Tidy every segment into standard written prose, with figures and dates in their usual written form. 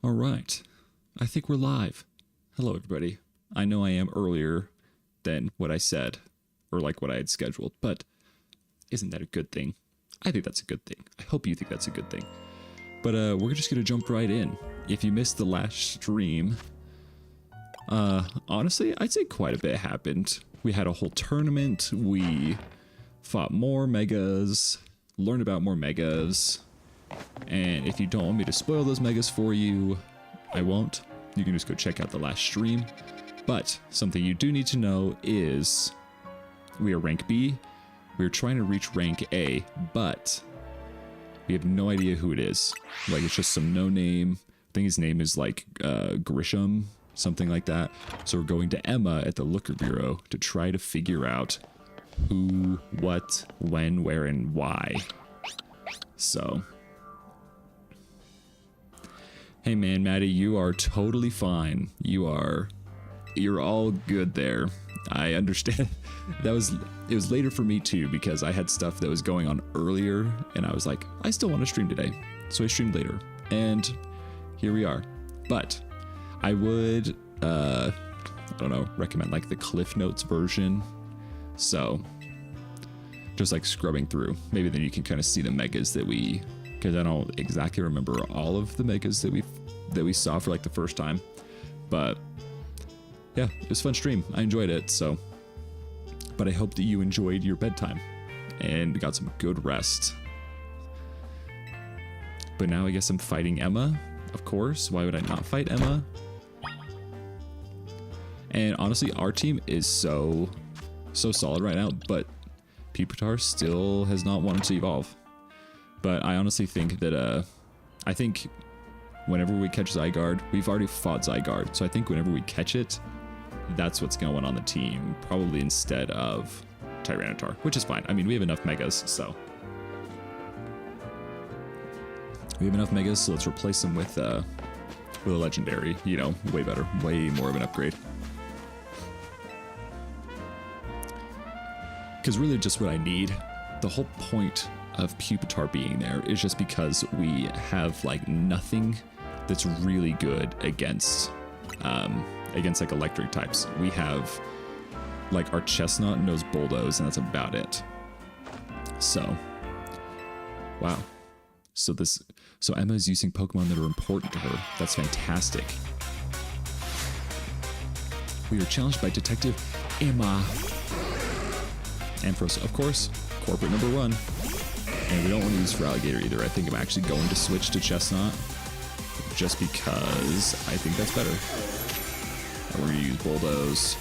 All right. I think we're live. Hello, everybody. I know I am earlier than what I said, or like what I had scheduled, but isn't that a good thing? I think that's a good thing. I hope you think that's a good thing. But we're just going to jump right in. If you missed the last stream, honestly, I'd say quite a bit happened. We had a whole tournament. We fought more megas, learned about more megas. And if you don't want me to spoil those megas for you, I won't. You can just go check out the last stream. But something you do need to know is we are rank B. We're trying to reach rank A, but we have no idea who it is. Like, it's just some no-name. I think his name is like Grisham, something like that. So we're going to Emma at the Looker Bureau to try to figure out who, what, when, where, and why. So, hey man, Maddie, you are totally fine. You're all good there. I understand. It was later for me too, because I had stuff that was going on earlier and I was like, I still want to stream today. So I streamed later and here we are. But I would, I don't know, recommend like the Cliff Notes version. So just like scrubbing through, maybe then you can kind of see the megas that because I don't exactly remember all of the megas that we saw for like the first time, but yeah, it was a fun stream. I enjoyed it. So, but I hope that you enjoyed your bedtime and got some good rest. But now I guess I'm fighting Emma, of course. Why would I not fight Emma? And honestly, our team is so solid right now, but Pupitar still has not wanted to evolve. But I honestly think that, I think whenever we catch Zygarde, we've already fought Zygarde. So I think whenever we catch it, that's what's going on the team, probably instead of Tyranitar, which is fine. I mean, we have enough megas, so. We have enough megas, so let's replace them with a legendary, you know, way better, way more of an upgrade. Because really just what I need, the whole point of Pupitar being there is just because we have like nothing that's really good against like electric types. We have like our Chestnut knows Bulldoze and that's about it. So, wow. So Emma's using Pokemon that are important to her. That's fantastic. We are challenged by Detective Emma. Ampharos, of course, corporate number 1. And we don't want to use for Alligator either. I think I'm actually going to switch to Chestnut just because I think that's better. And we're going to use Bulldoze.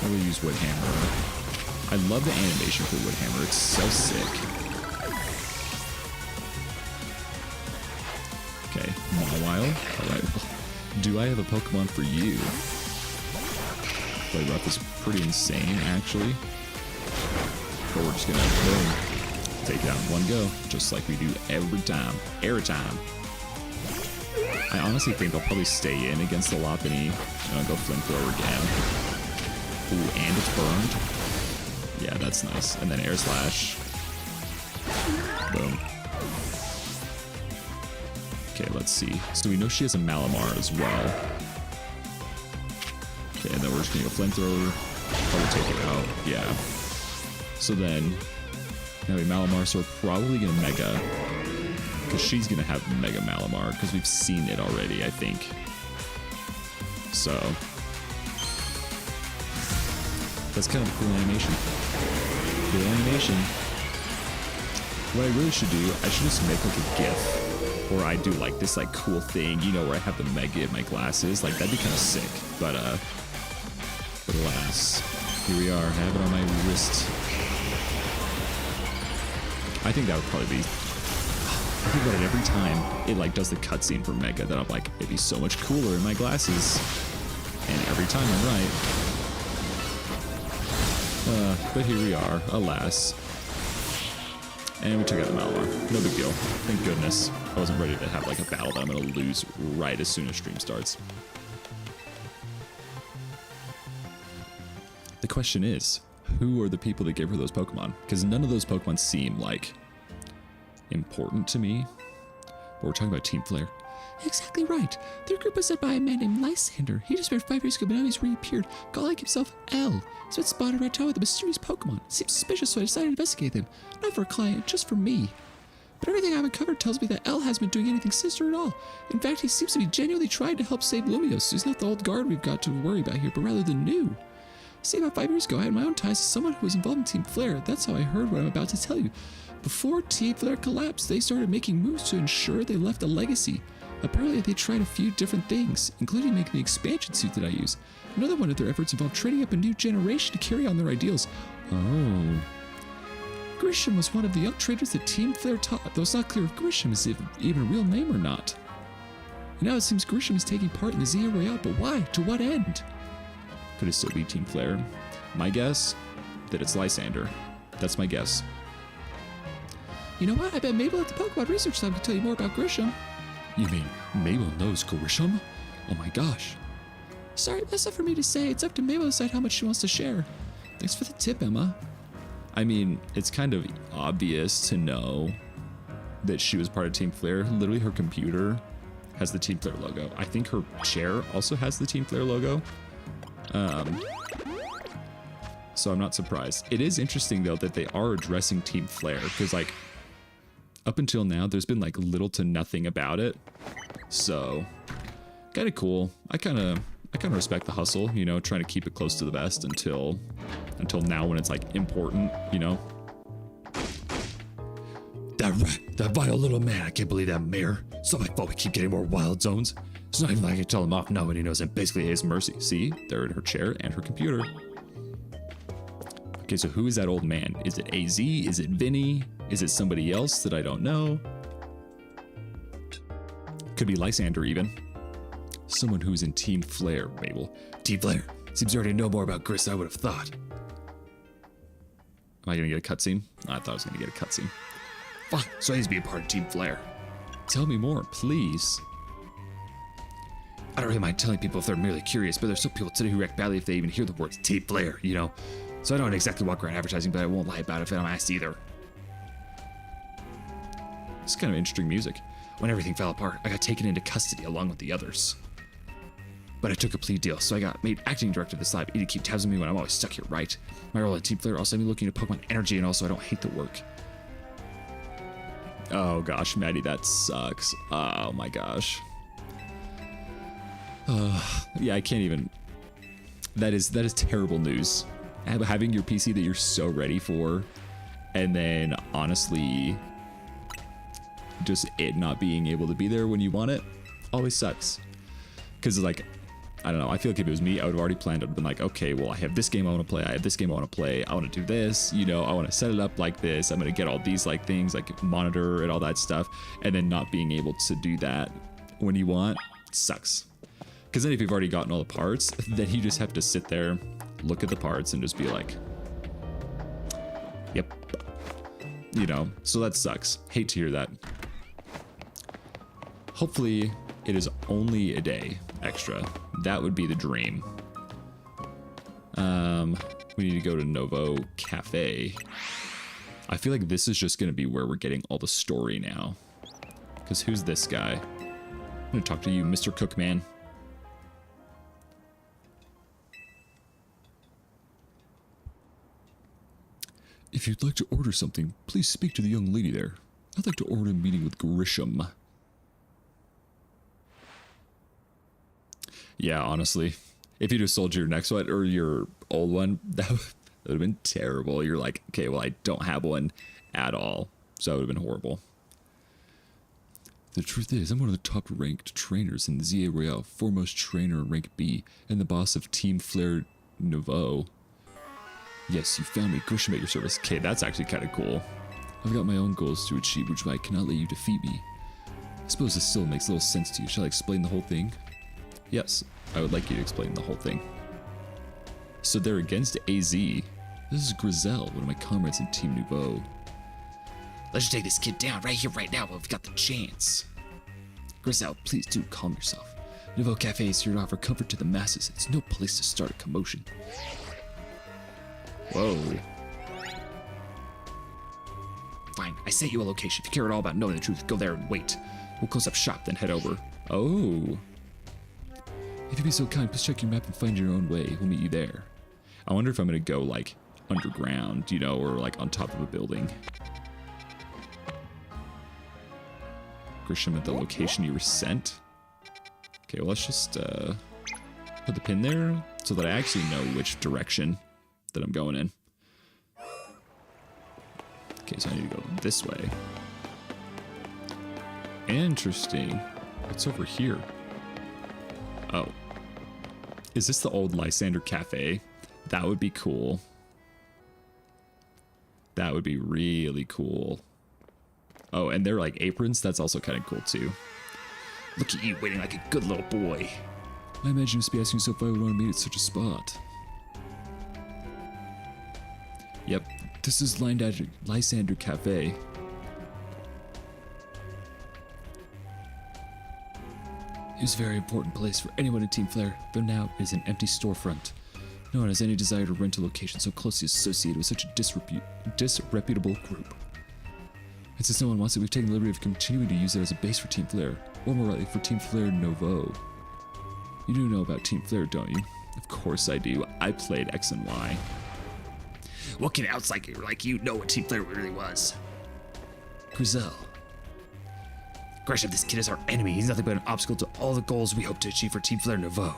I will use Wood Hammer. I love the animation for Wood Hammer. It's so sick. Okay, Mawile. Alright. Do I have a Pokemon for you? Play Rough is pretty insane, actually. But we're just gonna boom, take it out in one go, just like we do every time. Every time. I honestly think I'll probably stay in against the Lopunny and I'll go Flamethrower again. Ooh, and it's burned. Yeah, that's nice. And then Air Slash. Boom. Okay, let's see. So we know she has a Malamar as well. Okay, and then we're just gonna go Flamethrower. Probably take it out. Yeah. So then, now we have Malamar, so we're probably gonna Mega. Because she's gonna have Mega Malamar, because we've seen it already, I think. So, that's kind of a cool animation. Cool animation. What I really should do, I should just make like a GIF where I do like this like cool thing, you know, where I have the Mega in my glasses. Like that'd be kind of sick. But alas, here we are. I have it on my wrist. I think that would probably be. I think about it every time it like does the cutscene for Mega that I'm like, it'd be so much cooler in my glasses. And every time I'm right. But here we are, alas. And we took out the Malamar. No big deal. Thank goodness. I wasn't ready to have like a battle that I'm gonna lose right as soon as stream starts. The question is, who are the people that gave her those Pokemon? Because none of those Pokemon seem like important to me. But we're talking about Team Flare. Exactly right. Their group was led by a man named Lysander. He disappeared 5 years ago, but now he's reappeared, calling himself L. He's been spotted right now with a mysterious Pokemon. Seems suspicious, so I decided to investigate them. Not for a client, just for me. But everything I've uncovered tells me that L hasn't been doing anything sinister at all. In fact, he seems to be genuinely trying to help save Lumios. He's not the old guard we've got to worry about here, but rather the new. See, about 5 years ago, I had my own ties to someone who was involved in Team Flare. That's how I heard what I'm about to tell you. Before Team Flare collapsed, they started making moves to ensure they left a legacy. Apparently, they tried a few different things, including making the expansion suit that I use. Another one of their efforts involved training up a new generation to carry on their ideals. Oh. Grisham was one of the young traders that Team Flare taught, though it's not clear if Grisham is even a real name or not. And now it seems Grisham is taking part in the Z-A Royale, but why? To what end? Could it still be Team Flare? My guess, that it's Lysander. That's my guess. You know what? I bet Mabel at the Pokemon Research Lab can tell you more about Grisham. You mean Mabel knows Grisham? Oh my gosh. Sorry, that's not for me to say. It's up to Mabel to decide how much she wants to share. Thanks for the tip, Emma. I mean, it's kind of obvious to know that she was part of Team Flare. Literally, her computer has the Team Flare logo. I think her chair also has the Team Flare logo. So I'm not surprised. It is interesting, though, that they are addressing Team Flare, because, like, up until now, there's been, like, little to nothing about it. So, kind of cool. I kind of respect the hustle, you know, trying to keep it close to the vest until now when it's, like, important, you know? That vile little man, I can't believe that mayor. It's not my fault we keep getting more wild zones. It's not even like I tell him off now when he knows I'm basically his mercy. See, they're in her chair and her computer. Okay, so who is that old man? Is it AZ? Is it Vinny? Is it somebody else that I don't know? Could be Lysander even. Someone who's in Team Flare, Mabel. Team Flare. Seems you already know more about Gris than I would have thought. Am I gonna get a cutscene? I thought I was gonna get a cutscene. Fine, so I need to be a part of Team Flare. Tell me more, please. I don't really mind telling people if they're merely curious, but there's some people today who react badly if they even hear the words Team Flare, you know? So I don't exactly walk around advertising, but I won't lie about it if I'm asked either. It's kind of interesting music. When everything fell apart, I got taken into custody along with the others. But I took a plea deal, so I got made acting director of this lab. To keep tabs on me when I'm always stuck here, right? My role at Team Flare also had me looking at Pokemon energy, and also I don't hate the work. Oh gosh, Maddie, that sucks. Oh my gosh. Yeah, I can't even. That is terrible news. Having your PC that you're so ready for, and then honestly, just it not being able to be there when you want it, always sucks. Because like, I don't know. I feel like if it was me, I would have already planned. I'd have been like, okay, well, I have this game I want to play. I have this game I want to play. I want to do this. You know, I want to set it up like this. I'm going to get all these like things, like monitor and all that stuff. And then not being able to do that when you want sucks. Because then if you've already gotten all the parts, then you just have to sit there, look at the parts, and just be like, yep. You know, so that sucks. Hate to hear that. Hopefully it is only a day extra. That would be the dream. We need to go to Novo Cafe. I feel like this is just going to be where we're getting all the story now. Because who's this guy? I'm going to talk to you, Mr. Cookman. If you'd like to order something, please speak to the young lady there. I'd like to order a meeting with Grisham. Yeah, honestly. If you just sold your next one or your old one, that would have been terrible. You're like, okay, well, I don't have one at all. So that would have been horrible. The truth is, I'm one of the top ranked trainers in the Z-A Royale, foremost trainer in rank B, and the boss of Team Flare Nouveau. Yes, you found me, Grisham at your service. Okay, that's actually kind of cool. I've got my own goals to achieve, which is why I cannot let you defeat me. I suppose this still makes little sense to you. Shall I explain the whole thing? Yes, I would like you to explain the whole thing. So they're against AZ. This is Grizel, one of my comrades in Team Nouveau. Let's just take this kid down right here, right now, while we've got the chance. Grizel, please do calm yourself. Nouveau Cafe is here to offer comfort to the masses. It's no place to start a commotion. Whoa. Fine, I sent you a location. If you care at all about knowing the truth, go there and wait. We'll close up shop, then head over. Oh. If you'd be so kind, please check your map and find your own way. We'll meet you there. I wonder if I'm gonna go like underground, you know, or like on top of a building. Grisham at the location you were sent. Okay, well let's just put the pin there so that I actually know which direction that I'm going in. Okay, so I need to go this way. Interesting. What's over here? Oh. Is this the old Lysander Cafe? That would be cool. That would be really cool. Oh, and they're like aprons. That's also kind of cool too. Look at you waiting like a good little boy. I imagine you must be asking yourself why I would want to meet at such a spot. Yep. This is Lysander Cafe. It was a very important place for anyone in Team Flare, but now it is an empty storefront. No one has any desire to rent a location so closely associated with such a disreputable group. And since no one wants it, we've taken the liberty of continuing to use it as a base for Team Flare, or more rightly, for Team Flare Nouveau. You do know about Team Flare, don't you? Of course I do. I played X and Y. What can outs like you know what Team Flare really was? Grizel. Gresham, this kid is our enemy. He's nothing but an obstacle to all the goals we hope to achieve for Team Flare Nouveau.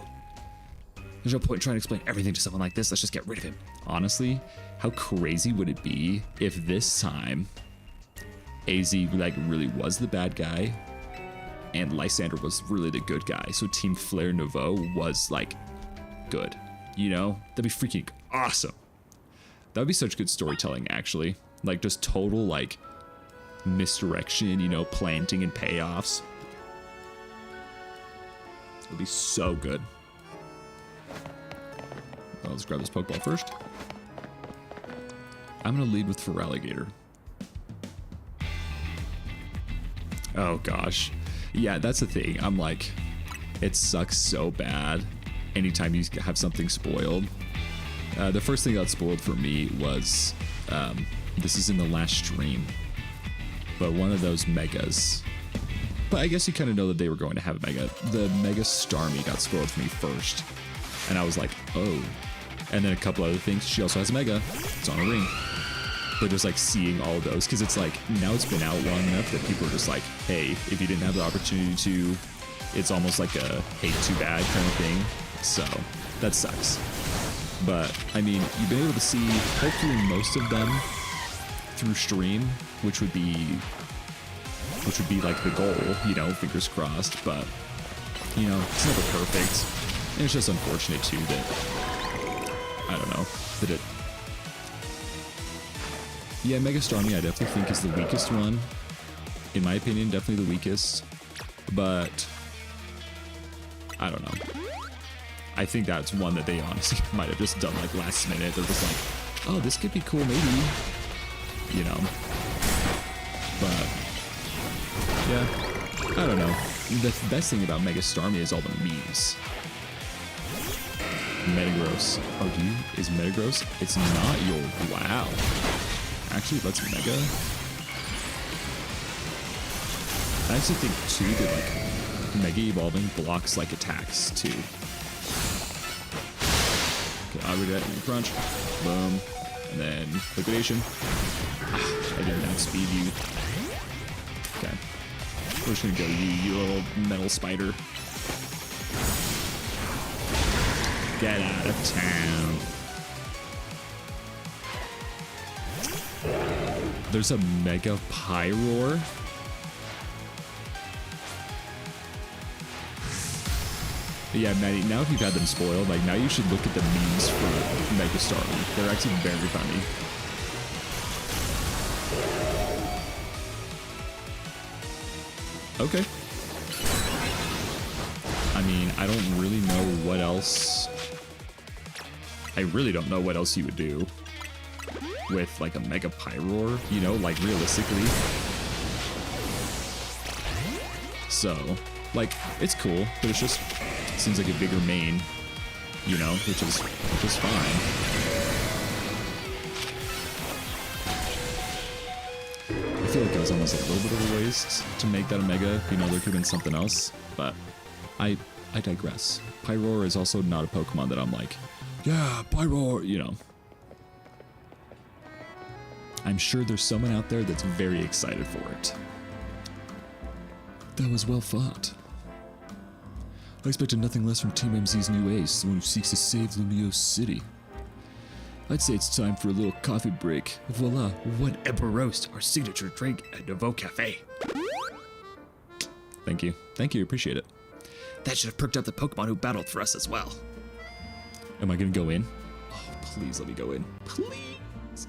There's no point in trying to explain everything to someone like this. Let's just get rid of him. Honestly, how crazy would it be if this time AZ like really was the bad guy and Lysander was really the good guy, so Team Flare Nouveau was like good, you know? That'd be freaking awesome. That would be such good storytelling, actually. Like just total like misdirection, you know, planting and payoffs. It would be so good. Well, let's grab this Pokeball first. I'm gonna lead with Feraligatr. Oh gosh. Yeah, that's the thing. I'm like, it sucks so bad anytime you have something spoiled. The first thing that got spoiled for me was, this is in the last stream, but one of those megas. But I guess you kind of know that they were going to have a mega. The Mega Starmie got spoiled for me first. And I was like, oh. And then a couple other things. She also has a mega. It's on a ring. But just like seeing all of those, because it's like, now it's been out long enough that people are just like, hey, if you didn't have the opportunity to, it's almost like a hey, too bad kind of thing. So that sucks. But I mean, you've been able to see hopefully most of them through stream, which would be like the goal, you know, fingers crossed. But you know, it's never perfect, and it's just unfortunate too that I don't know that it. Yeah, Mega Starmie I definitely think is the weakest one. In my opinion, definitely the weakest. But I don't know. I think that's one that they honestly might have just done like last minute. They're just like, oh, this could be cool maybe. You know. But yeah, I don't know. The best thing about Mega Starmie is all the memes. Metagross. Oh, do you? Is Metagross? It's not your. Wow. Actually, let's Mega. I actually think too that like Mega Evolving blocks like attacks too. Okay, I would get Crunch. Boom. And then Liquidation. I didn't outspeed you. Okay. We're just gonna go you little metal spider. Get out of town. There's a Mega Pyroar. Yeah, Maddie, now if you've had them spoiled, like now you should look at the memes for Mega Starmie. They're actually very funny. Okay. I mean, I don't really know what else. I really don't know what else you would do with like a Mega Pyroar, you know, like realistically. So, like, it's cool, but it's just seems like a bigger main, you know, which is fine. I feel like it was almost a little bit of a waste to make that a mega. You know, there could have been something else, but I digress. Pyroar is also not a Pokemon that I'm like, yeah, Pyroar, you know. I'm sure there's someone out there that's very excited for it. That was well fought. I expected nothing less from Team MZ's new ace, the one who seeks to save Lumiose City. I'd say it's time for a little coffee break. Voila. What Emperor Roast, our signature drink at Nouveau Cafe. Thank you. Thank you. Appreciate it. That should have perked up the Pokemon who battled for us as well. Am I going to go in? Oh, please let me go in. Please.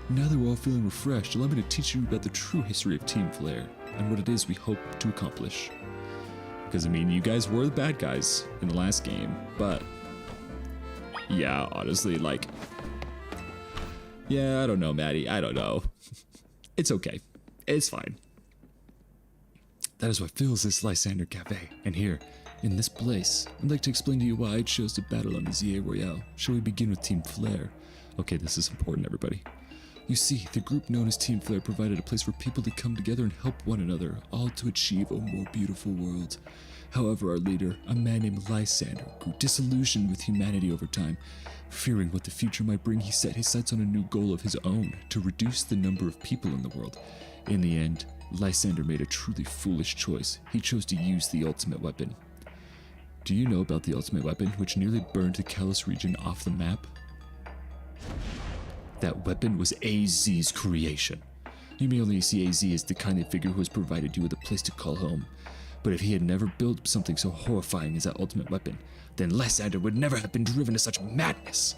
Now that we're all feeling refreshed, allow me to teach you about the true history of Team Flare and what it is we hope to accomplish. Because, I mean, you guys were the bad guys in the last game, but yeah, honestly, like, yeah, I don't know, Maddie. I don't know. It's okay. It's fine. That is what fills this Lysander Cafe. And here, in this place, I'd like to explain to you why I chose to battle on the Z-A Royale. Shall we begin with Team Flare? Okay, this is important, everybody. You see, the group known as Team Flare provided a place for people to come together and help one another, all to achieve a more beautiful world. However, our leader, a man named Lysander, grew disillusioned with humanity over time. Fearing what the future might bring, he set his sights on a new goal of his own, to reduce the number of people in the world. In the end, Lysander made a truly foolish choice. He chose to use the ultimate weapon. Do you know about the ultimate weapon, which nearly burned the Kalos region off the map? That weapon was AZ's creation. You may only see AZ as the kindly figure who has provided you with a place to call home. But if he had never built something so horrifying as that ultimate weapon, then Lysander would never have been driven to such madness.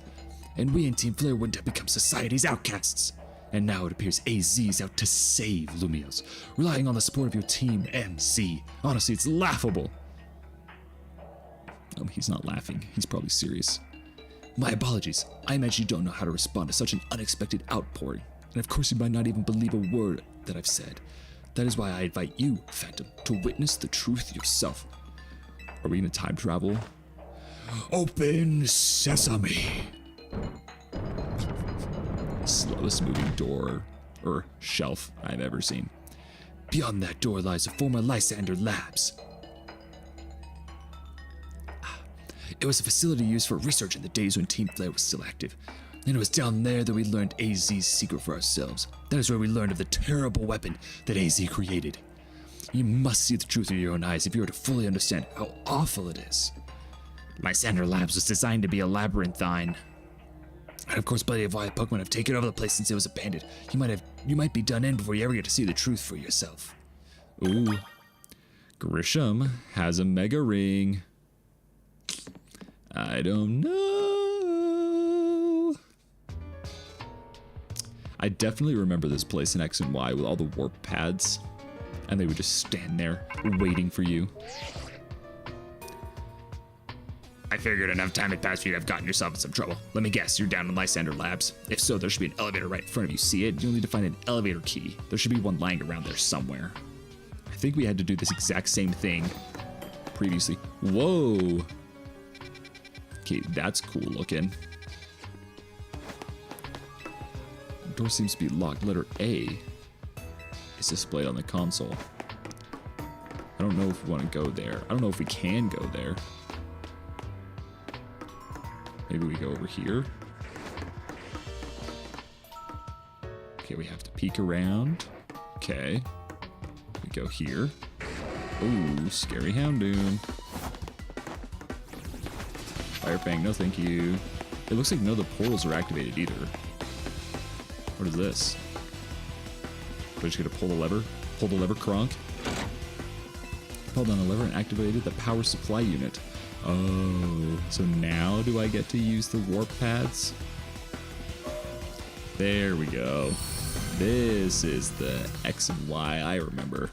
And we in Team Flare wouldn't have become society's outcasts. And now it appears AZ is out to save Lumiose, relying on the support of your Team MC. Honestly, it's laughable. Oh, he's not laughing. He's probably serious. My apologies. I imagine you don't know how to respond to such an unexpected outpouring. And of course you might not even believe a word that I've said. That is why I invite you, Phantom, to witness the truth yourself. Are we gonna time travel? Open sesame! Slowest moving door, or shelf I've ever seen. Beyond that door lies the former Lysander Labs. It was a facility used for research in the days when Team Flare was still active. And it was down there that we learned AZ's secret for ourselves. That is where we learned of the terrible weapon that AZ created. You must see the truth with your own eyes if you are to fully understand how awful it is. Lysander Labs was designed to be a labyrinthine. And of course, plenty of wild Pokemon have taken over the place since it was abandoned. You might be done in before you ever get to see the truth for yourself. Ooh. Grisham has a Mega Ring. I don't know. I definitely remember this place in X and Y with all the warp pads. And they would just stand there waiting for you. I figured enough time had passed for you to have gotten yourself in some trouble. Let me guess, you're down in Lysander Labs. If so, there should be an elevator right in front of you. See it? You'll need to find an elevator key. There should be one lying around there somewhere. I think we had to do this exact same thing previously. Whoa. Okay, that's cool looking. The door seems to be locked. Letter A is displayed on the console. I don't know if we want to go there. I don't know if we can go there. Maybe we go over here. Okay, we have to peek around. Okay. We go here. Ooh, scary Houndoom. Fire Fang, no thank you. It looks like none of the portals are activated either. What is this? We're just gonna pull the lever? Pull the lever, Kronk. Pulled down the lever and activated the power supply unit. Oh, so now do I get to use the warp pads? There we go. This is the X and Y I remember.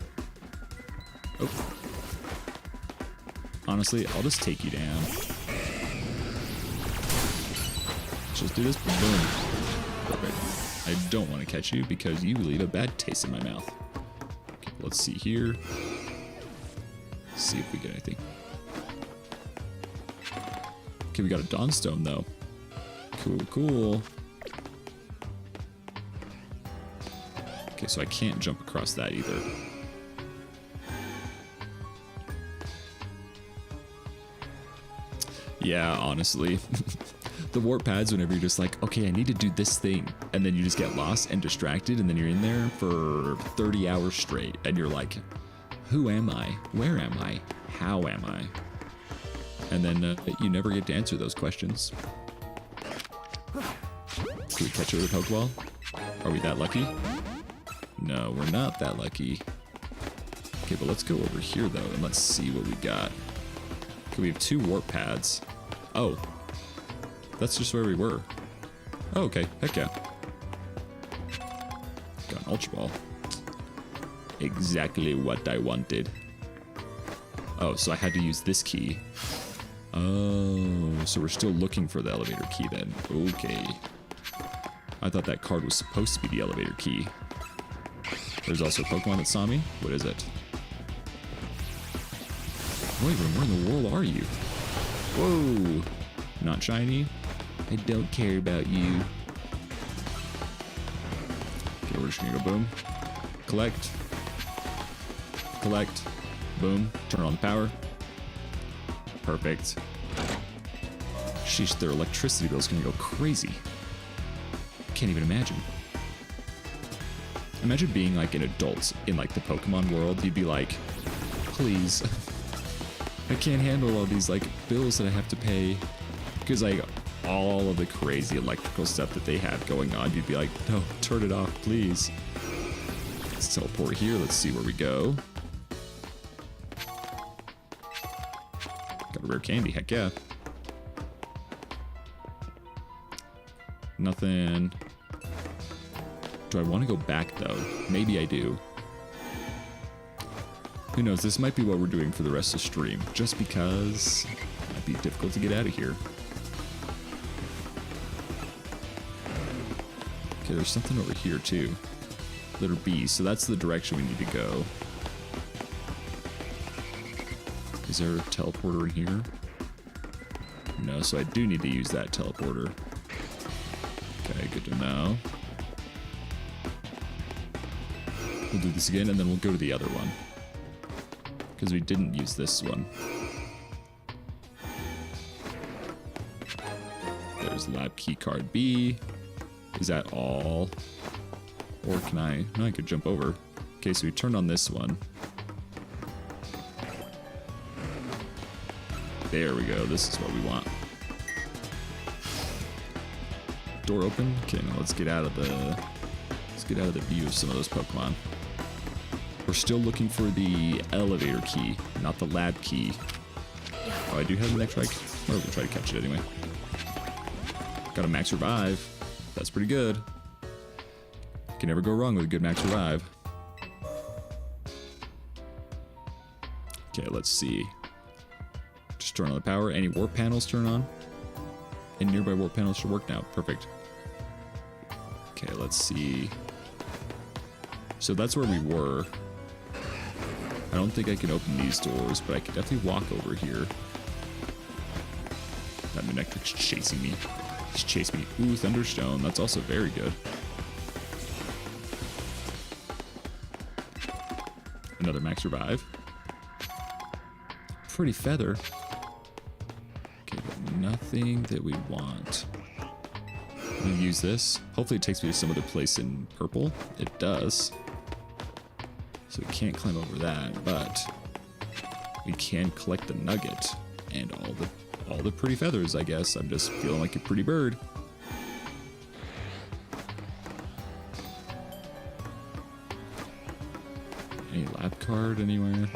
Oh. Honestly, I'll just take you down. Let's just do this. Boom. Perfect. I don't want to catch you because you leave a bad taste in my mouth. Okay, let's see here. See if we get anything. Okay, we got a Dawnstone though. Cool, cool. Okay, Okay, so I can't jump across that either. Yeah, honestly. The warp pads, whenever you're just like, okay, I need to do this thing, and then you just get lost and distracted, and then you're in there for 30 hours straight, and you're like, who am I? Where am I? How am I? And then you never get to answer those questions. Can we catch it with a Pokeball? Are we that lucky? No, we're not that lucky. Okay, but let's go over here, though, and let's see what we got. Okay, we have 2 warp pads. Oh. That's just where we were. Oh, okay. Heck yeah. Got an Ultra Ball. Exactly what I wanted. Oh, so I had to use this key. Oh, so we're still looking for the elevator key then. Okay. I thought that card was supposed to be the elevator key. There's also a Pokemon that saw me. What is it? Wyvern, where in the world are you? Whoa. Not shiny? I don't care about you. Okay, we're just gonna go boom. Collect. Collect. Boom. Turn on the power. Perfect. Sheesh, their electricity bill's gonna go crazy. Can't even imagine. Imagine being like an adult in like the Pokemon world. You'd be like, please. I can't handle all these like bills that I have to pay. Because like all of the crazy electrical stuff that they have going on, you'd be like, no, turn it off, please. Let's teleport here. Let's see where we go. Got a rare candy, heck yeah. Nothing. Do I want to go back though? Maybe I do. Who knows? This might be what we're doing for the rest of the stream, just because it might be difficult to get out of here. Okay, there's something over here too. Letter B, so that's the direction we need to go. Is there a teleporter in here? No, so I do need to use that teleporter. Okay, good to know. We'll do this again, and then we'll go to the other one. Because we didn't use this one. There's lab key card B. Is that all? Or can I? No, I could jump over. Okay, so we turned on this one. There we go. This is what we want. Door open. Okay, now let's get out of the view of some of those Pokemon. We're still looking for the elevator key, not the lab key. Oh, I do have the next strike. We'll try to catch it anyway. Got a max revive. That's pretty good. Can never go wrong with a good max revive. Okay, let's see. Just turn on the power. Any warp panels turn on. And nearby warp panels should work now. Perfect. Okay, let's see. So that's where we were. I don't think I can open these doors, but I can definitely walk over here. That Manectric's chasing me. He's chasing me. Ooh, Thunderstone. That's also very good. Another max revive. Pretty feather. Okay, but nothing that we want. I'm gonna use this. Hopefully it takes me to some other place in purple. It does. So we can't climb over that, but we can collect the nugget and all the pretty feathers, I guess. I'm just feeling like a pretty bird. Any lab card anywhere?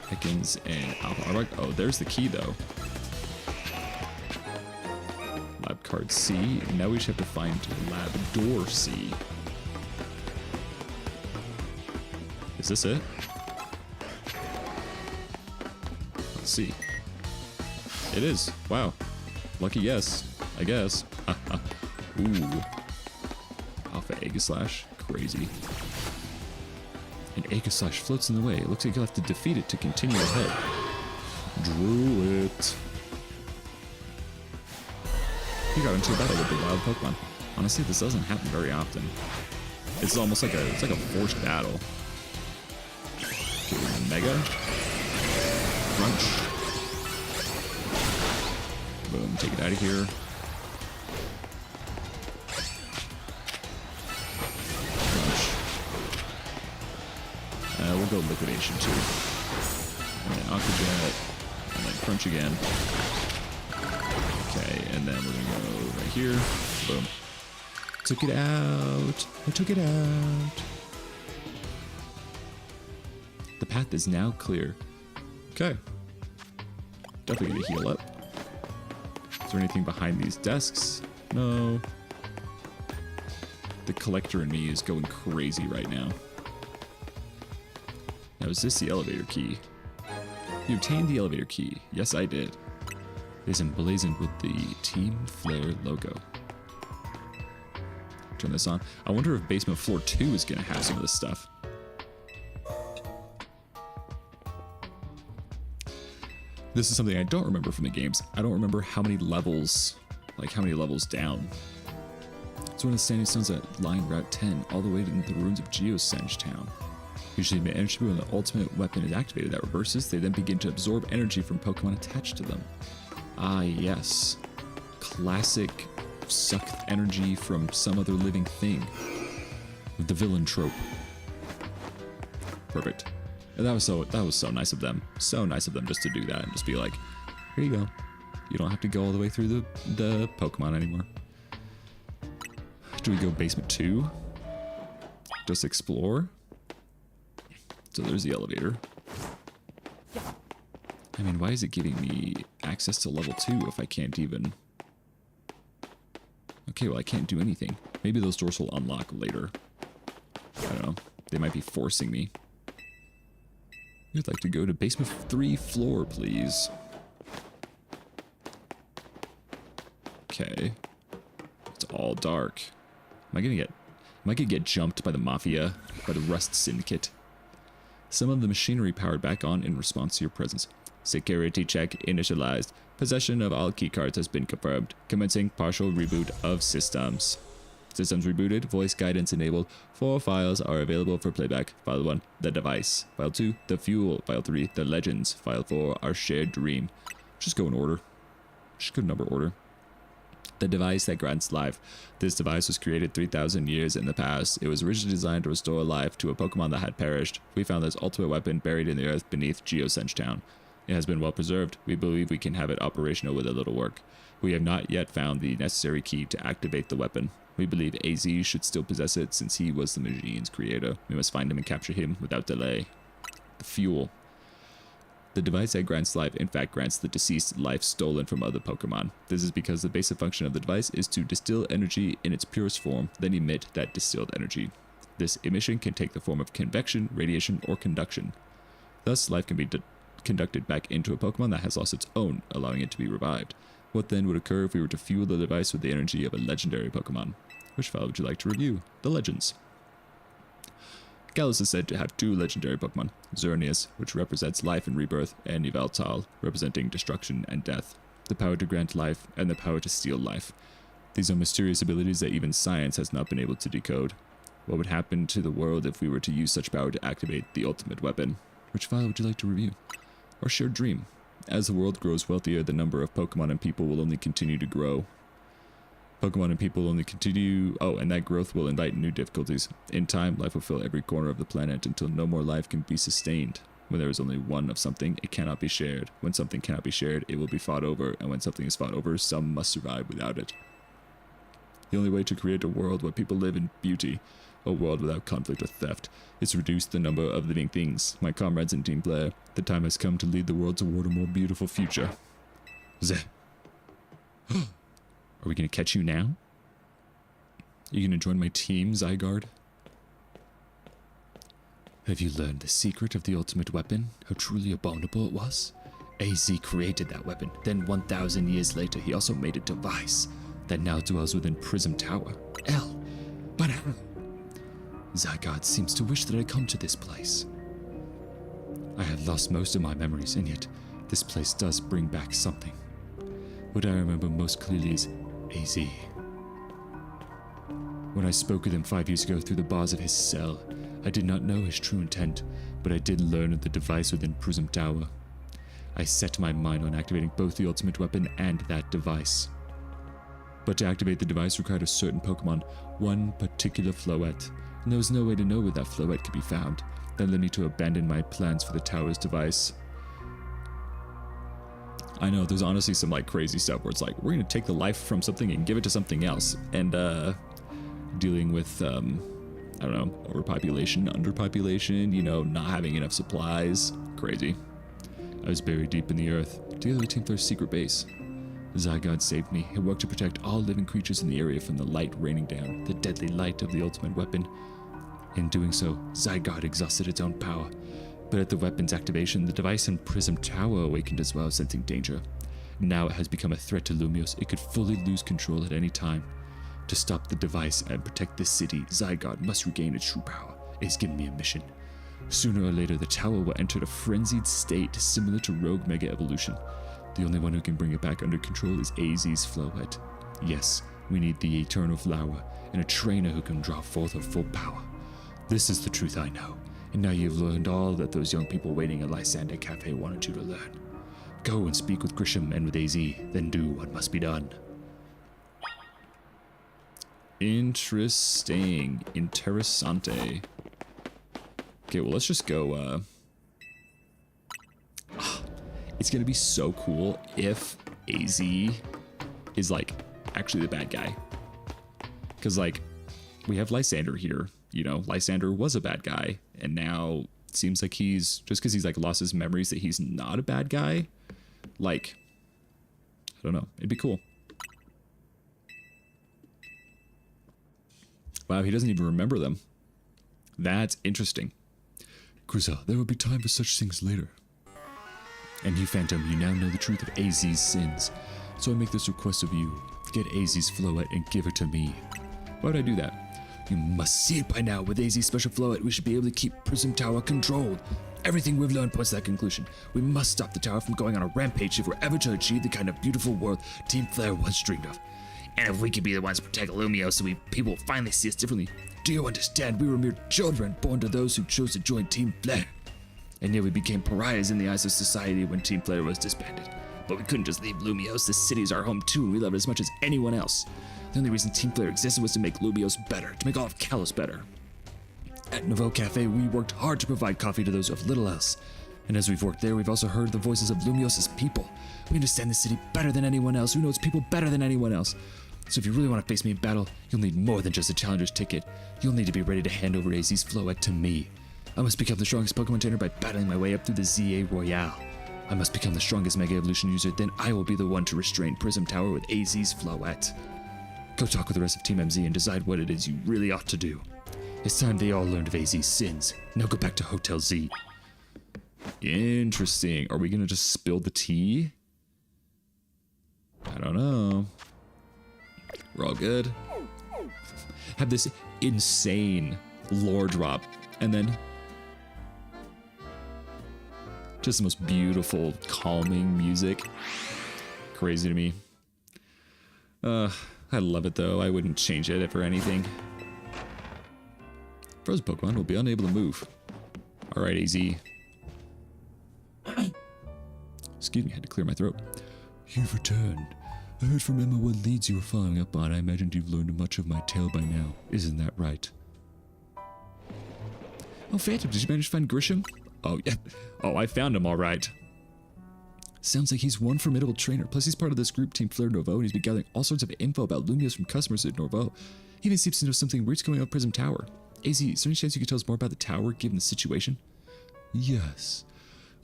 Pickens and Alpha. Oh, there's the key though. Lab card C. Now we just have to find lab door C. Is this it? Let's see. It is. Wow. Lucky yes, I guess. Ooh. Alpha Aegislash. Crazy. An Aegislash floats in the way. It looks like you'll have to defeat it to continue ahead. Drew it. You got into a battle with the wild Pokemon. Honestly, this doesn't happen very often. It's almost like it's like a forced battle. Okay, Mega. Crunch. Boom, take it out of here. Crunch. We'll go Liquidation too. And then Aqua Jet. And then Crunch again. Okay, and then we're gonna go right here. Boom. Took it out. I took it out. The path is now clear. Okay. Definitely gonna heal up. Is there anything behind these desks? No. The collector in me is going crazy right now. Now, is this the elevator key? You obtained the elevator key. Yes, I did. It is emblazoned with the Team Flare logo. Turn this on. I wonder if basement floor 2 is going to have some of this stuff. This is something I don't remember from the games. I don't remember how many levels, like how many levels down. It's one of the standing stones that line Route 10 all the way to the ruins of Geosenge Town. Usually emit energy when the ultimate weapon is activated. That reverses, they then begin to absorb energy from Pokemon attached to them. Ah yes. Classic suck energy from some other living thing. The villain trope. Perfect. And that was so nice of them. So nice of them just to do that and just be like, here you go. You don't have to go all the way through the Pokemon anymore. Do we go basement 2? Just explore? So there's the elevator. I mean, why is it giving me access to level 2 if I can't even... Okay, well I can't do anything. Maybe those doors will unlock later. I don't know. They might be forcing me. You'd like to go to basement 3 floor, please. Okay. It's all dark. Am I gonna get jumped by the Mafia? By the Rust Syndicate? Some of the machinery powered back on in response to your presence. Security check initialized. Possession of all keycards has been confirmed. Commencing partial reboot of systems. Systems rebooted. Voice guidance enabled. 4 files are available for playback. File 1, the device. File 2, the fuel. File 3, the legends. File 4, our shared dream. Just go in order. Just go number order. The device that grants life. This device was created 3,000 years in the past. It was originally designed to restore life to a Pokemon that had perished. We found this ultimate weapon buried in the earth beneath Geosenge Town. It has been well preserved. We believe we can have it operational with a little work. We have not yet found the necessary key to activate the weapon. We believe AZ should still possess it since he was the machine's creator. We must find him and capture him without delay. The fuel. The device that grants life in fact grants the deceased life stolen from other Pokemon. This is because the basic function of the device is to distill energy in its purest form, then emit that distilled energy. This emission can take the form of convection, radiation, or conduction. Thus, life can be conducted back into a Pokemon that has lost its own, allowing it to be revived. What then would occur if we were to fuel the device with the energy of a legendary Pokemon? Which file would you like to review? The Legends. Gallus is said to have 2 legendary Pokemon, Xerneas, which represents life and rebirth, and Yveltal, representing destruction and death. The power to grant life, and the power to steal life. These are mysterious abilities that even science has not been able to decode. What would happen to the world if we were to use such power to activate the ultimate weapon? Which file would you like to review? Our shared dream. As the world grows wealthier, the number of Pokemon and people will only continue to grow. Pokemon and people only continue... Oh, and that growth will invite new difficulties. In time, life will fill every corner of the planet until no more life can be sustained. When there is only one of something, it cannot be shared. When something cannot be shared, it will be fought over. And when something is fought over, some must survive without it. The only way to create a world where people live in beauty, a world without conflict or theft, is to reduce the number of living things. My comrades and team player, the time has come to lead the world toward a more beautiful future. Zeh. Are we going to catch you now? Are you going to join my team, Zygarde? Have you learned the secret of the ultimate weapon? How truly abominable it was? AZ created that weapon. Then 1,000 years later, he also made a device that now dwells within Prism Tower. L. But how? Zygarde seems to wish that I come to this place. I had lost most of my memories, and yet this place does bring back something. What I remember most clearly is AZ. When I spoke with him 5 years ago through the bars of his cell, I did not know his true intent, but I did learn of the device within Prism Tower. I set my mind on activating both the ultimate weapon and that device. But to activate the device required a certain Pokemon, one particular Floette, and there was no way to know where that Floette could be found. That led me to abandon my plans for the tower's device. I know, there's honestly some like crazy stuff where it's like, we're gonna take the life from something and give it to something else. And dealing with, I don't know, overpopulation, underpopulation, you know, not having enough supplies. Crazy. I was buried deep in the earth, together with Team Flair's secret base. Zygarde saved me. It worked to protect all living creatures in the area from the light raining down, the deadly light of the ultimate weapon. In doing so, Zygarde exhausted its own power. But at the weapon's activation, the device in Prism Tower awakened as well, sensing danger. Now it has become a threat to Lumios. It could fully lose control at any time. To stop the device and protect this city, Zygarde must regain its true power. It has given me a mission. Sooner or later, the tower will enter a frenzied state similar to Rogue Mega Evolution. The only one who can bring it back under control is AZ's Floette. Yes, we need the Eternal Flower and a trainer who can draw forth her full power. This is the truth I know, and now you've learned all that those young people waiting at Lysander Cafe wanted you to learn. Go and speak with Grisham and with AZ, then do what must be done. Interesting. Interessante. Okay, well, let's just go, it's gonna be so cool if AZ is, like, actually the bad guy. Because, like, we have Lysander here. You know, Lysander was a bad guy, and now it seems like he's, just because he's, like, lost his memories, that he's not a bad guy. Like, I don't know. It'd be cool. Wow, he doesn't even remember them. That's interesting. Grizel, there will be time for such things later. And you, Phantom, you now know the truth of AZ's sins. So I make this request of you. Get AZ's Floette and give it to me. Why would I do that? You must see it by now. With AZ's special Floette, we should be able to keep Prism Tower controlled. Everything we've learned points to that conclusion. We must stop the tower from going on a rampage if we're ever to achieve the kind of beautiful world Team Flare once dreamed of. And if we could be the ones to protect Lumios so people finally see us differently. Do you understand? We were mere children born to those who chose to join Team Flare. And yet we became pariahs in the eyes of society when Team Flare was disbanded. But we couldn't just leave Lumios. This city is our home too, and we love it as much as anyone else. The only reason Team Flare existed was to make Lumios better, to make all of Kalos better. At Nouveau Cafe, we worked hard to provide coffee to those of little else. And as we've worked there, we've also heard the voices of Lumios' people. We understand the city better than anyone else. We know its people better than anyone else. So if you really want to face me in battle, you'll need more than just a challenger's ticket. You'll need to be ready to hand over AZ's Floette to me. I must become the strongest Pokemon trainer by battling my way up through the Z-A Royale. I must become the strongest Mega Evolution user, then I will be the one to restrain Prism Tower with AZ's Floette. Go talk with the rest of Team MZ and decide what it is you really ought to do. It's time they all learned of AZ's sins. Now go back to Hotel Z. Interesting. Are we gonna just spill the tea? I don't know. We're all good. Have this insane lore drop, and then just the most beautiful, calming music. Crazy to me. I love it though. I wouldn't change it for anything. Frozen Pokemon will be unable to move. Alright, AZ. Excuse me, I had to clear my throat. You've returned. I heard from Emma what leads you were following up on. I imagined you've learned much of my tale by now. Isn't that right? Oh, Phantom, did you manage to find Grisham? Oh, yeah. Oh, I found him all right. Sounds like he's one formidable trainer. Plus, he's part of this group, Team Flare Nouveau, and he's been gathering all sorts of info about Lumios from customers at Nouveau. He even seems to know something weird's going on at Prism Tower. AZ, is there any chance you could tell us more about the tower, given the situation? Yes.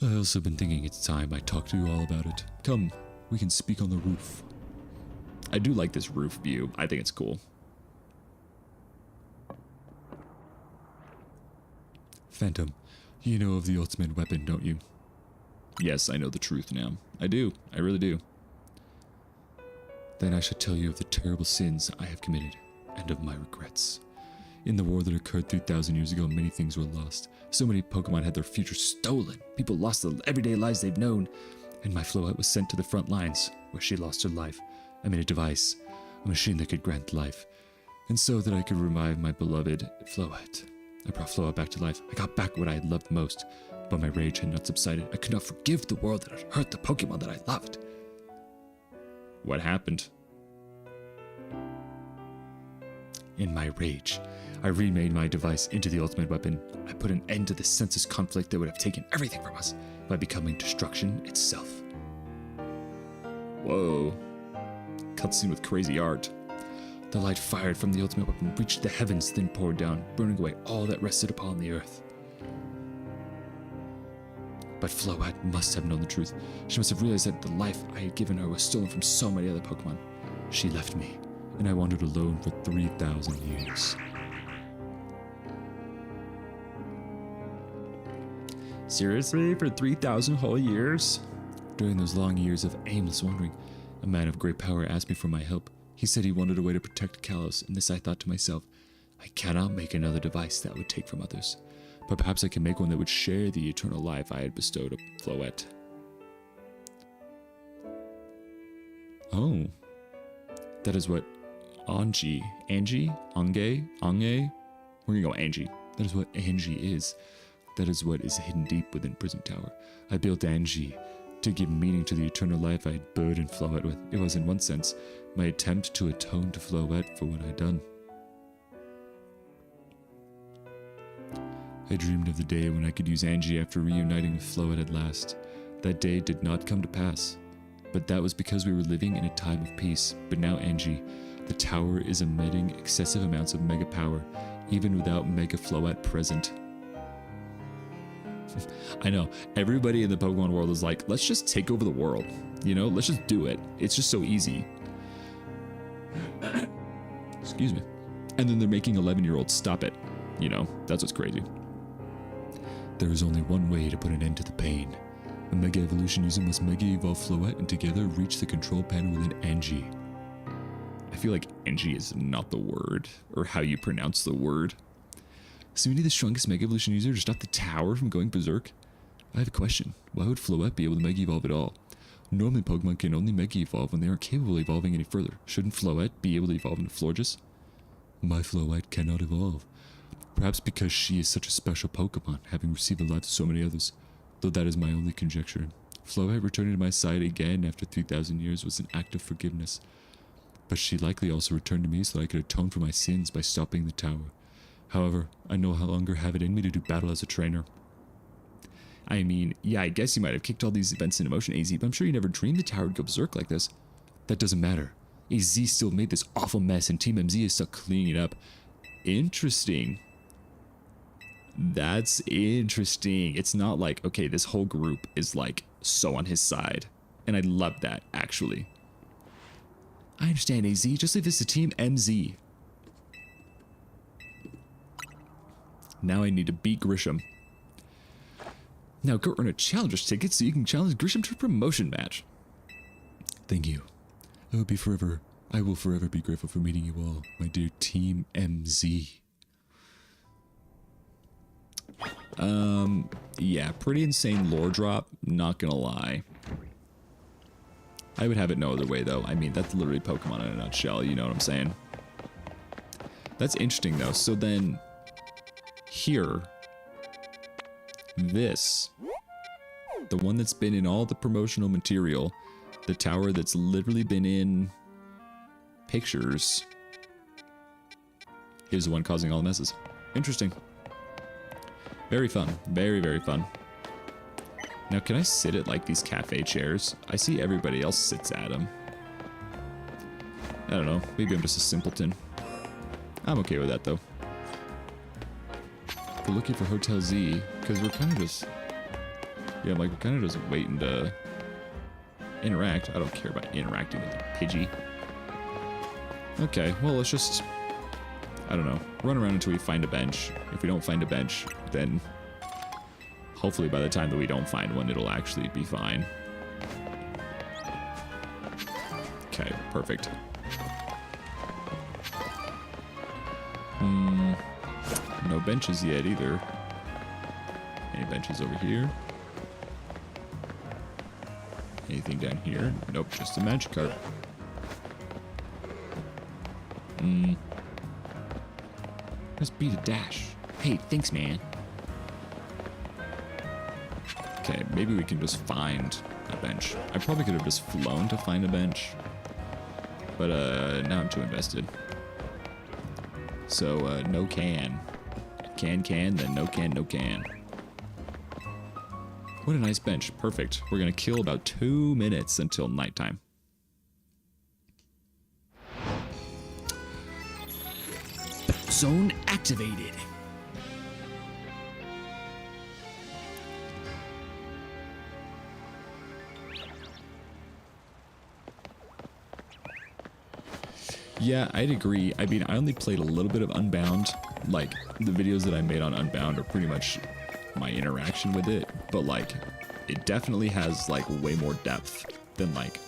I also been thinking it's time I talk to you all about it. Come, we can speak on the roof. I do like this roof view. I think it's cool. Phantom, you know of the ultimate weapon, don't you? Yes, I know the truth now. I do. I really do. Then I should tell you of the terrible sins I have committed, and of my regrets. In the war that occurred 3,000 years ago, many things were lost. So many Pokemon had their future stolen. People lost the everyday lives they've known. And my Floette was sent to the front lines, where she lost her life. I made a device, a machine that could grant life. And so that I could revive my beloved Floette, I brought Floette back to life. I got back what I had loved most, but my rage had not subsided. I could not forgive the world that had hurt the Pokemon that I loved. What happened? In my rage, I remade my device into the ultimate weapon. I put an end to the senseless conflict that would have taken everything from us by becoming destruction itself. Whoa. Cutscene with crazy art. The light fired from the ultimate weapon reached the heavens, then poured down, burning away all that rested upon the earth. But Floette must have known the truth. She must have realized that the life I had given her was stolen from so many other Pokemon. She left me, and I wandered alone for 3,000 years. Seriously? For 3,000 whole years? During those long years of aimless wandering, a man of great power asked me for my help. He said he wanted a way to protect Kalos, and this I thought to myself, I cannot make another device that would take from others, but perhaps I can make one that would share the eternal life I had bestowed upon Floette. Oh. That is what Angie? We're gonna go Angie. That is what Angie is. That is what is hidden deep within Prison Tower. I built Angie to give meaning to the eternal life I had burdened Floette with. It was, in one sense, my attempt to atone to Floette for what I had done. I dreamed of the day when I could use Angie after reuniting with Floette at last. That day did not come to pass, but that was because we were living in a time of peace. But now Angie, the tower is emitting excessive amounts of mega power, even without Mega Floette present. I know, everybody in the Pokemon world is like, let's just take over the world. You know, let's just do it. It's just so easy. Excuse me. And then they're making 11-year-olds stop it. You know, that's what's crazy. There is only one way to put an end to the pain. A Mega Evolution user must Mega Evolve Floette and together reach the control panel within Angie. I feel like Angie is not the word, or how you pronounce the word. So we need the strongest Mega Evolution user to stop the tower from going berserk? I have a question. Why would Floette be able to Mega Evolve at all? Normally Pokemon can only Mega Evolve when they aren't capable of evolving any further. Shouldn't Floette be able to evolve into Florges? My Floette cannot evolve. Perhaps because she is such a special Pokemon, having received the lives of so many others. Though that is my only conjecture. Floette returning to my side again after 3,000 years was an act of forgiveness. But she likely also returned to me so that I could atone for my sins by stopping the tower. However, I no longer have it in me to do battle as a trainer. I mean, yeah, I guess you might have kicked all these events into motion, AZ, but I'm sure you never dreamed the tower would go berserk like this. That doesn't matter. AZ still made this awful mess and Team MZ is still cleaning it up. Interesting. That's interesting. It's not like, okay, this whole group is like so on his side. And I love that, actually. I understand, AZ. Just leave this to Team MZ. Now I need to beat Grisham. Now go earn a challenger's ticket so you can challenge Grisham to a promotion match. Thank you. I will forever be grateful for meeting you all, my dear Team MZ. Yeah, pretty insane lore drop, not gonna lie. I would have it no other way though. I mean, that's literally Pokemon in a nutshell, you know what I'm saying? That's interesting though. So then, here, this, the one that's been in all the promotional material, the tower that's literally been in pictures, is the one causing all the messes. Interesting. Very fun. Very, very fun. Now, can I sit at, like, these cafe chairs? I see everybody else sits at them. I don't know. Maybe I'm just a simpleton. I'm okay with that, though. We're looking for Hotel Z, because we're kind of just... Yeah, like, we're kind of just waiting to interact. I don't care about interacting with the Pidgey. Okay, well, let's just... I don't know. Run around until we find a bench. If we don't find a bench, then hopefully by the time that we don't find one, it'll actually be fine. Okay, perfect. No benches yet either. Any benches over here? Anything down here? Nope, just a Magikarp. Press B to dash. Hey, thanks, man. Okay, maybe we can just find a bench. I probably could have just flown to find a bench. But now I'm too invested. So no can. Can, then no can, no can. What a nice bench. Perfect. We're going to kill about 2 minutes until nighttime. Zone activated. Yeah, I'd agree. I mean, I only played a little bit of Unbound. Like, the videos that I made on Unbound are pretty much my interaction with it. But, like, it definitely has, like, way more depth than, like,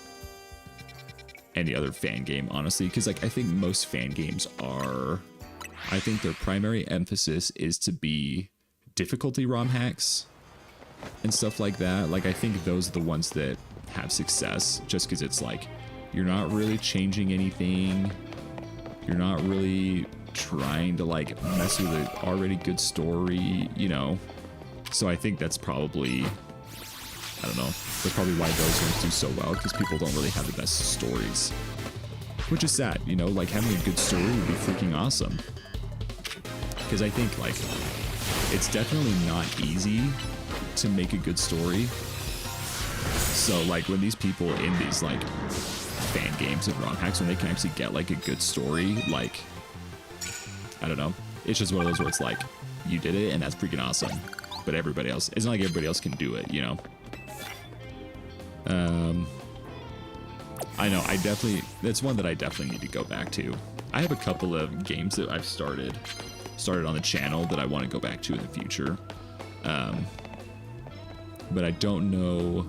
any other fan game, honestly. Because, like, I think most fan games are... I think their primary emphasis is to be difficulty ROM hacks and stuff like that. Like, I think those are the ones that have success just because it's like, you're not really changing anything. You're not really trying to like mess with an already good story, you know? So I think that's probably, I don't know, that's probably why those ones do so well, because people don't really have the best stories. Which is sad, you know? Like, having a good story would be freaking awesome. Because I think, like, it's definitely not easy to make a good story. So, like, when these people in these, like, fan games and ROM hacks, when they can actually get, like, a good story, like, I don't know. It's just one of those where it's like, you did it, and that's freaking awesome. But everybody else, it's not like everybody else can do it, you know? I know, that's one that I definitely need to go back to. I have a couple of games that I've started on the channel that I want to go back to in the future. But I don't know,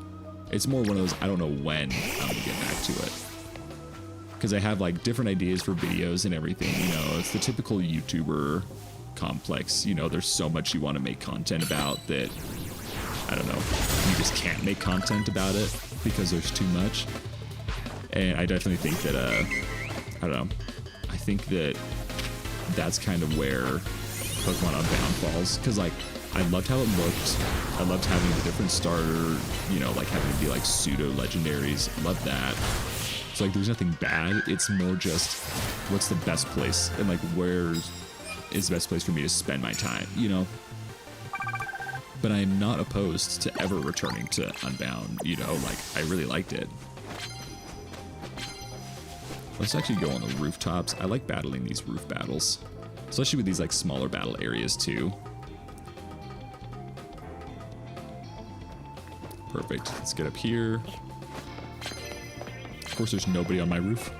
it's more one of those, I don't know when I'm gonna get back to it. Because I have like different ideas for videos and everything, you know, it's the typical YouTuber complex, you know, there's so much you want to make content about that, I don't know, you just can't make content about it because there's too much. And I definitely think that, I don't know, I think that that's kind of where Pokemon Unbound falls, because like I loved how it looked. I loved having the different starter, you know, like having to be like pseudo legendaries. Love that. So like there's nothing bad. It's more just what's the best place and like where is the best place for me to spend my time, you know? But I am not opposed to ever returning to Unbound, you know, like I really liked it. Let's actually go on the rooftops. I like battling these roof battles, especially with these like smaller battle areas too. Perfect. Let's get up here. Of course, there's nobody on my roof.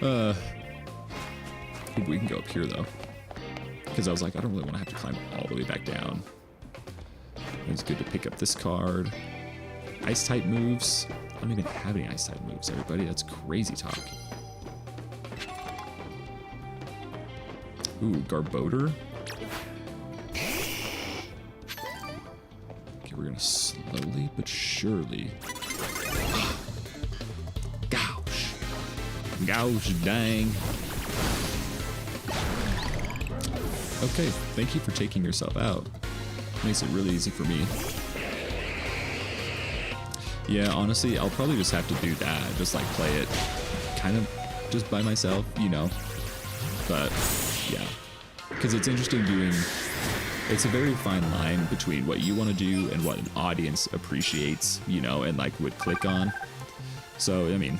Ooh, we can go up here though, because I was like, I don't really want to have to climb all the way back down. It's good to pick up this card. Ice type moves. I don't even have any ice type moves, everybody. That's crazy talk. Ooh, Garbodor. Okay, we're gonna slowly but surely. Gouge. Gouge, dang. Okay, thank you for taking yourself out. Makes it really easy for me. Yeah, honestly, I'll probably just have to do that. Just like play it kind of just by myself, you know. But yeah, because it's interesting doing, it's a very fine line between what you want to do and what an audience appreciates, you know, and like would click on. So, I mean,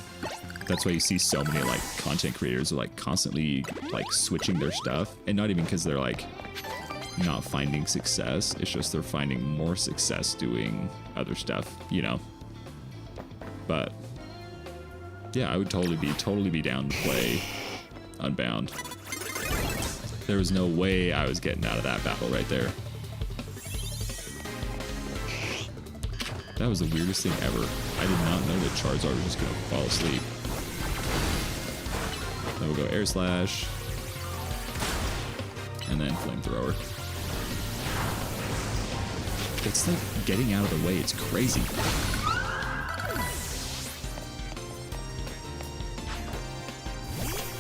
that's why you see so many like content creators are like constantly like switching their stuff, and not even because they're like not finding success. It's just they're finding more success doing other stuff, you know. But yeah, I would totally be down to play Unbound. There was no way I was getting out of that battle right there. That was the weirdest thing ever. I did not know that Charizard was just gonna fall asleep. Then we'll go Air Slash. And then Flamethrower. It's like getting out of the way, it's crazy.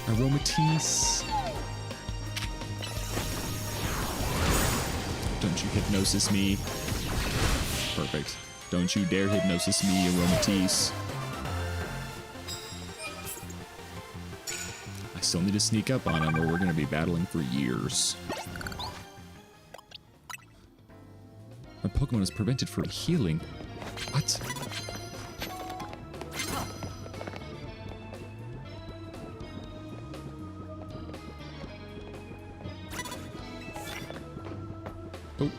Aromatisse. Don't you hypnosis me. Perfect. Don't you dare hypnosis me, Aromatisse. I still need to sneak up on him or we're going to be battling for years. My Pokemon is prevented from healing. What? Oh.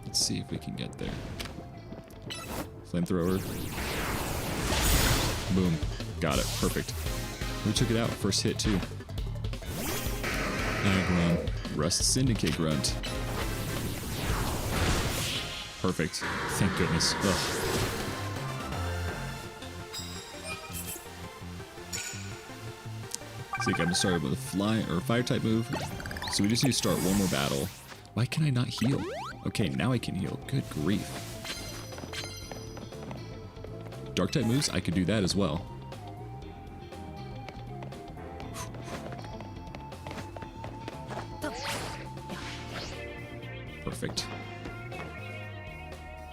Let's see if we can get there. Flamethrower. Boom. Got it. Perfect. We took it out. First hit, too. Grunt. Rust Syndicate Grunt. Perfect. Thank goodness. Ugh. So I'm gonna start with a fire type move. So we just need to start one more battle. Why can I not heal? Okay, now I can heal. Good grief. Dark type moves, I could do that as well. Perfect.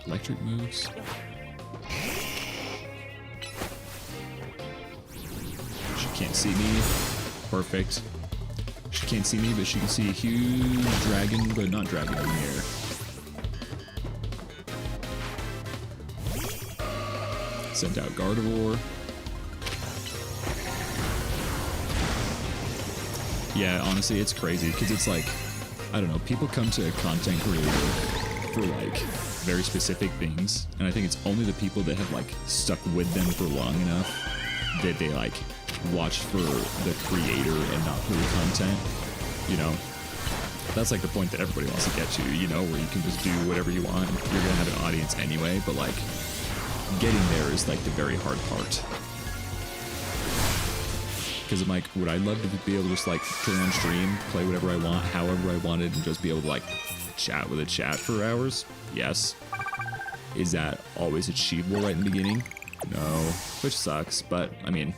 Electric moves. She can't see me. Perfect. She can't see me, but she can see a huge dragon, but not dragon in the air. Sent out Gardevoir. Yeah, honestly, it's crazy because it's like, I don't know, people come to a content creator for like very specific things, and I think it's only the people that have like stuck with them for long enough that they like watch for the creator and not for the content, you know? That's like the point that everybody wants to get to, you know, where you can just do whatever you want. You're gonna have an audience anyway, but like getting there is like the very hard part. Because I'm like, would I love to be able to just like turn on stream, play whatever I want, however I wanted, and just be able to like chat with a chat for hours? Yes. Is that always achievable right in the beginning? No, which sucks, but I mean,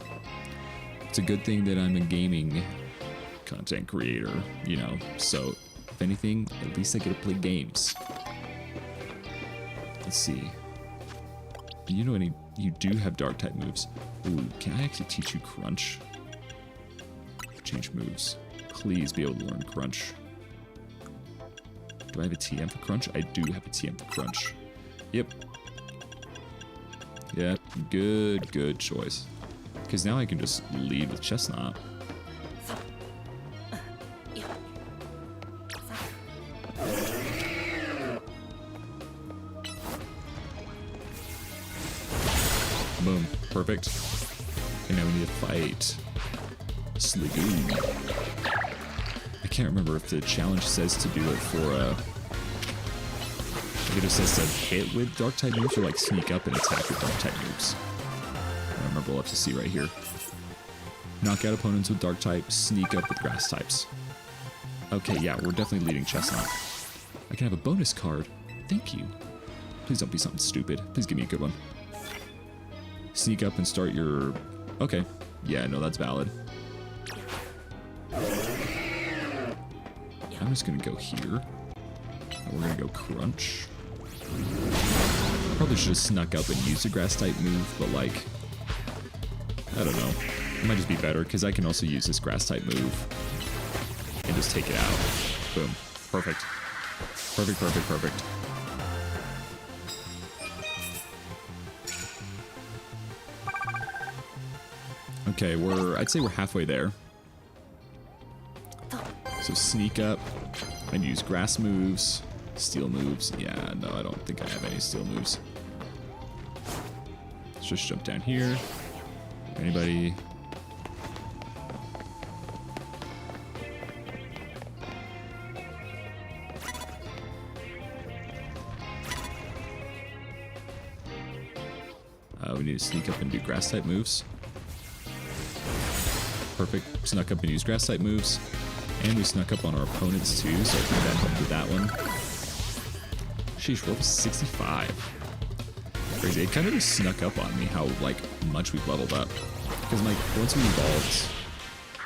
it's a good thing that I'm a gaming content creator, you know, so if anything, at least I get to play games. Let's see. Do you know any? You do have dark type moves. Ooh, can I actually teach you Crunch? Change moves. Please be able to learn Crunch. Do I have a TM for Crunch? I do have a TM for Crunch. Yep. Yep, good choice. Because now I can just lead with Chestnut. Boom. Perfect. And now we need to fight Sligoon. I can't remember if the challenge says to do it for if it just says to hit with dark type moves or like sneak up and attack with dark type moves. I don't remember, we'll have to see right here. Knock out opponents with dark type, sneak up with grass types. Okay, yeah, we're definitely leading Chestnut. I can have a bonus card. Thank you. Please don't be something stupid. Please give me a good one. Sneak up and start your... Okay. Yeah, no, that's valid. I'm just gonna go here. And we're gonna go Crunch. Probably should have snuck up and used a grass type move, but like... I don't know. It might just be better, because I can also use this grass type move. And just take it out. Boom. Perfect. Perfect. Okay, I'd say we're halfway there. So sneak up and use grass moves, steel moves. Yeah, no, I don't think I have any steel moves. Let's just jump down here. Anybody? We need to sneak up and do grass type moves. Perfect. Snuck up and use grass type moves. And we snuck up on our opponents too, so I think that helped with that one. Sheesh, level 65. Crazy. It kind of just snuck up on me how like much we've leveled up. Because like once we evolved,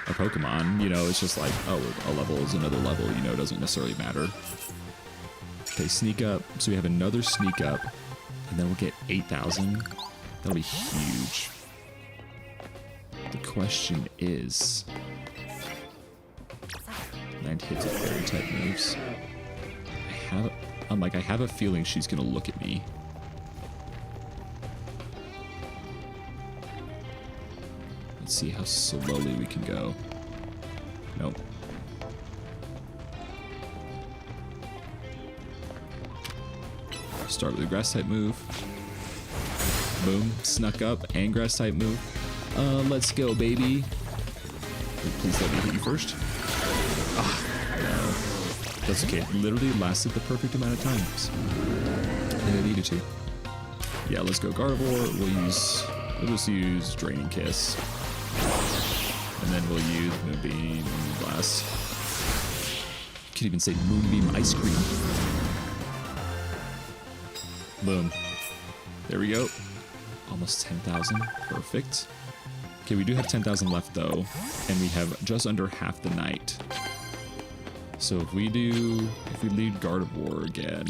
a Pokemon. You know, it's just like, oh, a level is another level. You know, it doesn't necessarily matter. Okay, sneak up. So we have another sneak up, and then we'll get 8,000. That'll be huge. The question is, 9 hits of fairy type moves. I have a feeling she's gonna look at me. Let's see how slowly we can go. Nope. Start with a grass type move. Boom. Snuck up and grass type move. Let's go, baby. Please let me hit you first. Ah, no. That's okay. It literally lasted the perfect amount of times. And I needed to. Yeah, let's go Gardevoir. We'll just use Draining Kiss. And then we'll use Moonbeam Blast. Could even say Moonbeam Ice Cream. Boom. There we go. Almost 10,000. Perfect. Okay, we do have 10,000 left though, and we have just under half the night. So if we lead Gardevoir again,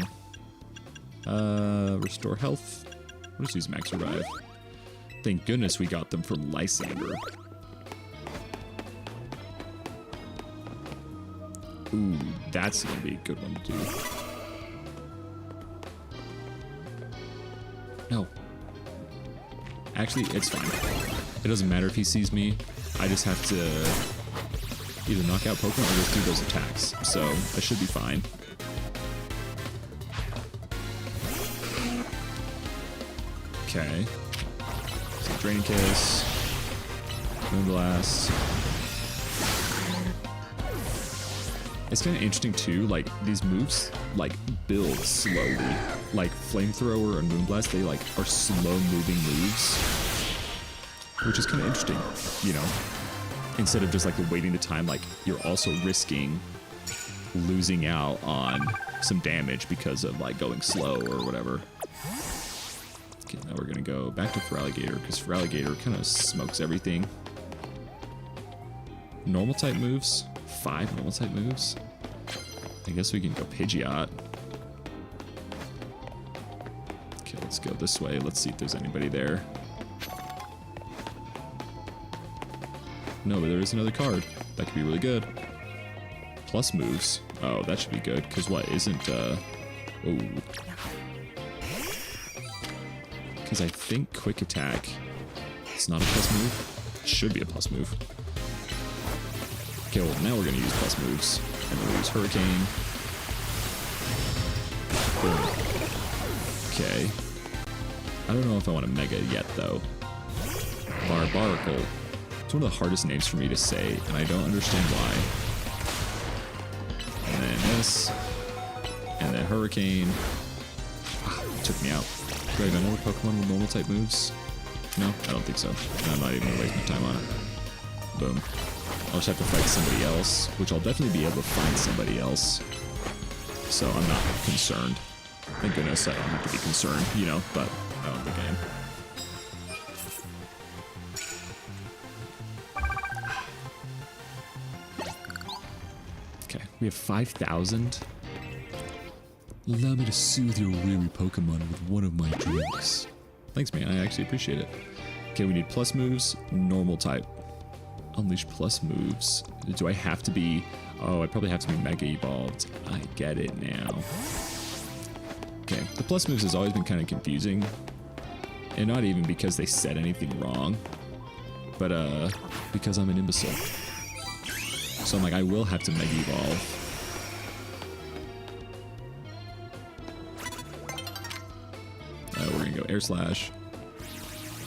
restore health. We'll just use Max Revive. Thank goodness we got them from Lysander. Ooh, that's gonna be a good one to do. No. Actually, it's fine. It doesn't matter if he sees me. I just have to either knock out Pokemon or just do those attacks. So, I should be fine. Okay. So, Drain Kiss. Moonblast. It's kind of interesting too, like, these moves, like, build slowly. Like, Flamethrower and Moonblast, they, like, are slow-moving moves. Which is kind of interesting, you know? Instead of just, like, waiting the time, like, you're also risking losing out on some damage because of, like, going slow or whatever. Okay, now we're gonna go back to Feraligatr, because Feraligatr kind of smokes everything. Normal type moves? 5 normal type moves? I guess we can go Pidgeot. Okay, let's go this way. Let's see if there's anybody there. No, but there is another card. That could be really good. Plus moves. Oh, that should be good. Because what isn't, oh. Because I think Quick Attack is not a plus move. It should be a plus move. Okay, well, now we're going to use plus moves. And we'll use Hurricane. Boom. Okay. I don't know if I want to Mega yet, though. Barbaracle. It's one of the hardest names for me to say, and I don't understand why. And then this. And then Hurricane. Ah, it took me out. Do I have another Pokemon with normal type moves? No, I don't think so. I'm not even going to waste my time on it. Boom. I'll just have to fight somebody else, which I'll definitely be able to find somebody else. So I'm not concerned. Thank goodness I don't have to be concerned, you know, but I don't think I am. Okay, we have 5,000. Allow me to soothe your weary Pokemon with one of my drinks. Thanks, man. I actually appreciate it. Okay, we need plus moves, normal type. Unleash plus moves. Do I have to be... Oh, I probably have to be Mega Evolved. I get it now. Okay, the plus moves has always been kind of confusing. And not even because they said anything wrong. But, because I'm an imbecile. So I'm like, I will have to Mega Evolve. We're gonna go Air Slash.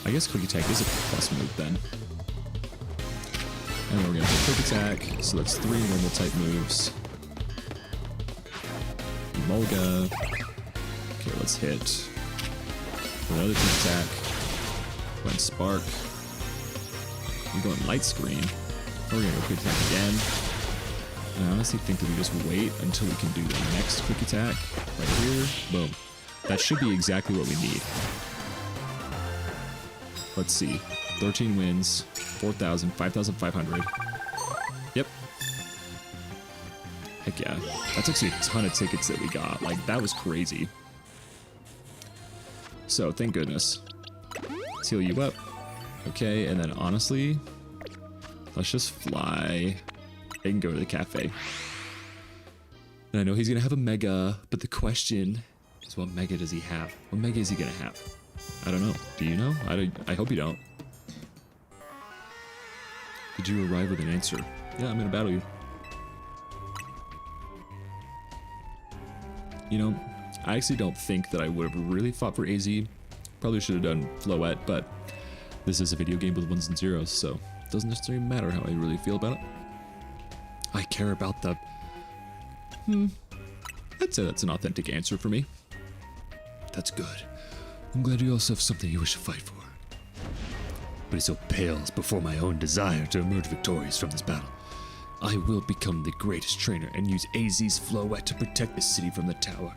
I guess Quick Attack is a plus move then. And then we're gonna hit Quick Attack. So that's 3 normal type moves. Emolga. Okay, let's hit another Quick Attack. Going Spark. We're going Light Screen. We're gonna go Quick Attack again. And I honestly think that we just wait until we can do the next Quick Attack. Right here. Boom. That should be exactly what we need. Let's see. 13 wins. 4,000. 5,500. Yep. Heck yeah. That's actually a ton of tickets that we got. Like, that was crazy. So, thank goodness. Let's heal you up. Okay, and then honestly, let's just fly and go to the cafe. And I know he's gonna have a mega, but the question is, what mega does he have? What mega is he gonna have? I don't know. Do you know? I hope you don't. Did you arrive with an answer? Yeah, I'm gonna battle you. You know, I actually don't think that I would have really fought for AZ. Probably should have done Floette, but this is a video game with ones and zeros, so it doesn't necessarily matter how I really feel about it. I care about the... I'd say that's an authentic answer for me. That's good. I'm glad you also have something you wish to fight for. But it so pales before my own desire to emerge victorious from this battle. I will become the greatest trainer and use AZ's Floette to protect the city from the tower.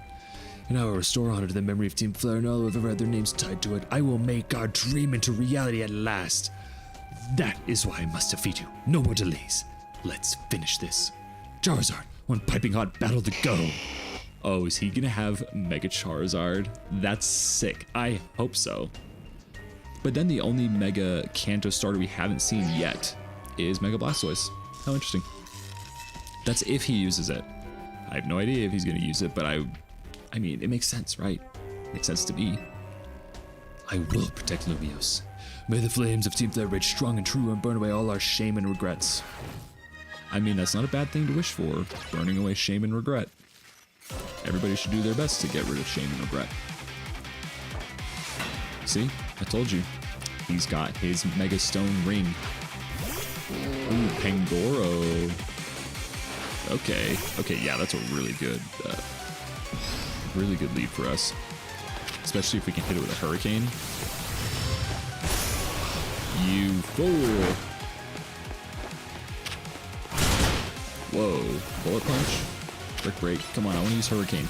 And I will restore honor to the memory of Team Flare and all who have ever had their names tied to it. I will make our dream into reality at last. That is why I must defeat you. No more delays. Let's finish this. Charizard, one piping hot battle to go. Oh, is he gonna have Mega Charizard? That's sick. I hope so. But then the only Mega Kanto starter we haven't seen yet is Mega Blastoise. How interesting. That's if he uses it. I have no idea if he's gonna use it, but I mean, it makes sense, right? Makes sense to me. I will protect Lumiose. May the flames of Team Flare rage strong and true and burn away all our shame and regrets. I mean, that's not a bad thing to wish for, burning away shame and regret. Everybody should do their best to get rid of shame and regret. See? I told you. He's got his Mega Stone ring. Ooh, Pangoro. Okay. Okay, yeah, that's a really good lead for us. Especially if we can hit it with a Hurricane. You fool! Whoa. Bullet Punch? Brick Break. Come on, I want to use Hurricane.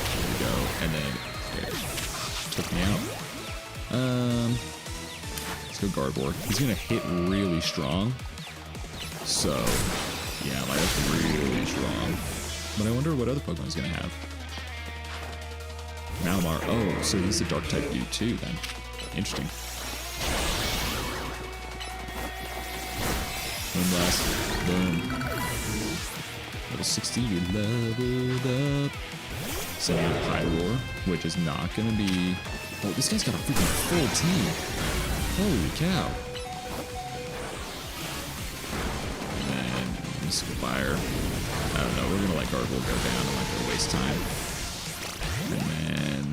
There we go. And then, there. Took me out. Let's go Gardevoir. He's going to hit really strong. So, yeah, like that's really strong. But I wonder what other Pokemon he's going to have. Malamar. Oh, so he's a dark type dude too then. Interesting. Moonblast. Boom. Level 60, you leveled up. Setting up High Roar, which is not going to be... Oh, this guy's got a freaking full team. Holy cow. And then Mystical Fire. I don't know, we're going to let Gardevoir go down. I'm not going to waste time. And then...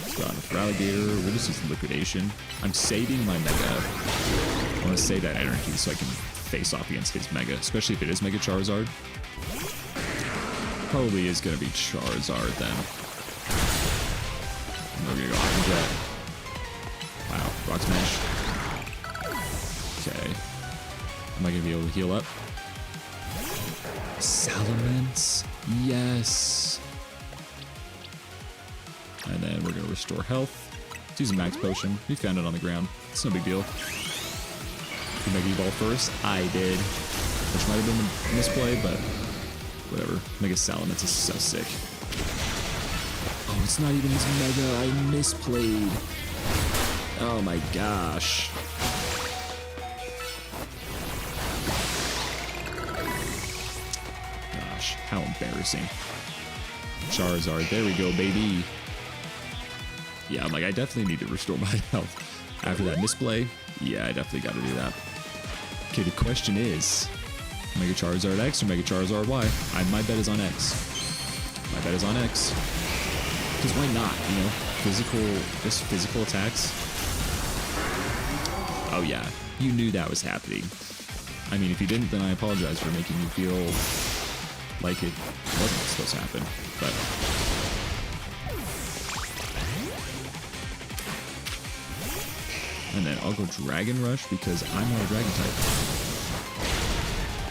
Let's go on with Ralligator. We'll just use Liquidation. I'm saving my Mega. I want to save that energy so I can face off against his Mega, especially if it is Mega Charizard. Probably is going to be Charizard then. We're going to go Iron Jet. Wow, Rock Smash. Okay. Am I going to be able to heal up? Salamence. Yes. And then we're going to restore health. Let's use a Max Potion. We found it on the ground. It's no big deal. Did Mega Evolve first? I did. Which might have been a misplay, but whatever. Mega Salamence is so sick. Oh, it's not even his Mega. I misplayed. Oh my gosh. Gosh, how embarrassing. Charizard, there we go, baby. Yeah, I'm like, I definitely need to restore my health. After that misplay, yeah, I definitely got to do that. Okay, the question is, Mega Charizard X or Mega Charizard Y? My bet is on X. My bet is on X. Because why not, you know? Just physical attacks. Oh yeah, you knew that was happening. I mean, if you didn't, then I apologize for making you feel like it wasn't supposed to happen. But and then I'll go Dragon Rush because I'm not a Dragon type.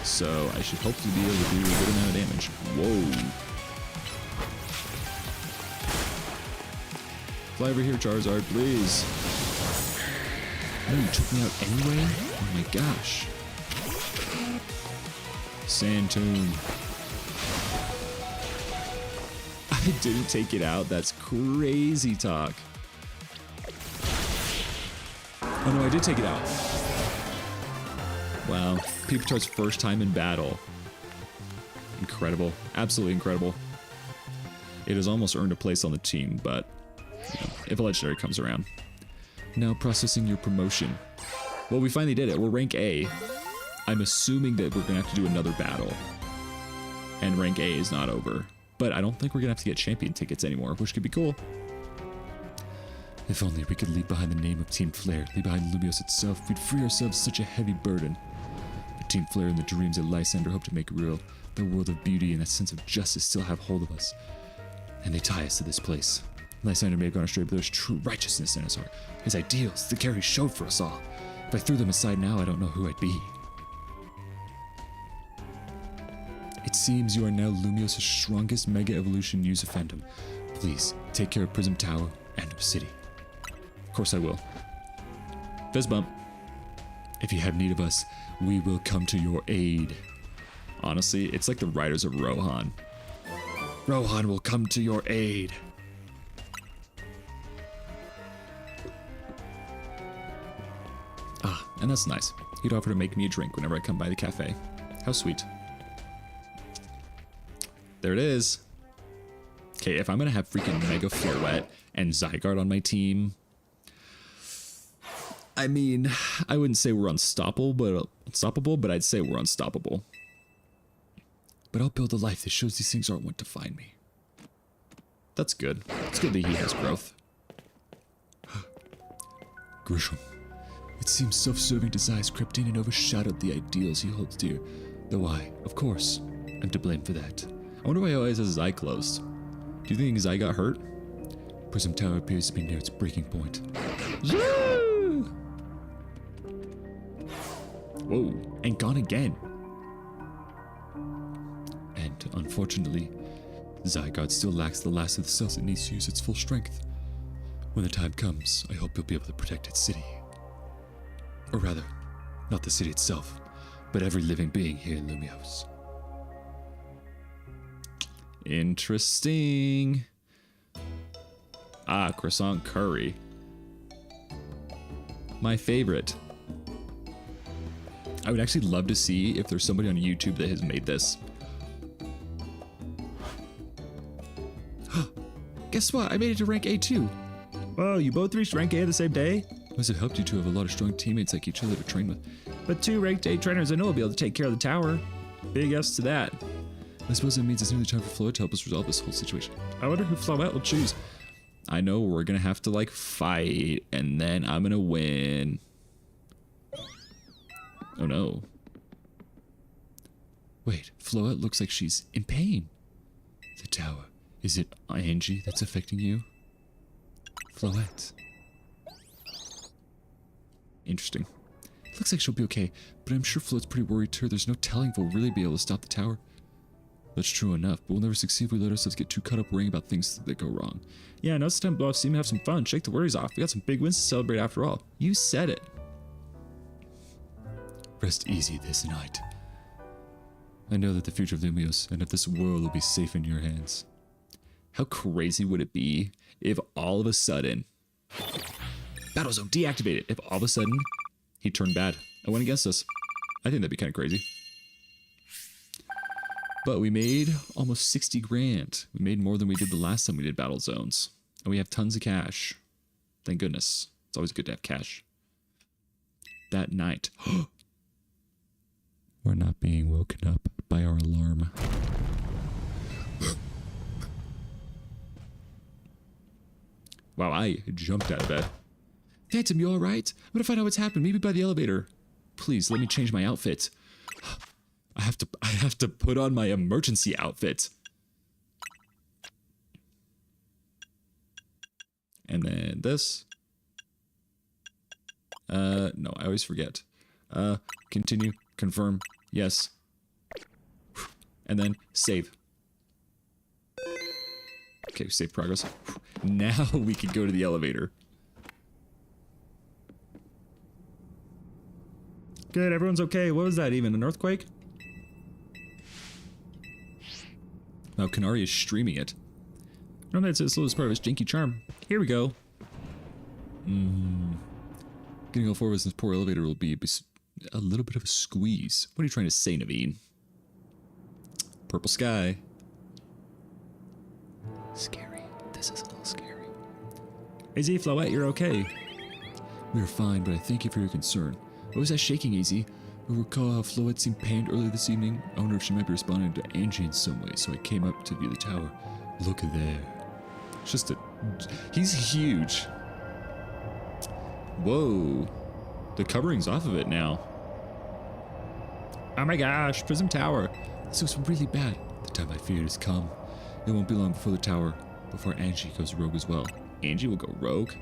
So I should hopefully be able to do a good amount of damage. Whoa. Fly over here, Charizard, please. No, you took me out anyway? Oh my gosh. Sandtune. I didn't take it out. That's crazy talk. Oh no, I did take it out. Wow. Peepatar's first time in battle. Incredible. Absolutely incredible. It has almost earned a place on the team, but you know, if a legendary comes around. Now processing your promotion. Well, we finally did it. We're rank A. I'm assuming that we're going to have to do another battle. And rank A is not over. But I don't think we're going to have to get champion tickets anymore, which could be cool. If only we could leave behind the name of Team Flare, leave behind Lumios itself, we'd free ourselves such a heavy burden. But Team Flare and the dreams that Lysander hoped to make real, the world of beauty and that sense of justice still have hold of us. And they tie us to this place. Lysander may have gone astray, but there's true righteousness in his heart. His ideals, the care he showed for us all. If I threw them aside now, I don't know who I'd be. It seems you are now Lumios' strongest Mega Evolution user fandom. Please, take care of Prism Tower and City. Of course I will. Fist bump. If you have need of us, we will come to your aid. Honestly, it's like the Riders of Rohan. Rohan will come to your aid. Ah, and that's nice. He'd offer to make me a drink whenever I come by the cafe. How sweet. There it is. Okay, if I'm gonna have freaking Mega Floette and Zygarde on my team, I mean, I wouldn't say we're unstoppable, but I'd say we're unstoppable. But I'll build a life that shows these things aren't what define me. That's good. It's good that he has growth. Grisham, it seems self-serving desires crept in and overshadowed the ideals he holds dear. Though I, of course, am to blame for that. I wonder why he always has his eye closed. Do you think his eye got hurt? Prism Tower appears to be near its breaking point. Whoa, and gone again. And, unfortunately, Zygarde still lacks the last of the cells it needs to use its full strength. When the time comes, I hope you'll be able to protect its city. Or rather, not the city itself, but every living being here in Lumios. Interesting. Ah, croissant curry. My favorite. I would actually love to see if there's somebody on YouTube that has made this. Guess what? I made it to rank A too. Whoa, you both reached rank A the same day? Must have helped you to have a lot of strong teammates like each other to train with. But 2 ranked A trainers I know will be able to take care of the tower. Big yes to that. I suppose that means it's nearly time for Floette to help us resolve this whole situation. I wonder who Floette will choose. I know we're gonna have to like fight, and then I'm gonna win. Oh no. Wait, Floette looks like she's in pain. The tower. Is it Angie that's affecting you? Floette. Interesting. It looks like she'll be okay, but I'm sure Floette's pretty worried too. There's no telling if we'll really be able to stop the tower. That's true enough, but we'll never succeed if we let ourselves get too caught up worrying about things that go wrong. Yeah, no, it's time to blow off steam and have some fun. Shake the worries off. We got some big wins to celebrate after all. You said it. Rest easy this night. I know that the future of Lumios and of this world will be safe in your hands. How crazy would it be if all of a sudden... Battle zone deactivated. If all of a sudden he turned bad and went against us. I think that'd be kind of crazy. But we made almost 60 grand. We made more than we did the last time we did battle zones. And we have tons of cash. Thank goodness. It's always good to have cash. That night. We're not being woken up by our alarm. Wow, I jumped out of bed. Phantom, you alright? I'm gonna find out what's happened. Maybe by the elevator. Please, let me change my outfit. I have to put on my emergency outfit. And then this. No, I always forget. Continue, confirm, yes. And then save. Okay, save progress. Now we can go to the elevator. Good, everyone's okay. What was that even? An earthquake? Now Canary is streaming it. No, that's as slow as part of his janky charm. Here we go. Getting all four of us in this poor elevator will be a little bit of a squeeze. What are you trying to say, Naveen? Purple sky. Scary. This is a little scary. AZ, Floette, you're okay. We are fine, but I thank you for your concern. What was that shaking, Easy? I recall how Floette seemed pained earlier this evening. I wonder if she might be responding to Angie in some way, so I came up to view the tower. Look there. It's just a... He's huge. Whoa. The covering's off of it now. Oh my gosh, Prism Tower. This looks really bad. The time I feared has come. It won't be long before Angie goes rogue as well. Angie will go rogue?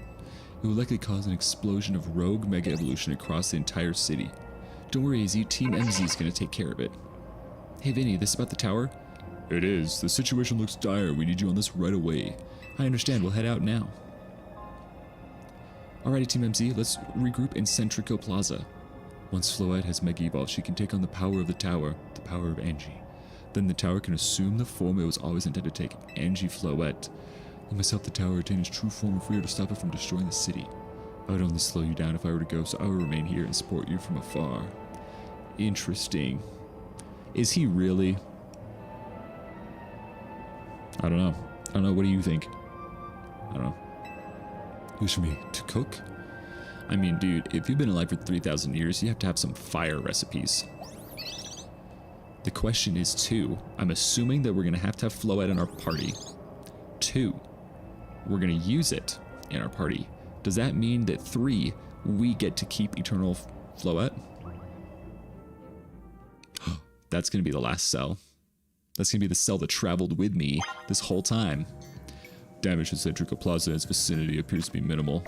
It will likely cause an explosion of rogue mega evolution across the entire city. Don't worry, AZ. Team MZ is going to take care of it. Hey, Vinny, this about the tower? It is. The situation looks dire. We need you on this right away. I understand. We'll head out now. Alrighty, Team MZ. Let's regroup in Centrico Plaza. Once Floette has Mega Evolved, she can take on the power of the tower, the power of Angie. Then the tower can assume the form it was always intended to take, Angie Floette. I must help the tower attain its true form if we are to stop it from destroying the city. I would only slow you down if I were to go, so I will remain here and support you from afar. Interesting. Is he really? I don't know. I don't know. What do you think? I don't know. Wish me to cook? I mean, dude, if you've been alive for 3,000 years, you have to have some fire recipes. The question is, 2, I'm assuming that we're going to have Floette in our party. 2, we're going to use it in our party. Does that mean that 3, we get to keep Eternal Floette? That's going to be the last cell. That's going to be the cell that traveled with me this whole time. Damage to Centrico Plaza and its vicinity appears to be minimal.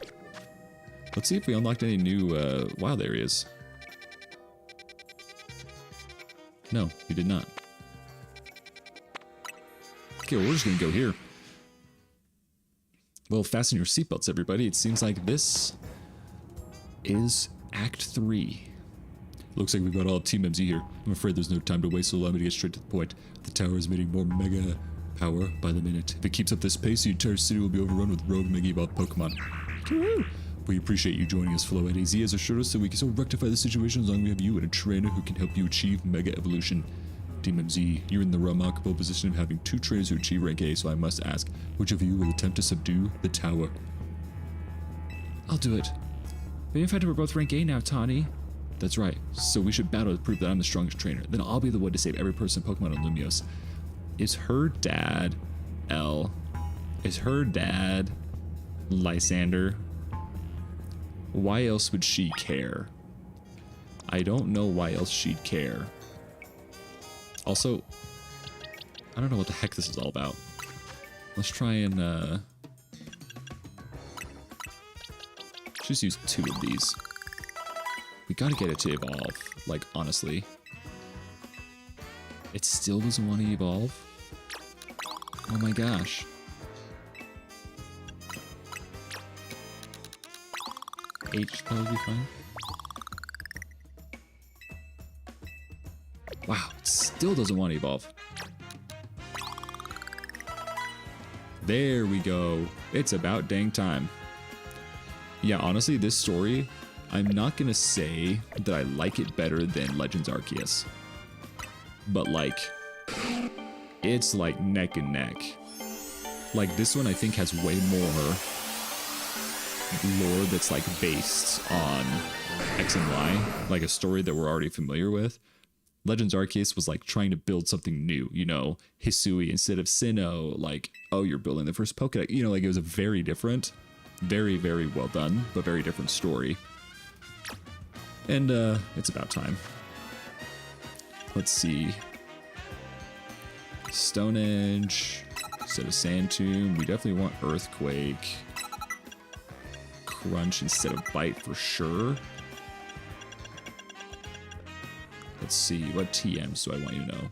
Let's see if we unlocked any new wild areas. No, we did not. Okay, well, we're just going to go here. Well, fasten your seatbelts, everybody. It seems like this is Act 3. Looks like we've got all Team MZ here. I'm afraid there's no time to waste, so allow me to get straight to the point. The tower is emitting more mega power by the minute. If it keeps up this pace, the entire city will be overrun with rogue Mega Evolved Pokemon. We appreciate you joining us, Floette. AZ has assured us that we can still rectify the situation as long as we have you and a trainer who can help you achieve Mega Evolution. Team MZ, you're in the remarkable position of having 2 trainers who achieve rank A, so I must ask, which of you will attempt to subdue the tower? I'll do it. But in fact, we're both rank A now, Tawny. That's right, so we should battle to prove that I'm the strongest trainer. Then I'll be the one to save every person in Pokemon on Lumios. Is her dad L? Is her dad Lysander? Why else would she care? I don't know why else she'd care. Also, I don't know what the heck this is all about. Let's try and just use 2 of these. We gotta get it to evolve, like, honestly. It still doesn't want to evolve? Oh my gosh. H should probably be fine. Wow, it still doesn't want to evolve. There we go. It's about dang time. Yeah, honestly, this story, I'm not gonna say that I like it better than Legends Arceus. But like, it's like neck and neck. Like, this one I think has way more lore that's like based on X and Y, like a story that we're already familiar with. Legends Arceus was like trying to build something new, you know, Hisui instead of Sinnoh, like, oh, you're building the first Pokédex, you know, like it was a very different, very, very well done, but very different story. And it's about time. Let's see. Stonehenge instead of Sand Tomb. We definitely want Earthquake. Crunch instead of Bite for sure. Let's see, what TMs do I want you to know?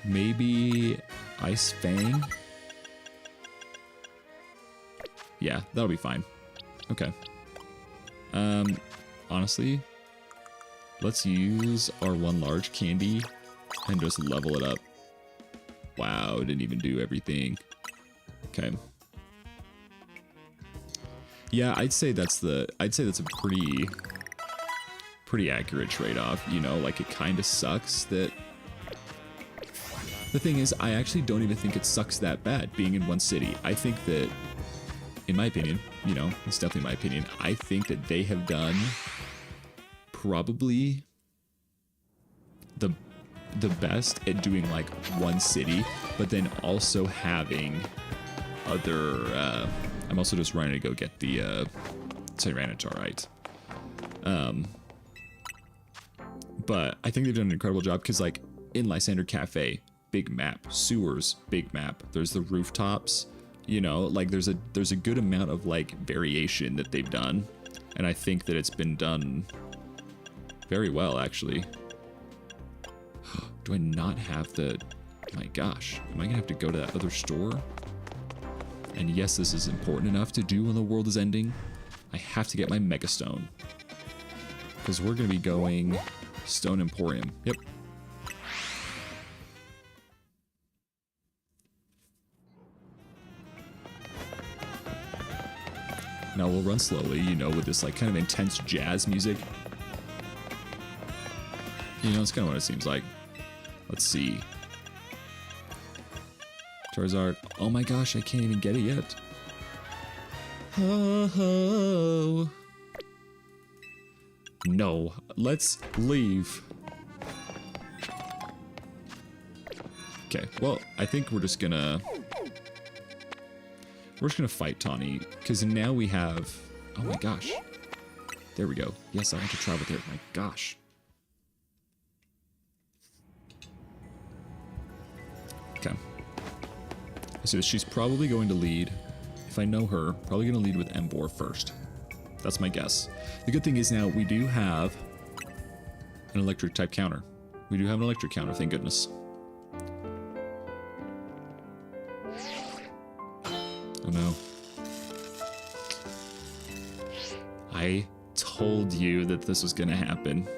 Maybe Ice Fang? Yeah, that'll be fine. Okay. Honestly, Let's use our one large candy and just level it up. Wow, didn't even do everything. Okay. Yeah, I'd say that's a pretty accurate trade-off, you know, like it kind of sucks that the thing is, I actually don't even think it sucks that bad being in one city. I think that, in my opinion, you know, it's definitely my opinion, I think that they have done probably the best at doing like one city, but then also having other I'm also just running to go get the Tyranitar, right? But I think they've done an incredible job because like in Lysander Cafe, big map, sewers, big map, there's the rooftops, you know, like there's a good amount of like variation that they've done, and I think that it's been done very well actually. Do I not have the... My gosh. Am I going to have to go to that other store? And yes, this is important enough to do when the world is ending. I have to get my Mega Stone. Because we're going to be going Stone Emporium. Yep. Now we'll run slowly, you know, with this like kind of intense jazz music. You know, it's kind of what it seems like. Let's see. Charizard. Oh my gosh, I can't even get it yet. Oh. No, let's leave. Okay, well, I think we're just gonna fight Tawny, because now we have... Oh my gosh. There we go. Yes, I want to travel there. My gosh. Okay. So she's probably going to lead, if I know her, probably going to lead with Emboar first. That's my guess. The good thing is now we do have an electric type counter. We do have an electric counter, thank goodness. Oh no. I told you that this was going to happen.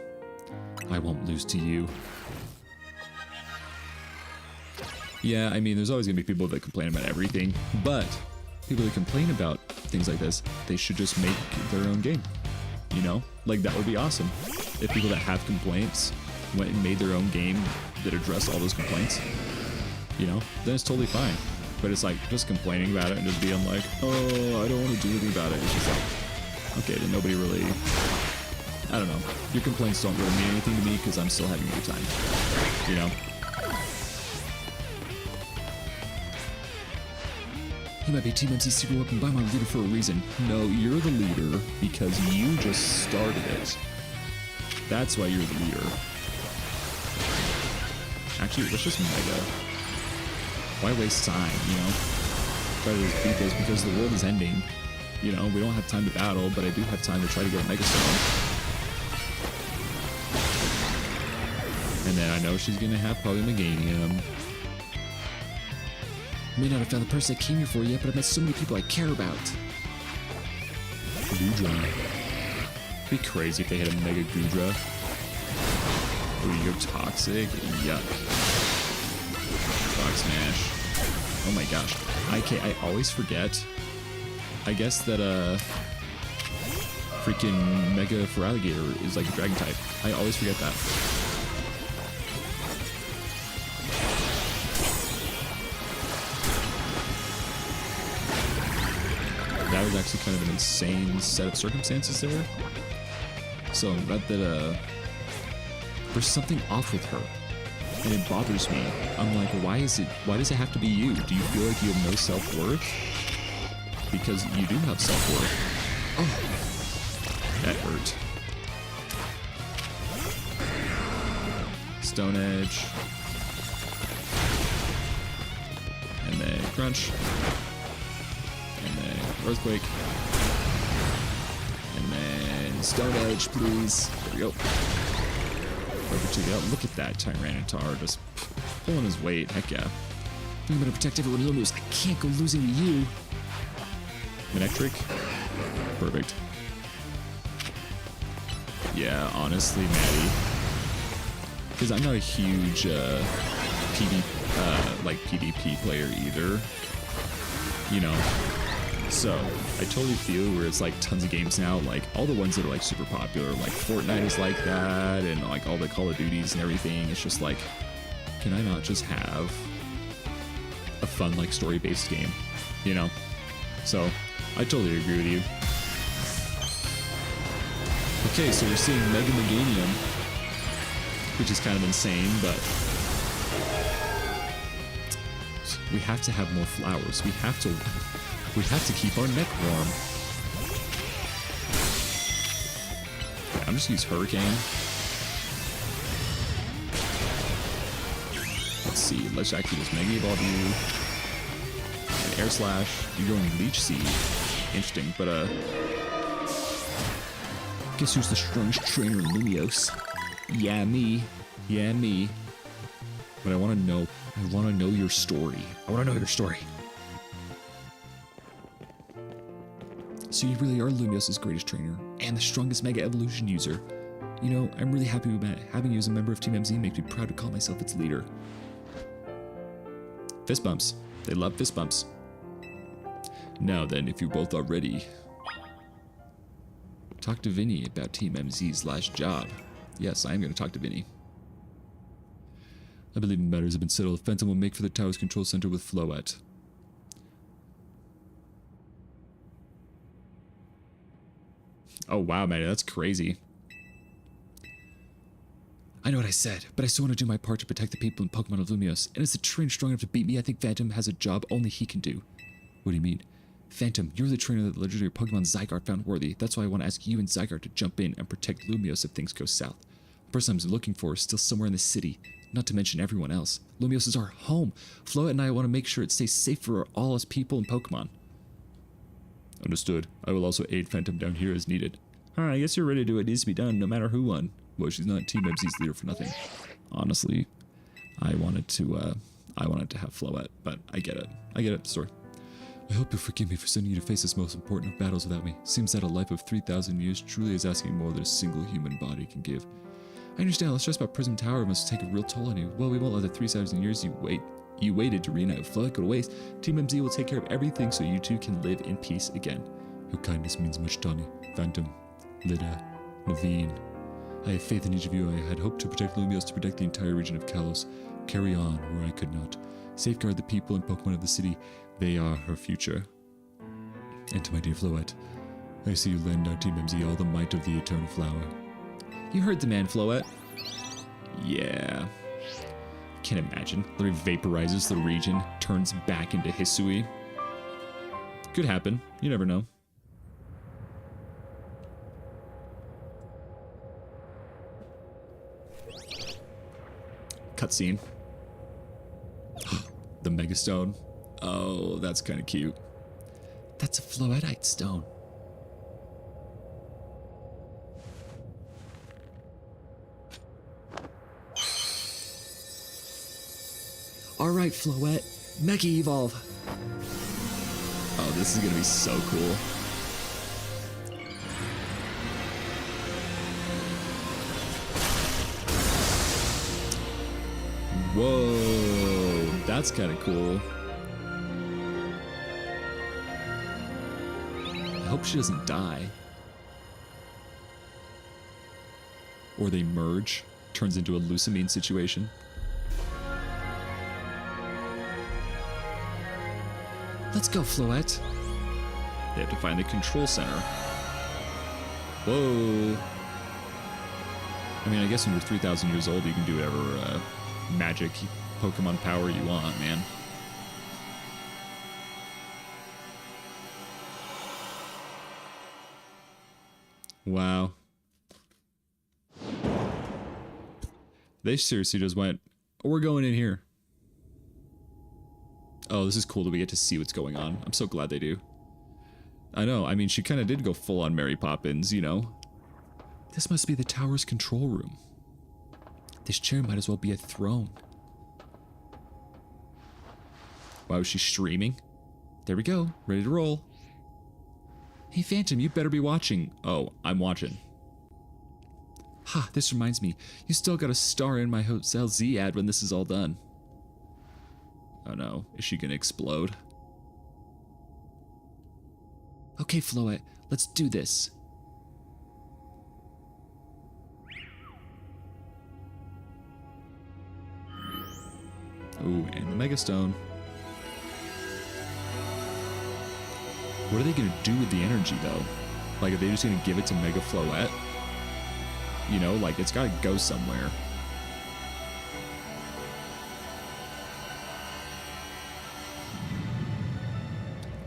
I won't lose to you. Yeah, I mean, there's always going to be people that complain about everything, but people that complain about things like this, they should just make their own game. You know? Like, that would be awesome. If people that have complaints went and made their own game that addressed all those complaints, you know, then it's totally fine. But it's like, just complaining about it and just being like, oh, I don't want to do anything about it. It's just like, okay, then nobody really... I don't know. Your complaints don't really mean anything to me because I'm still having a good time. You know? You might be Team MC's secret weapon, but I'm a leader for a reason. No, you're the leader because you just started it. That's why you're the leader. Actually, let's just Mega. Why waste time, you know? Try to beat this because the world is ending. You know, we don't have time to battle, but I do have time to try to get a Mega Stone. And then I know she's gonna have probably Meganium. May not have found the person I came here for yet, but I've met so many people I care about. Goodra. It'd be crazy if they had a Mega Goodra. Ooh, you're toxic. Yuck. Rock Smash. Oh my gosh. I always forget. I guess that freaking Mega Feraligatr is like a dragon type. I always forget that. That was actually kind of an insane set of circumstances there. So I'm glad that there's something off with her. And it bothers me. I'm like, why does it have to be you? Do you feel like you have no self-worth? Because you do have self-worth. Oh, that hurt. Stone Edge. And then Crunch. And then Earthquake. And then Stone Edge, please. There we go. Look at that Tyranitar just pulling his weight. Heck yeah. I'm gonna protect everyone who loses. I can't go losing to you. Manectric. Perfect. Yeah, honestly, Maddie. Because I'm not a huge PvP player either. You know. So, I totally feel where it's like tons of games now, like all the ones that are like super popular, like Fortnite is like that, and like all the Call of Duties and everything. It's just like, can I not just have a fun like story-based game? You know? So, I totally agree with you. Okay, so we're seeing Mega Meganium, which is kind of insane, but we have to have more flowers. We have to keep our neck warm. Okay, I'm just gonna use Hurricane. Let's see. Let's actually just Mega Evolve you. And Air Slash. You're going Leech Seed. Interesting, but guess who's the strongest trainer in Lumiose? Yeah, me. Yeah, me. But I want to know your story. I want to know your story. So you really are Lumiose's greatest trainer and the strongest Mega Evolution user. You know, I'm really happy with that. Having you as a member of Team MZ makes me proud to call myself its leader. Fist bumps. They love fist bumps. Now then, if you both are ready, talk to Vinny about Team MZ's last job. Yes, I am going to talk to Vinny. I believe matters have been settled. Phantom will make for the tower's control center with Floette. Oh wow, man, that's crazy. I know what I said, but I still want to do my part to protect the people in Pokemon of Lumiose. And as a trainer strong enough to beat me, I think Phantom has a job only he can do. What do you mean? Phantom, you're the trainer that the legendary Pokemon Zygarde found worthy. That's why I want to ask you and Zygarde to jump in and protect Lumiose if things go south. The person I'm looking for is still somewhere in the city, not to mention everyone else. Lumiose is our home. Floette and I want to make sure it stays safe for all us people and Pokemon. Understood. I will also aid Phantom down here as needed. Alright, I guess you're ready to do what needs to be done, no matter who won. Well, she's not Team MZ's leader for nothing. Honestly, I wanted to have Floette, but I get it. I get it, story. I hope you'll forgive me for sending you to face this most important of battles without me. Seems that a life of 3,000 years truly is asking more than a single human body can give. I understand, the stress about Prism Tower must take a real toll on you. Well, we won't let the 3,000 years you waited to reunite with Floette go to waste. Team MZ will take care of everything so you two can live in peace again. Your kindness means much, Tawny, Phantom, Lida, Naveen. I have faith in each of you. I had hoped to protect Lumiose to protect the entire region of Kalos. Carry on where I could not. Safeguard the people and Pokemon of the city. They are her future. And to my dear Floette, I see you lend our Team MZ all the might of the Eternal Flower. You heard the man, Floette. Yeah. Can't imagine. Literally vaporizes the region, turns back into Hisui. Could happen. You never know. Cutscene. The Megastone. Oh, that's kind of cute. That's a Floetite stone. Alright, Floette. Mega Evolve. Oh, this is gonna be so cool. Whoa, that's kind of cool. I hope she doesn't die. Or they merge, turns into a Lucamine situation. Let's go, Floette. They have to find the control center. Whoa. I mean, I guess when you're 3,000 years old, you can do whatever magic Pokemon power you want, man. Wow. They seriously just went, we're going in here. Oh, this is cool that we get to see what's going on. I'm so glad they do. I know, I mean, she kind of did go full on Mary Poppins, you know? This must be the tower's control room. This chair might as well be a throne. Wow, is she streaming? There we go, ready to roll. Hey, Phantom, you better be watching. Oh, I'm watching. Ha, this reminds me. You still got a star in my Hotel Z ad when this is all done. Oh no, is she gonna explode? Okay, Floette, let's do this. Ooh, and the Mega Stone. What are they gonna do with the energy though? Like, are they just gonna give it to Mega Floette? You know, like, it's gotta go somewhere.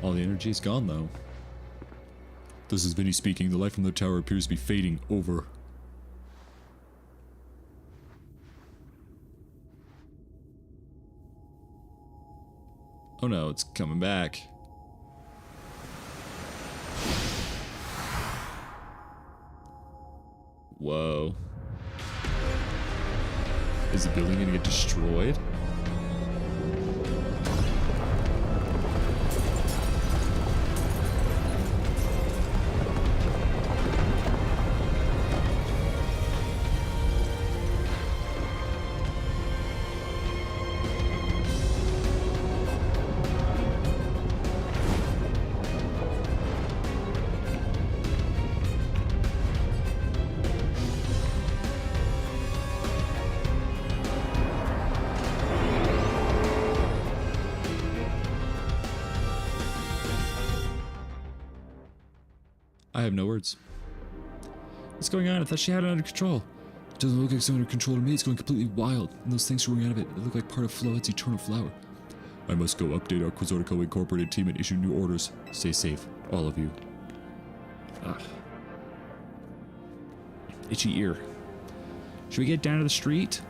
All the energy is gone though. This is Vinny speaking. The light from the tower appears to be fading. Over. Oh no, it's coming back. Whoa. Is the building gonna get destroyed? I have no words. What's going on? I thought she had it under control. It doesn't look like it's under control to me. It's going completely wild. And those things growing out of it, they look like part of Floette's eternal flower. I must go update our Quizzotico Incorporated team and issue new orders. Stay safe, all of you. Ugh. Itchy ear. Should we get down to the street?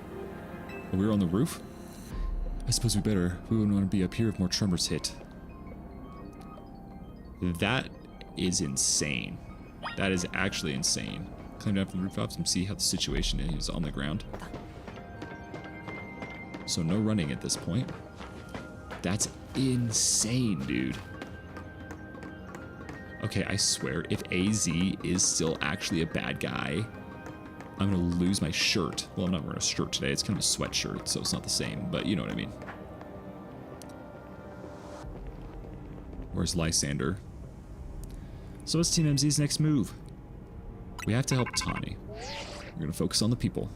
Are we on the roof? I suppose we better. We wouldn't want to be up here if more tremors hit. That is insane. That is actually insane. Climb down from the rooftops and see how the situation is on the ground. So no running at this point. That's insane, dude. Okay, I swear, if AZ is still actually a bad guy, I'm gonna lose my shirt. Well, I'm not wearing a shirt today. It's kind of a sweatshirt, so it's not the same, but you know what I mean. Where's Lysander? So what's Team MZ's next move? We have to help Tawny. We're gonna focus on the people.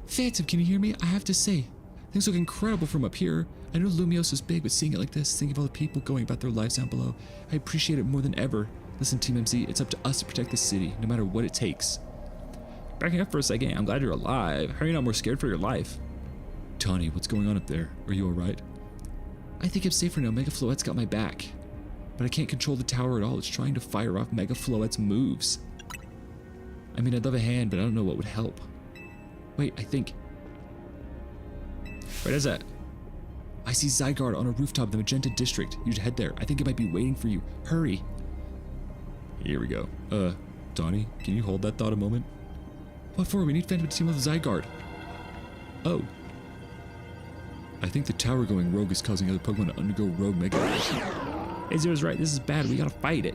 Phantom, can you hear me? I have to say, things look incredible from up here. I know Lumios is big, but seeing it like this, thinking of all the people going about their lives down below, I appreciate it more than ever. Listen, Team MZ, it's up to us to protect the city, no matter what it takes. Backing up for a second, I'm glad you're alive. How are you not more scared for your life? Tawny, what's going on up there? Are you alright? I think I'm safer now. Mega Floette's got my back. But I can't control the tower at all. It's trying to fire off Mega Floette's moves. I mean, I'd love a hand, but I don't know what would help. Wait, I think... What is that? I see Zygarde on a rooftop of the Magenta District. You'd head there. I think it might be waiting for you. Hurry. Here we go. Tawny, can you hold that thought a moment? What for? We need Phantom to team with Zygarde. Oh. I think the tower going rogue is causing other Pokemon to undergo rogue Mega Evolution. AZ was right. This is bad. We gotta fight it.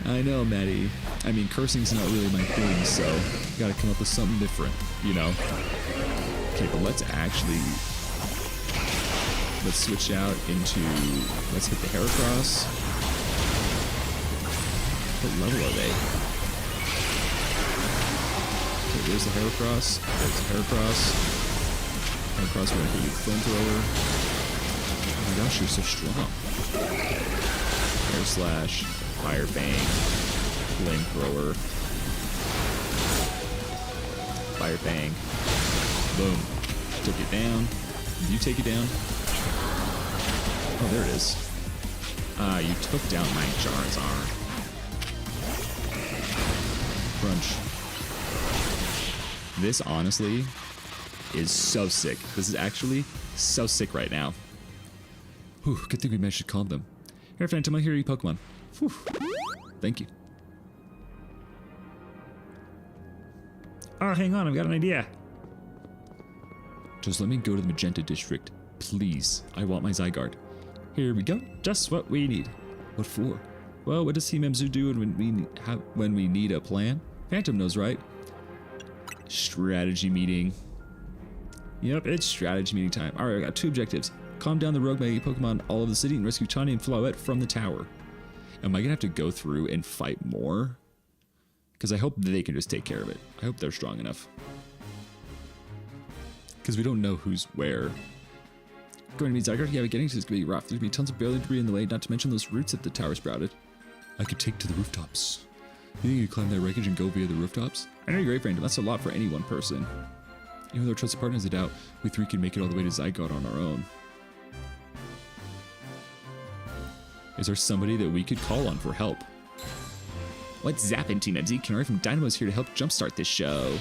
I know, Maddie. I mean, cursing's not really my thing, so gotta come up with something different, you know? Okay, but let's switch out into, let's hit the Heracross. What level are they? Okay, there's the Heracross. There's the Heracross. Heracross, we're gonna hit you with Flamethrower. Oh my gosh, you're so strong. Air Slash. Fire Bang, Flamethrower, Fire Bang, boom, took it down. Did you take it down? Oh, there it is. You took down my Charizard. Crunch. This honestly is so sick. This is actually so sick right now. Whew, good thing we managed to calm them. Here, Phantom, I'll hear you Pokemon. Whew. Thank you. Oh, hang on, I've got an idea. Just let me go to the Magenta District. Please. I want my Zygarde. Here we go. Just what we need. What for? Well, what does Team MZ do when we need a plan? Phantom knows, right? Strategy meeting. Yep, it's strategy meeting time. Alright, I got 2 objectives. Calm down the rogue maggot Pokemon all over the city and rescue Tawny and Floette from the tower. Am I gonna have to go through and fight more? Because I hope they can just take care of it. I hope they're strong enough. Because we don't know who's where. Going to meet Zygarde? Yeah, but getting to is going to be rough. There's going to be tons of barrier debris in the way, not to mention those roots that the tower sprouted. I could take to the rooftops. You think you could climb that wreckage and go via the rooftops? I know you're great, friend, but that's a lot for any one person. Even though trusted partners, I doubt we 3 can make it all the way to Zygarde on our own. Is there somebody that we could call on for help? What's zappin', Team MZ? Canary from Dynamo's here to help jumpstart this show.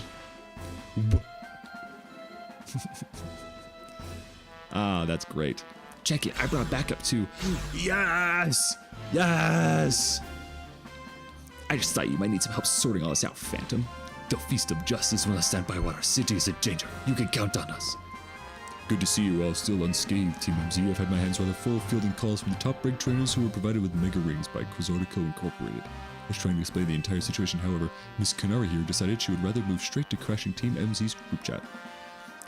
Ah, that's great. Check it, I brought backup too. Yes! Yes! I just thought you might need some help sorting all this out, Phantom. The Feast of Justice will stand by while our city is in danger. You can count on us. Good to see you all still unscathed, Team MZ. I've had my hands rather full fielding calls from the top-ranked trainers who were provided with Mega Rings by Quizartico Incorporated. I was trying to explain the entire situation, however, Miss Kanara here decided she would rather move straight to crashing Team MZ's group chat.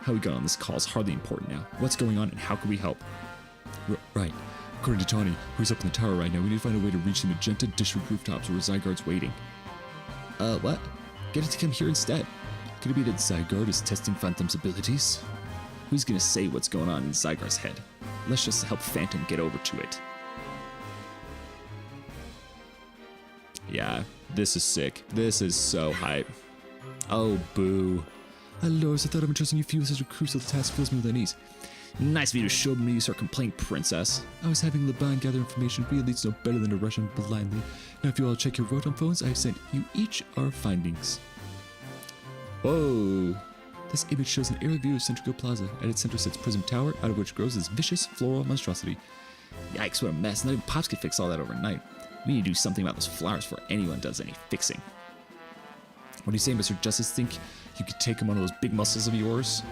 How we got on this call is hardly important now. What's going on and how can we help? Right. According to Tawny, who's up in the tower right now, we need to find a way to reach the Magenta District rooftops where Zygarde's waiting. What? Get it to come here instead. Could it be that Zygarde is testing Phantom's abilities? Who's gonna say what's going on in Zygarde's head? Let's just help Phantom get over to it. Yeah, this is sick. This is so hype. Oh, boo. Lord, I thought I'm entrusting you few with such a crucial task fills me with unease. Nice of you to show me you start complaining, princess. I was having Laban gather information. We at least know better than to rush on blindly. Now if you all check your Rotom phones, I've sent you each our findings. Whoa. This image shows an aerial view of Centrico Plaza. At its center sits Prism Tower, out of which grows this vicious floral monstrosity. Yikes, what a mess. Not even Pops could fix all that overnight. We need to do something about those flowers before anyone does any fixing. What do you say, Mr. Justice? Think you could take him on those big muscles of yours?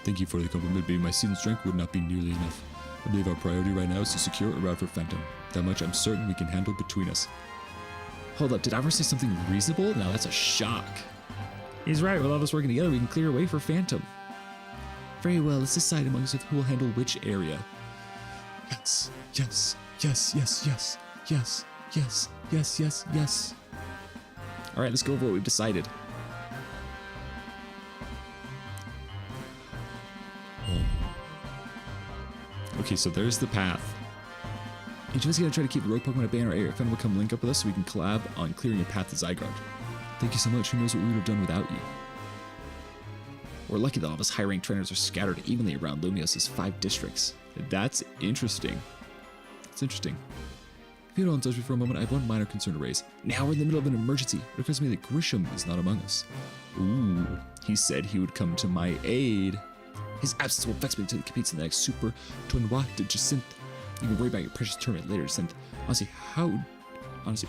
Thank you for the compliment, but my seasoned strength would not be nearly enough. I believe our priority right now is to secure a route for Phantom. That much I'm certain we can handle between us. Hold up, did I ever say something reasonable? No, that's a shock. He's right, with all of us working together, we can clear a way for Phantom. Very well, let's decide among us who will handle which area. Yes, yes, yes, yes, yes, yes, yes, yes, yes, yes. Alright, let's go over what we've decided. Okay, so there's the path. Each of us is going to try to keep the rogue Pokemon at bay in our area. Phantom will come link up with us so we can collab on clearing a path to Zygarde. Thank you so much. Who knows what we would have done without you? We're lucky that all of us high-ranked trainers are scattered evenly around Lumios's 5 districts. That's interesting. It's interesting. If you don't indulge me for a moment, I have one minor concern to raise. Now we're in the middle of an emergency. It occurs to me that Grisham is not among us. Ooh, he said he would come to my aid. His absence will vex me until he competes in the next Super Tournoi de Jacinthe. You can worry about your precious tournament later, Jacinthe. Honestly,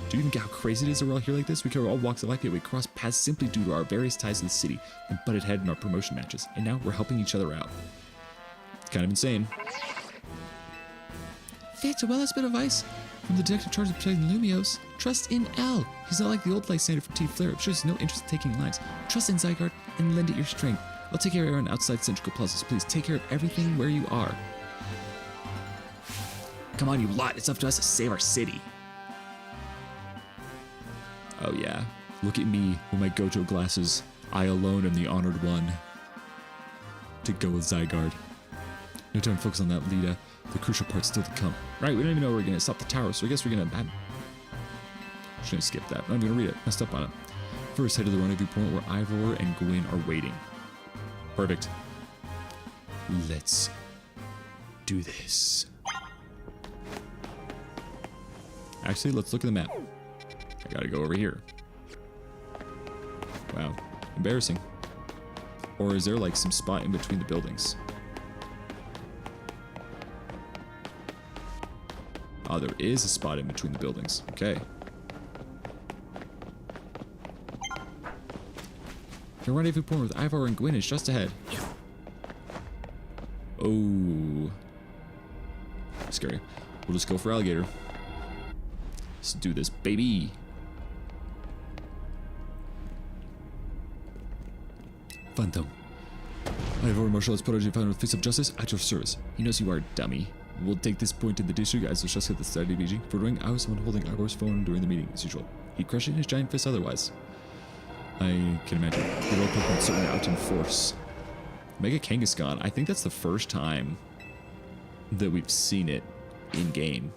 do you even get how crazy it is that we're all here like this? We cover all walks of life, yet we cross paths simply due to our various ties to the city and butted head in our promotion matches. And now we're helping each other out. It's kind of insane. Phantom, well, that's a bit of advice from the detective charged with protecting Lumios. Trust in L. He's not like the old Lysander from Team Flare. I'm sure he's no interest in taking lives. Trust in Zygarde and lend it your strength. I'll take care of everyone outside Centrical Plaza, so please take care of everything where you are. Come on, you lot. It's up to us to save our city. Oh, yeah. Look at me with my Gojo glasses. I alone am the honored one to go with Zygarde. No time to focus on that, Lita. The crucial part's still to come. Right, we don't even know where we're going to stop the tower, so I guess we're going to... Just going to skip that. I'm going to read it. Messed up on it. First, head to the rendezvous point where Ivor and Gwyn are waiting. Perfect. Let's do this. Actually, let's look at the map. I gotta go over here. Wow. Embarrassing. Or is there like some spot in between the buildings? Oh, there is a spot in between the buildings. Okay. The rendezvous point with Ivor and Gwyn is just ahead. Oh. scare you. We'll just go for alligator. Let's do this, baby. Phantom. I have ordered Marshall's protege found with fist of justice at your service. He knows you are a dummy. We'll take this point in the district as discussed at the study meeting. For doing, I was the one holding Ivor's phone during the meeting, as usual. He crushed it in his giant fist otherwise. I can imagine. The road Pokemon certainly out in force. Mega Kangaskhan, I think that's the first time that we've seen it in game.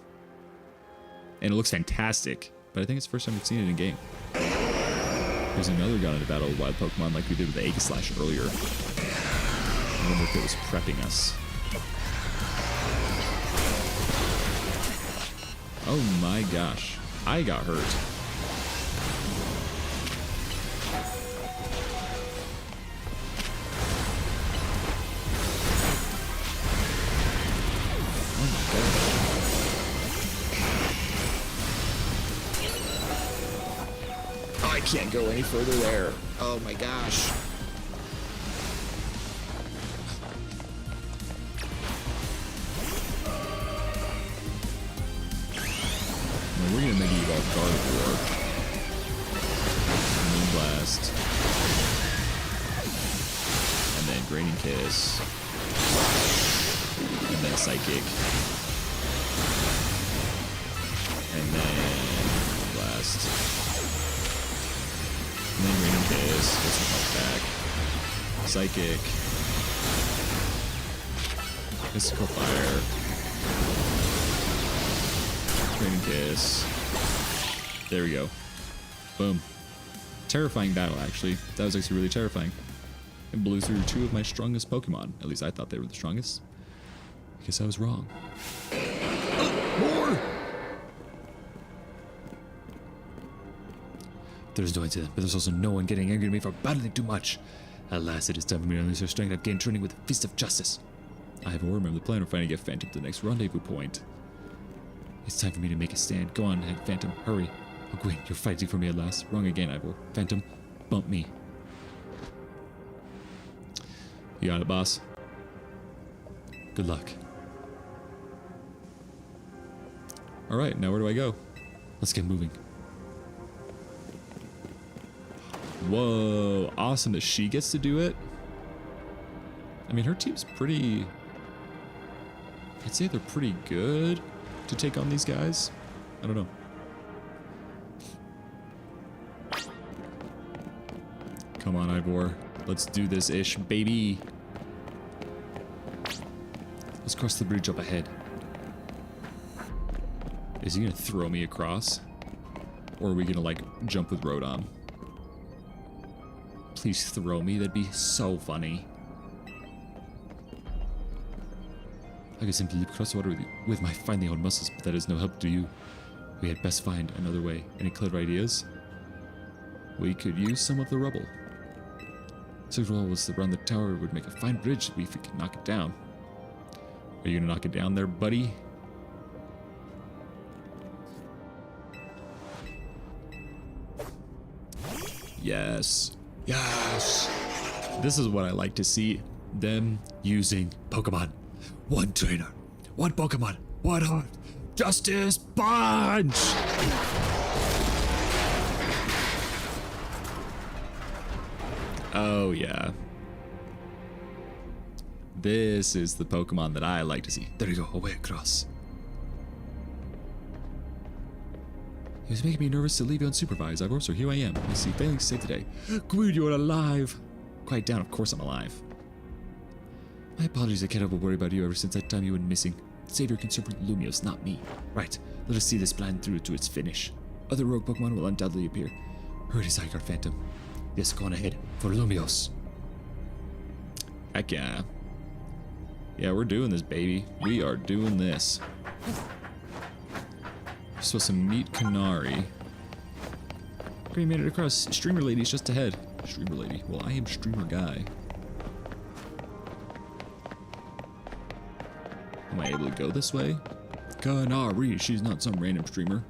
And it looks fantastic, but I think it's the first time we've seen it in game. There's another gone into battle with wild Pokemon like we did with the Aegislash earlier. I wonder if it was prepping us. Oh my gosh, I got hurt. Oh my gosh. Oh, I can't go any further there. Oh my gosh. We're gonna make evolve Gardevoir. Moonblast. And then Graining Kiss. And then Psychic. And then Moonblast. And then Graining Kiss. Get some health back. Psychic. Mystical Fire. Graining Kiss. There we go. Boom. Terrifying battle, actually. That was actually really terrifying. It blew through two of my strongest Pokemon. At least I thought they were the strongest. I guess I was wrong. More! There's no incident, but there's also no one getting angry at me for battling too much. Alas, it is time for me to unleash their strength I've gained training with the Fist of Justice. I have remembered the plan of finding to get Phantom to the next rendezvous point. It's time for me to make a stand. Go on ahead, Phantom. Hurry. Oh, Gwen, you're fighting for me at last. Wrong again, Ivor. Phantom, bump me. You got it, boss. Good luck. Alright, now where do I go? Let's get moving. Whoa, awesome that she gets to do it. I mean, her team's pretty... I'd say they're pretty good to take on these guys. I don't know. Come on, Ivor. Let's do this ish, baby. Let's cross the bridge up ahead. Is he gonna throw me across? Or are we gonna, like, jump with Rodon? Please throw me, that'd be so funny. I could simply leap across the water with my finely honed muscles, but that is no help to you. We had best find another way. Any clever ideas? We could use some of the rubble. Signal was around the tower would make a fine bridge if we could knock it down. Are you gonna knock it down there, buddy? Yes. Yes! This is what I like to see. Them using Pokemon. One trainer, one Pokemon, one heart. Justice Punch! Oh yeah. This is the Pokemon that I like to see. There you go, away across. It was making me nervous to leave you unsupervised, Ivor, so here I am. I see failing to save the day. Good, you're alive. Quiet down, of course I'm alive. My apologies, I can't help but worry about you ever since that time you went missing. The savior concerned with Lumios, not me. Right, let us see this plan through to its finish. Other rogue Pokemon will undoubtedly appear. Hurry to Zygarde, Phantom. Yes, go on ahead. For Lumios. Heck yeah. Yeah, we're doing this, baby. We are doing this. We're supposed to meet Kanari. Okay, made it across. Streamer Lady's just ahead. Streamer Lady. Well, I am Streamer Guy. Am I able to go this way? Kanari, she's not some random streamer.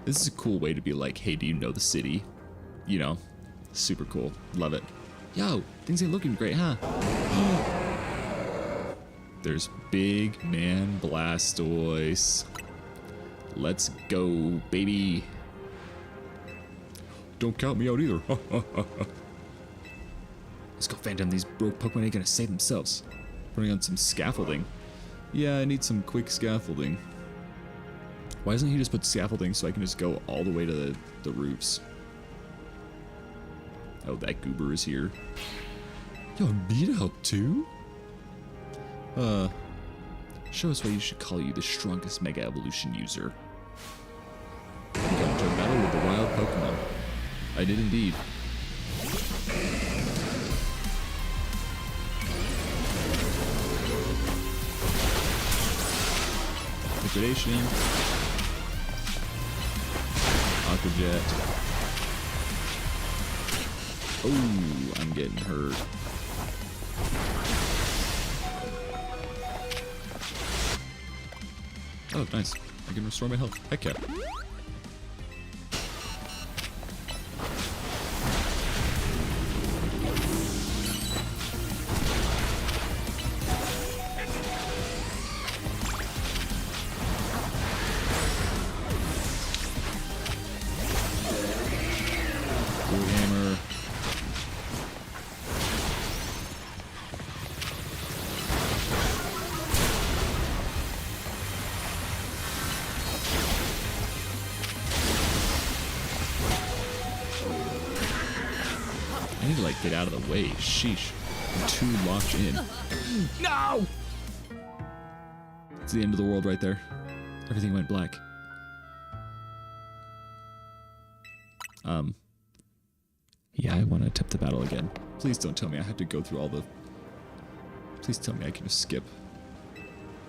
This is a cool way to be like, hey, do you know the city? You know, super cool. Love it. Yo, things ain't looking great, huh? There's Big Man Blastoise. Let's go, baby. Don't count me out either. Let's go, Phantom. These broke Pokemon ain't gonna save themselves. Putting on some scaffolding. Yeah, I need some quick scaffolding. Why doesn't he just put scaffolding so I can just go all the way to the roofs? Oh, that goober is here. Yo, need help too? Show us why you should call you the strongest Mega Evolution user. You got into a battle with the wild Pokemon. I did indeed. Liquidation. Aqua Jet. Oh, I'm getting hurt. Oh, nice. I can restore my health. Heck yeah. Hammer. I need to like get out of the way. Sheesh. I'm too locked in. No! It's the end of the world right there. Everything went black. Yeah, I want to attempt the battle again. Please don't tell me I have to go through all the... Please tell me I can just skip.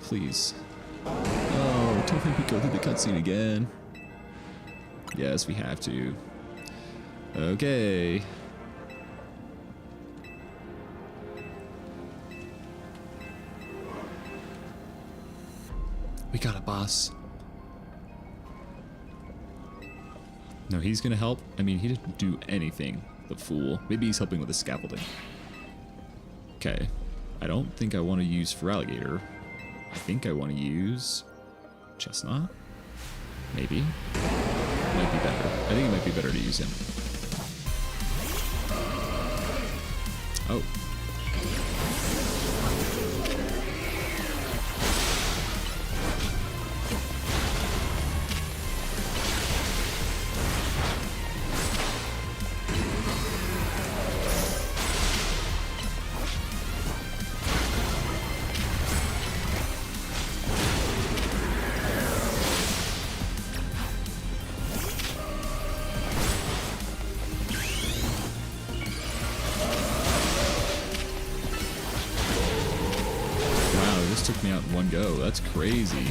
Please. Oh, don't make me go through the cutscene again. Yes, we have to. Okay. We got a boss. No, he's gonna help. I mean, he didn't do anything, the fool. Maybe he's helping with the scaffolding. Okay. I don't think I want to use Feraligatr. I think I want to use Chestnut. Maybe. Might be better. I think it might be better to use him. Oh. Took me out in one go. That's crazy.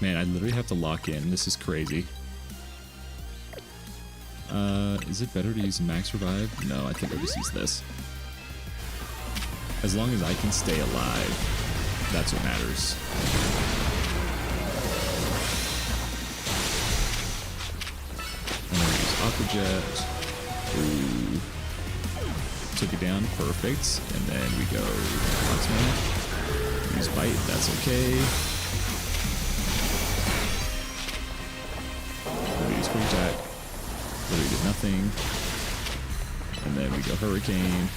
Man, I literally have to lock in. This is crazy. Is it better to use Max Revive? No, I think I'll just use this. As long as I can stay alive, that's what matters. I'm gonna use Aqua Jet. Ooh. Took it down, perfect. And then we go Smash. Use Bite, that's okay. Use Quick Attack. Literally did nothing. And then we go Hurricane.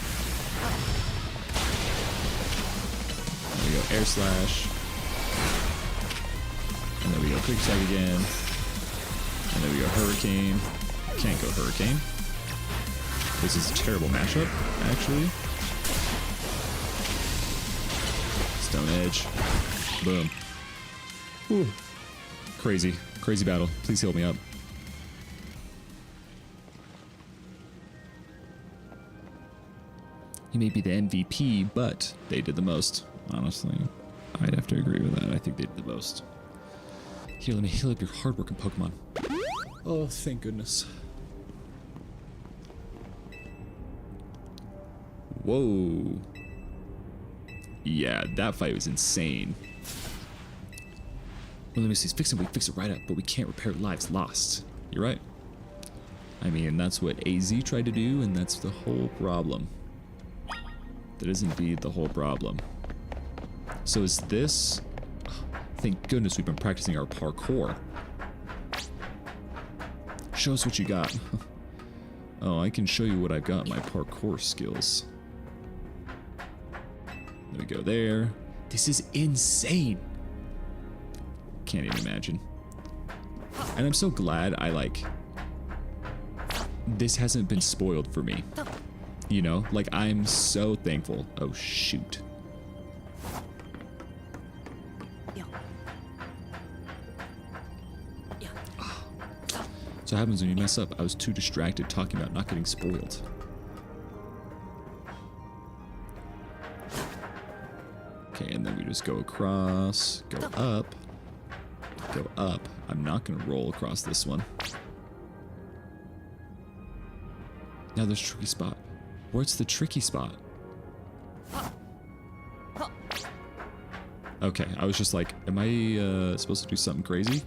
And we go Air Slash. And then we go Quick Attack again. And then we go Hurricane. Can't go Hurricane. This is a terrible mashup, actually. Stone Edge. Boom. Whew. Crazy. Crazy battle. Please heal me up. He may be the MVP, but they did the most. Honestly, I'd have to agree with that. I think they did the most. Here, let me heal up your hardworking Pokemon. Oh, thank goodness. Whoa. Yeah, that fight was insane. Well, let me see. Fix it, we fix it right up, but we can't repair lives lost. You're right. I mean, that's what AZ tried to do, and that's the whole problem. That is indeed the whole problem. So is this... oh, thank goodness we've been practicing our parkour. Show us what you got. Oh, I can show you what I've got in my parkour skills. There we go there. This is insane. Can't even imagine. And I'm so glad this hasn't been spoiled for me. You know, I'm so thankful. Oh, shoot. So what happens when you mess up? I was too distracted talking about not getting spoiled. Okay, and then we just go across, go up, go up. I'm not gonna roll across this one. Now there's a tricky spot. What's the tricky spot? Okay, I was just like, am I supposed to do something crazy?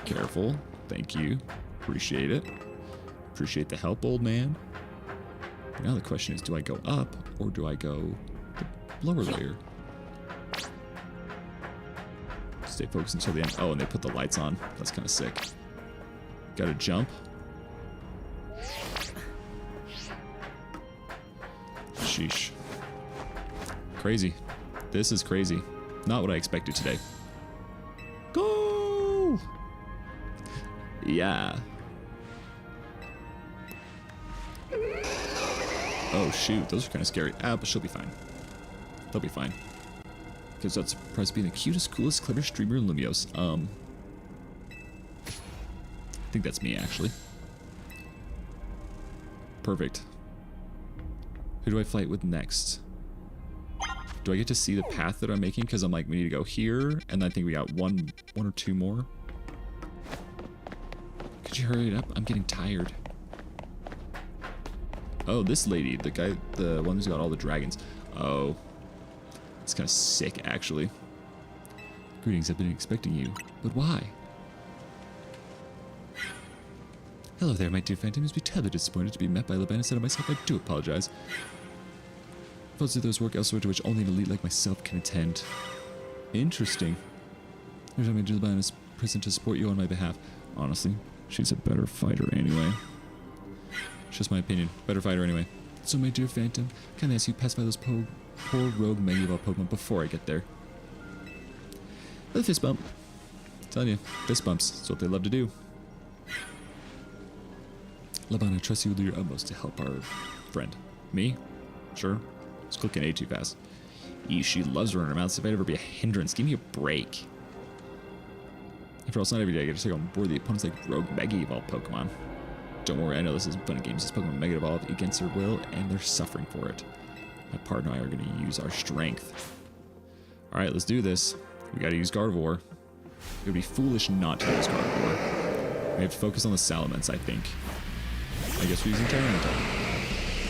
Careful. Thank you. Appreciate it. Appreciate the help, old man. But now the question is, do I go up or do I go the lower layer? Stay focused until the end. Oh, and they put the lights on. That's kind of sick. Gotta jump. Sheesh. Crazy. This is crazy. Not what I expected today. Go! Yeah. Oh shoot, those are kind of scary. Ah, but she'll be fine. They'll be fine. Because that's surprised being the cutest, coolest, clever streamer in Lumios. I think that's me actually. Perfect. Who do I fight with next? Do I get to see the path that I'm making? Because I'm like, we need to go here, and I think we got one or two more. Could you hurry it up? I'm getting tired. Oh, this lady, the one who's got all the dragons. Oh, it's kind of sick, actually. Greetings, I've been expecting you, but why? Hello there, my dear Phantom. Must be terribly disappointed to be met by Laban instead of myself. I do apologize. Most of those work elsewhere to which only an elite like myself can attend. Interesting. Every time I do, Laban is present to support you on my behalf. Honestly, she's a better fighter anyway. It's just my opinion. Better fighter anyway. So, my dear Phantom, can I ask you pass by those poor rogue Mega Evolved Pokemon before I get there? The fist bump. I'm telling you, fist bumps. That's what they love to do. Laban, I trust you will do your utmost to help our friend. Me? Sure. Just clicking A too fast. Eesh, she loves running her mouth. If I'd ever be a hindrance, give me a break. After all, it's not every day I get to take on board the opponents like rogue Mega Evolved Pokemon. Don't worry, I know this isn't fun and games. This Pokemon Mega Evolved against their will, and they're suffering for it. My partner and I are going to use our strength. Alright, let's do this. We got to use Gardevoir. It would be foolish not to use Gardevoir. We have to focus on the Salamence, I think. I guess we're using Tyranitar.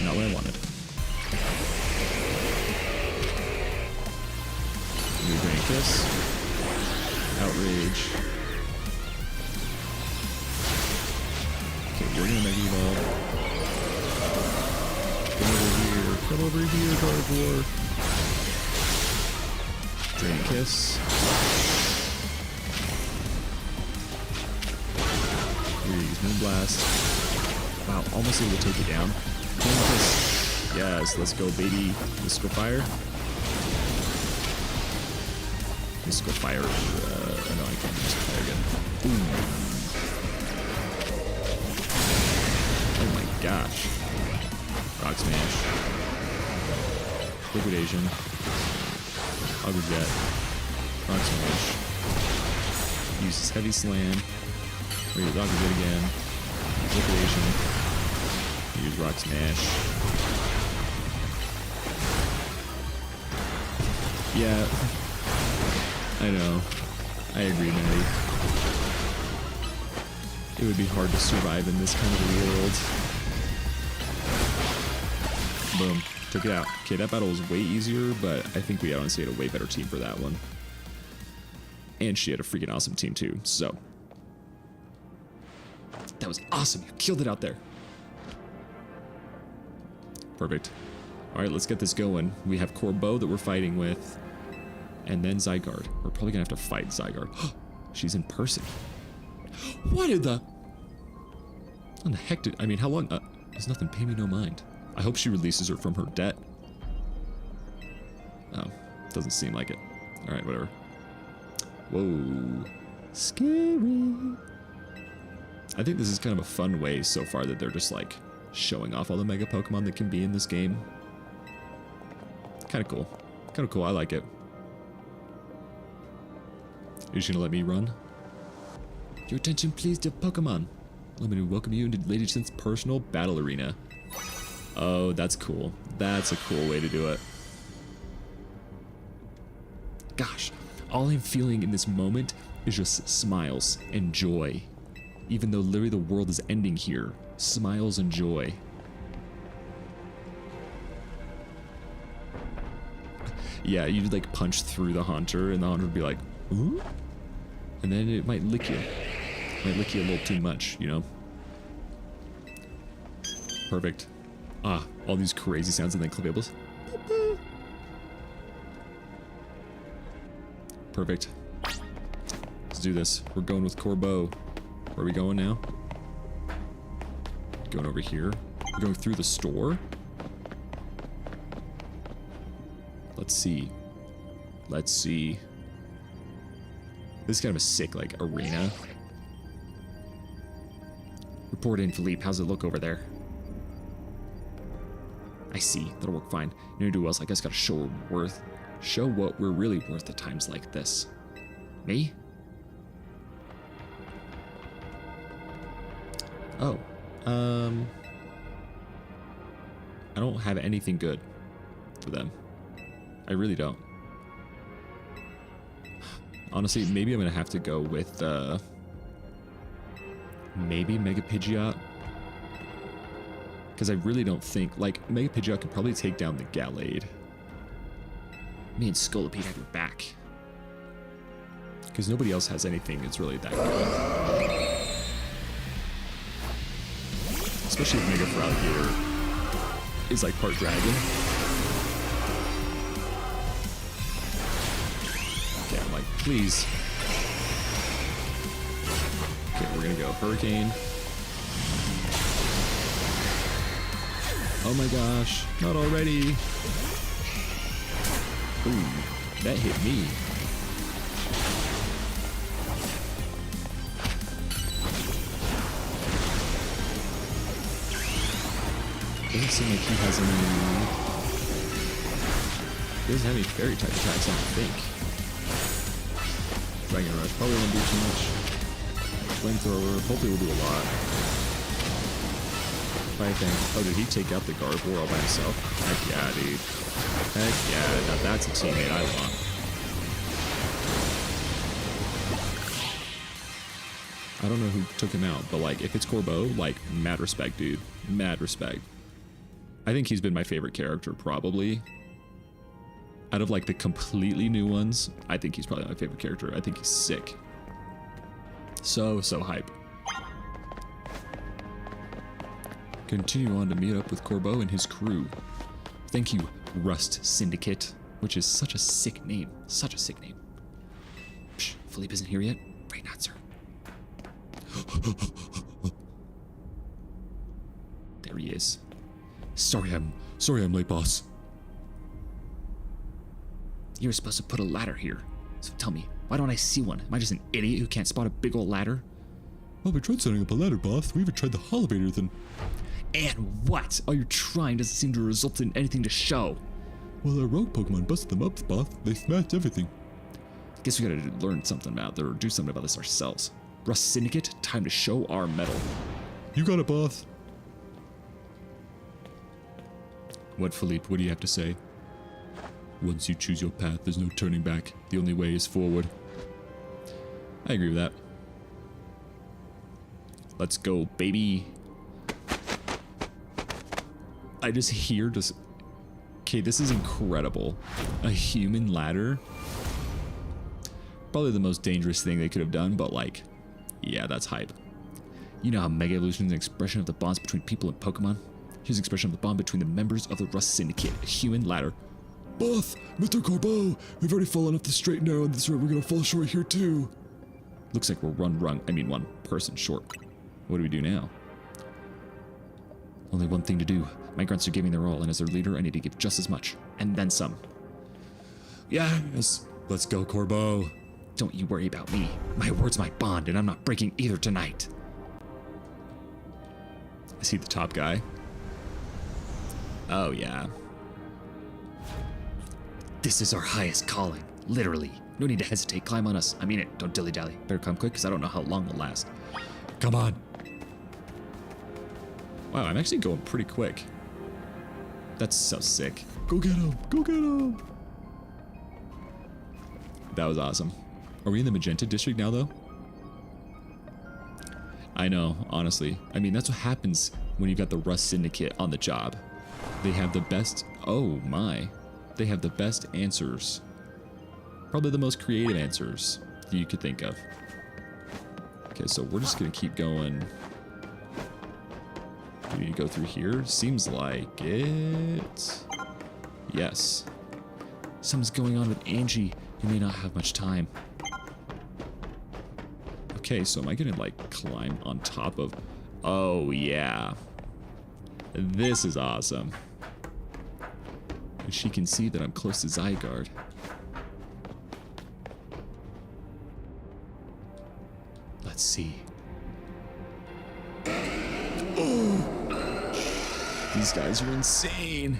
Not what I wanted. New Draining Kiss. Outrage. Okay, we're gonna Mega Evolve. Come over here, Gardevoir. Draining Kiss. Here, use Moonblast. Wow, almost able to take it down. Draining Kiss. Yes, let's go, baby. Mystical Fire. Mystical Fire. Oh no, I can't use Mystical Fire again. Boom. Oh my gosh. Rock Smash. Liquidation. Auger Jet. Rock Smash. Uses Heavy Slam. Use Auger Jet again. Liquidation. Use Rock Smash. Yeah. I know. I agree, Maddie. It would be hard to survive in this kind of world. Boom. Took it out. Okay, that battle was way easier, but I think we honestly had a way better team for that one. And she had a freaking awesome team too, so. That was awesome. You killed it out there. Perfect. Alright, let's get this going. We have Corbeau that we're fighting with. And then Zygarde. We're probably gonna have to fight Zygarde. She's in person. What in the... How the heck did... I mean, how long... there's nothing. Pay me no mind. I hope she releases her from her debt. Oh, doesn't seem like it. Alright, whatever. Whoa. Scary. I think this is kind of a fun way so far that they're just like showing off all the Mega Pokemon that can be in this game. Kind of cool. Kind of cool. I like it. Are you just gonna let me run? Your attention, please, to Pokemon. Let me welcome you into Lady Sin's personal battle arena. Oh, that's cool. That's a cool way to do it. Gosh, all I'm feeling in this moment is just smiles and joy. Even though literally the world is ending here, smiles and joy. Yeah, you'd like punch through the Haunter and the Haunter would be like, ooh? And then it might lick you. Might lick you a little too much, you know? Perfect. Ah, all these crazy sounds and then Clavables. Perfect. Let's do this. We're going with Corbeau. Where are we going now? Going over here. We're going through the store. Let's see. Let's see. This is kind of a sick, like, arena. Report in, Philippe. How's it look over there? I see. That'll work fine. You know do else? I guess gotta show what we're really worth at times like this. Me? Oh. I don't have anything good for them. I really don't. Honestly, maybe I'm gonna have to go with, maybe Mega Pidgeot. Because I really don't think, like, Mega Pidgeot could probably take down the Gallade. Me and Scolipede have your back. Because nobody else has anything that's really that good. Especially if Mega Feraligatr is like part dragon. Okay, I'm like, please. Okay, we're gonna go Hurricane. Oh my gosh, not already. Ooh, that hit me. Doesn't seem like he has any... He doesn't have any fairy type attacks, I don't think. Dragon Rush probably won't do too much. Flamethrower, hopefully will do a lot. Fire Fang. Oh, did he take out the Gardevoir all by himself? Heck yeah, dude. Heck yeah, now that's a teammate I want. I don't know who took him out, but like, if it's Corbeau, like, mad respect, dude. Mad respect. I think he's been my favorite character, probably. Out of like the completely new ones, I think he's probably my favorite character. I think he's sick. So hype. Continue on to meet up with Corbeau and his crew. Thank you, Rust Syndicate, which is such a sick name. Such a sick name. Psh, Philippe isn't here yet? Right, not, sir. There he is. Sorry I'm late, boss. You were supposed to put a ladder here. So tell me, why don't I see one? Am I just an idiot who can't spot a big old ladder? Well, we tried setting up a ladder, boss. We even tried the elevator then. And what? All you're trying doesn't seem to result in anything to show. Well, our rogue Pokemon busted them up, boss. They smashed everything. Guess we gotta learn something about it, or do something about this ourselves. Rust Syndicate, time to show our mettle. You got it, boss. What, Philippe? What do you have to say? Once you choose your path, there's no turning back. The only way is forward. I agree with that. Let's go, baby. I just hear just... Okay, this is incredible. A human ladder. Probably the most dangerous thing they could have done, but like, yeah, that's hype. You know how Mega Evolution is an expression of the bonds between people and Pokemon? Here's an expression of the bond between the members of the Rust Syndicate, a human ladder. Both, Mr. Corbeau, we've already fallen off the straight and narrow on this road. We're gonna fall short here too. Looks like we're one person short. What do we do now? Only one thing to do. My grunts are giving their all, and as their leader, I need to give just as much. And then some. Yes, let's go, Corbeau. Don't you worry about me. My word's my bond, and I'm not breaking either tonight. Is he the top guy? Oh, yeah. This is our highest calling. Literally. No need to hesitate. Climb on us. I mean it. Don't dilly-dally. Better come quick, because I don't know how long it'll last. Come on. Wow, I'm actually going pretty quick. That's so sick. Go get him. Go get him. That was awesome. Are we in the Magenta District now, though? I know, honestly. I mean, that's what happens when you got the Rust Syndicate on the job. They have the best... Oh, my. They have the best answers. Probably the most creative answers that you could think of. Okay, so we're just going to keep going. Do we need to go through here? Seems like it. Yes. Something's going on with Angie. You may not have much time. Okay, so am I gonna like climb on top of... Oh, yeah. This is awesome. She can see that I'm close to Zygarde. Let's see. Oh! These guys are insane.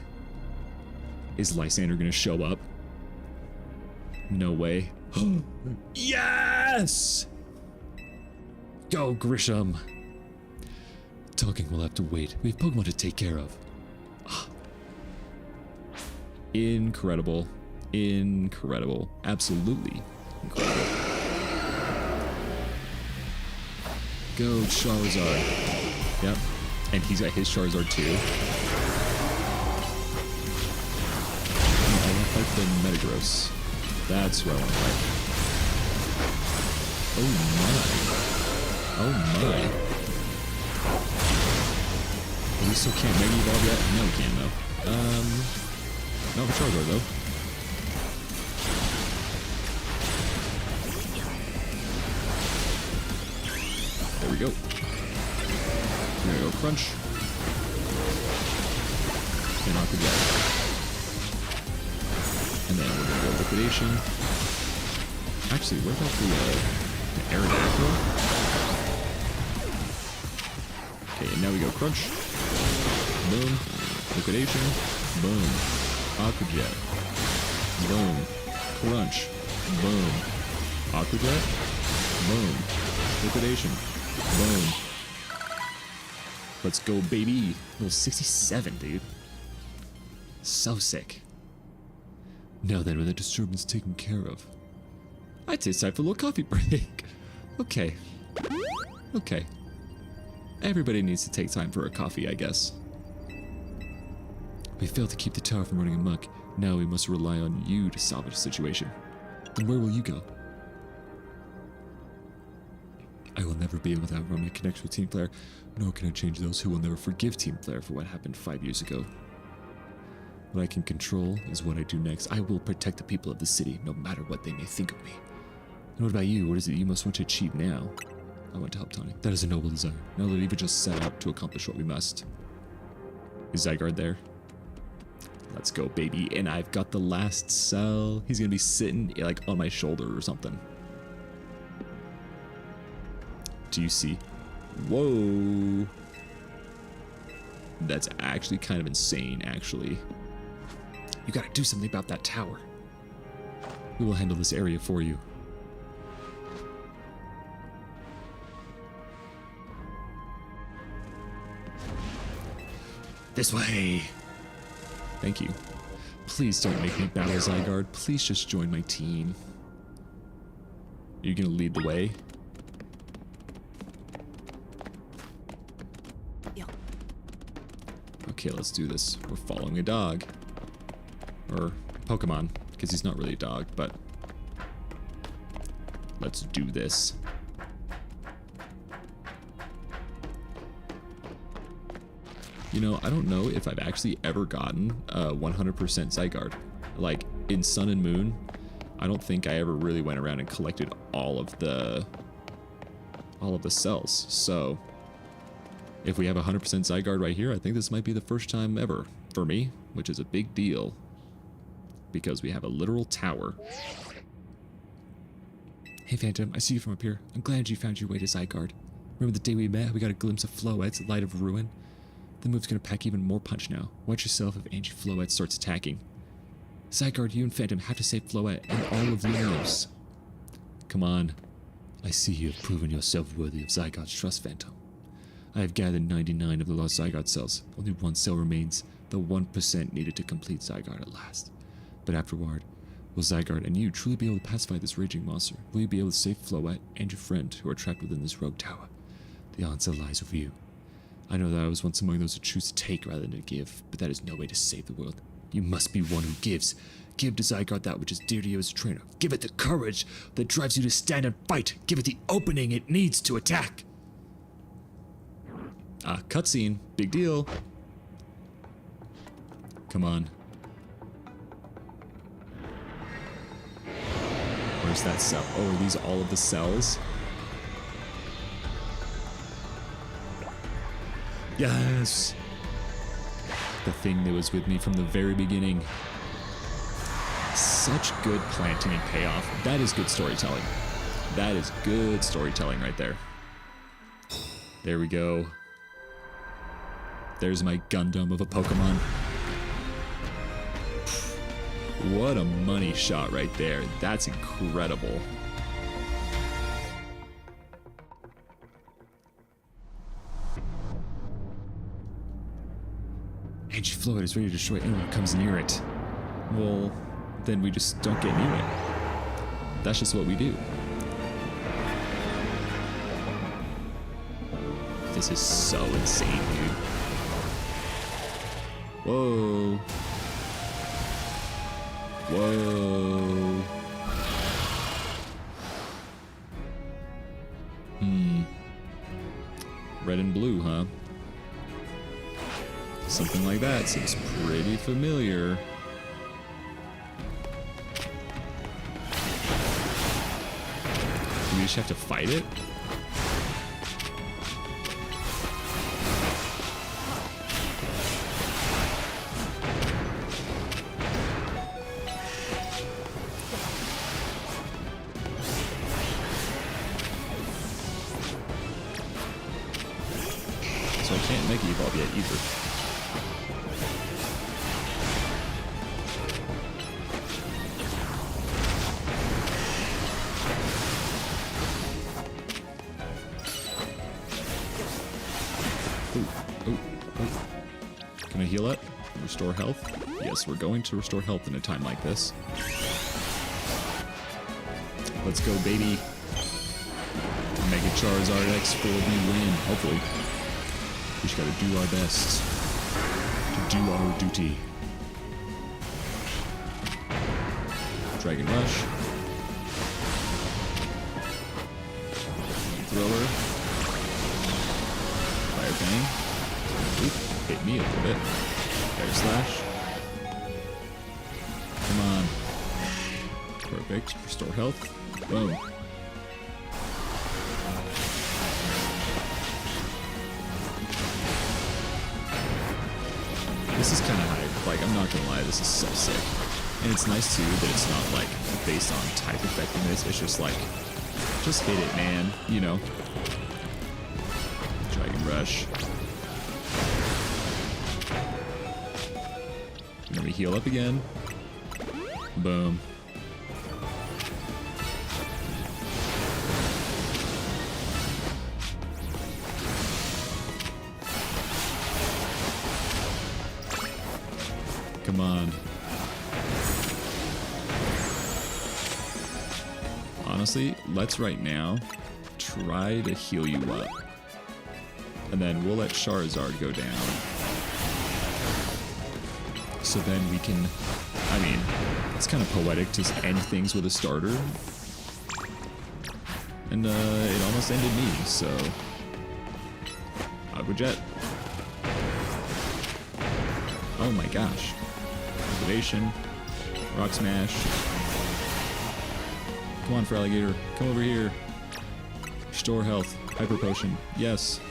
Is Lysander gonna show up? No way. Yes! Go, Grisham. Talking will have to wait. We have Pokemon to take care of. Incredible. Incredible. Absolutely incredible. Go, Charizard. Yep. And he's got his Charizard too. I want to fight the Metagross. That's what I want to fight. Oh my. Oh my. We still can't Mega Evolve yet? No, we can though. Not for Charizard though. There we go. There we go, Crunch. And Aqua Jet. And then we're gonna go Liquidation. Actually, what about the Aerodactyl? Okay, and now we go Crunch. Boom. Liquidation. Boom. Aqua Jet. Boom. Crunch. Boom. Aqua Jet. Boom. Liquidation. Boom. Let's go, baby. Level 67, dude. So sick. Now then, with the disturbance taken care of. I'd say it's time for a little coffee break. Okay. Okay. Everybody needs to take time for a coffee, I guess. We failed to keep the tower from running amok. Now we must rely on you to salvage the situation. Then where will you go? I will never be able to outrun my connection with Team Flare, nor can I change those who will never forgive Team Flare for what happened 5 years ago. What I can control is what I do next. I will protect the people of the city, no matter what they may think of me. And what about you? What is it you most want to achieve now? I want to help Tawny. That is a noble desire. Now let Eva just set out to accomplish what we must. Is Zygarde there? Let's go, baby. And I've got the last cell. He's gonna be sitting like on my shoulder or something. Do you see? Whoa. That's actually kind of insane, actually. You gotta do something about that tower. We will handle this area for you. This way. Thank you. Please don't make me battle Zygarde. Please just join my team. you gonna lead the way? Yeah. Okay, let's do this. We're following a dog. Or Pokemon, because he's not really a dog, but let's do this. You know, I don't know if I've actually ever gotten 100% Zygarde. Like, in Sun and Moon, I don't think I ever really went around and collected all of the cells. So, if we have 100% Zygarde right here, I think this might be the first time ever for me, which is a big deal. Because we have a literal tower. Hey Phantom, I see you from up here. I'm glad you found your way to Zygarde. Remember the day we met? We got a glimpse of Floette's Light of Ruin? The move's gonna pack even more punch now. Watch yourself if Angie Floette starts attacking. Zygarde, you and Phantom have to save Floette and all of Luminos. Come on. I see you have proven yourself worthy of Zygarde's trust, Phantom. I have gathered 99 of the lost Zygarde cells. Only one cell remains, the 1% needed to complete Zygarde at last. But afterward, will Zygarde and you truly be able to pacify this raging monster? Will you be able to save Floette and your friend who are trapped within this rogue tower? The answer lies with you. I know that I was once among those who choose to take rather than to give, but that is no way to save the world. You must be one who gives. Give to Zygarde that which is dear to you as a trainer. Give it the courage that drives you to stand and fight. Give it the opening it needs to attack. Ah, cutscene. Big deal. Come on. Where's that cell? Oh, are these all of the cells? Yes! The thing that was with me from the very beginning. Such good planting and payoff. That is good storytelling. That is good storytelling right there. There we go. There's my Gundam of a Pokemon. What a money shot right there. That's incredible. Angie Floette is ready to destroy anyone who comes near it. Well, then we just don't get near it. That's just what we do. This is so insane, dude. Whoa. Whoa. Red and blue, huh? Something like that seems pretty familiar. Do we just have to fight it? So I can't Mega Evolve yet either. Can I heal up? Restore health? Yes, we're going to restore health in a time like this. Let's go, baby. Mega Charizard X for the win, hopefully. We just gotta do our best to do our duty. Dragon Rush. Thrower. Fire Fang. Oop, hit me a little bit. Air Slash. Come on. Perfect. Restore health. Boom. This is kind of hype. Like, I'm not gonna lie, this is so sick. And it's nice too that it's not like based on type effectiveness. It's just like, just hit it, man. You know. Dragon Rush. And then we heal up again. Boom. Come on. honestly, let's right now try to heal you up. And then we'll let Charizard go down. So then we can, I mean, it's kind of poetic to end things with a starter. And it almost ended me, so. Aqua Jet. Oh my gosh. Liquidation. Rock Smash. Come on, Feraligatr. Come over here. Restore health. Hyper Potion. Yes.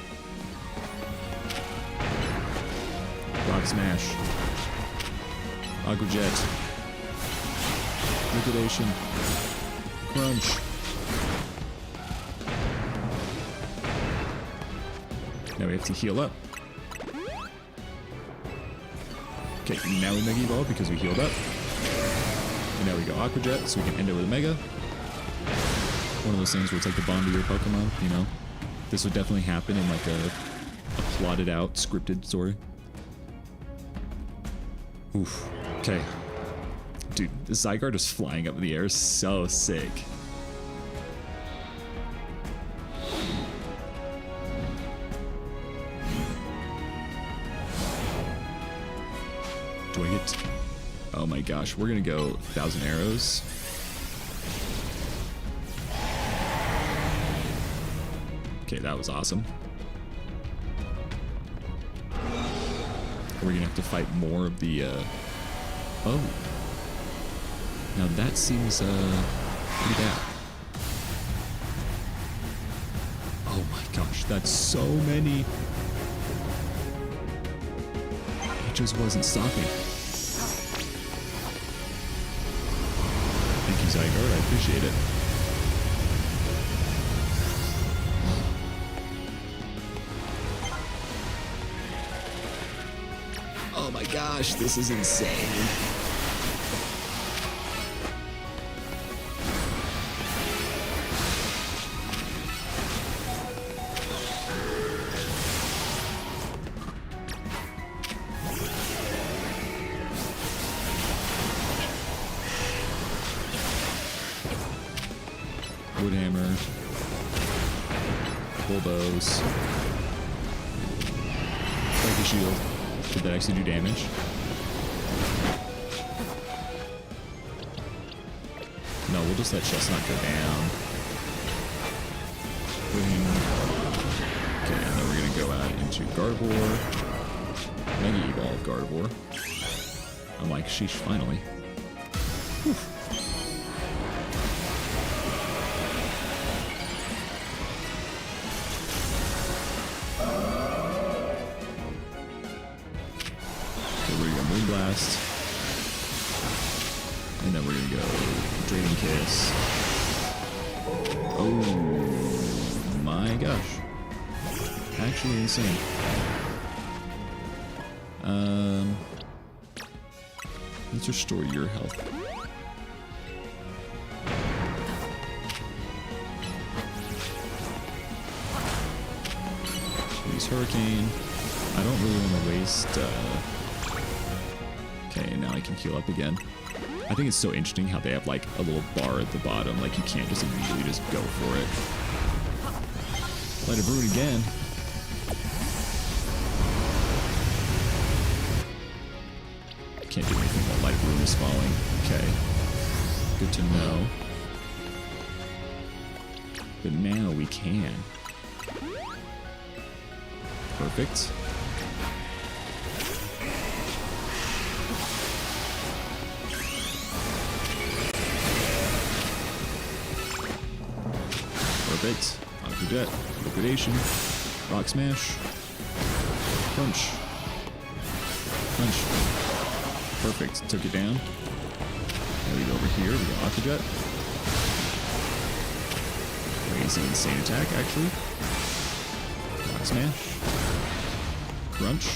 Rock Smash. Aqua Jet. Liquidation. Crunch. Now we have to heal up. Okay, now we Mega Evolve because we healed up. And now we go Aqua Jet, so we can end it with a Mega. One of those things where it's like the bond of your Pokemon, you know? This would definitely happen in like a plotted out, scripted story. Oof. Okay. Dude, the Zygarde just flying up in the air is so sick. Do I get... Oh my gosh, we're gonna go 1,000 arrows. Okay, that was awesome. We're gonna have to fight more of the, Oh. Now that seems, pretty bad. Oh my gosh, that's so many. It just wasn't stopping. Thank you, Zygarde. I appreciate it. Oh my gosh, this is insane. Wood Hammer. Bulldoze. Break the shield. Did that actually do damage? No, we'll just let Chestnut go down. Okay, and then we're gonna go out into Gardevoir. Mega Evolve Gardevoir. I'm like, sheesh, finally. Whew. Moonblast. And then we're gonna go Draining Kiss. Oh my gosh. Actually insane. Let's restore your health. Use Hurricane. I don't really want to waste okay, and now I can heal up again. I think it's so interesting how they have like a little bar at the bottom, like you can't just immediately just go for it. Light of Ruin again. Can't do anything while Light of Ruin is falling. Okay. Good to know. But now we can. Perfect. Perfect. Aqua Jet. Liquidation. Rock Smash. Crunch. Crunch. Perfect. Took it down. Now we go over here. We got Aqua Jet. Crazy insane attack, actually. Rock Smash. Crunch.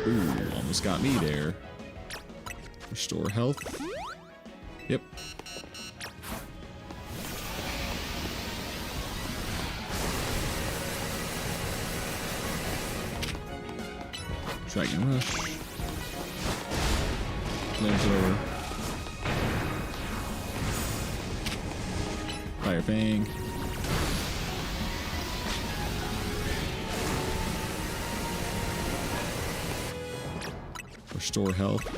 Ooh, almost got me there. Restore health. Yep. Dragon Rush. Flamethrower. Fire Fang. Restore health.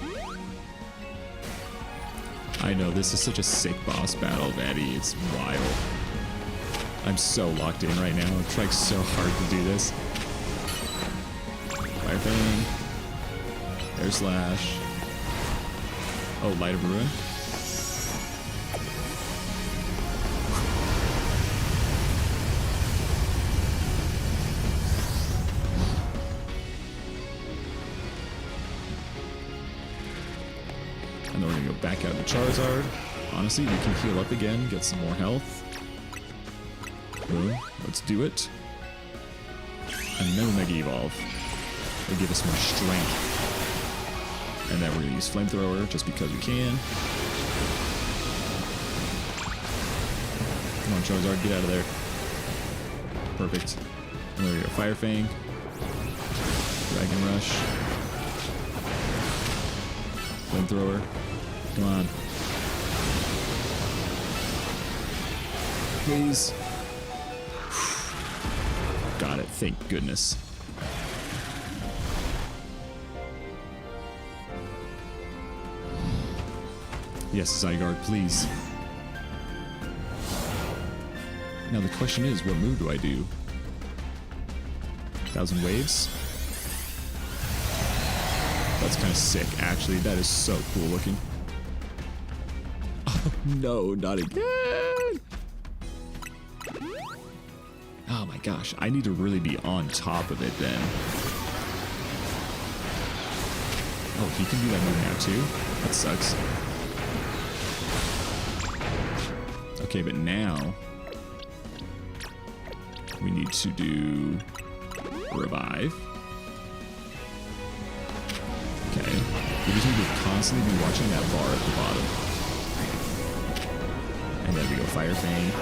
I know, this is such a sick boss battle, Maddie. It's wild. I'm so locked in right now. I'm trying so hard to do this. Fire Fang. Air Slash. Oh, Light of Ruin. And then we're gonna go back out to Charizard. Honestly, we can heal up again, get some more health. Boom. Let's do it. Another Mega Evolve. It'll give us more strength. And then we're gonna use Flamethrower just because we can. Come on, Charizard, get out of there. Perfect. And there we go. Fire Fang. Dragon Rush. Flamethrower. Come on. Please. Got it. Thank goodness. Yes, Zygarde, please. Now the question is, what move do I do? 1,000 Waves? That's kind of sick, actually. That is so cool looking. Oh, no, not again! Oh my gosh, I need to really be on top of it then. Oh, he can do that move now too? That sucks. Okay, but now we need to do Revive. Okay. We just need to constantly be watching that bar at the bottom. And then we go Fire Fang.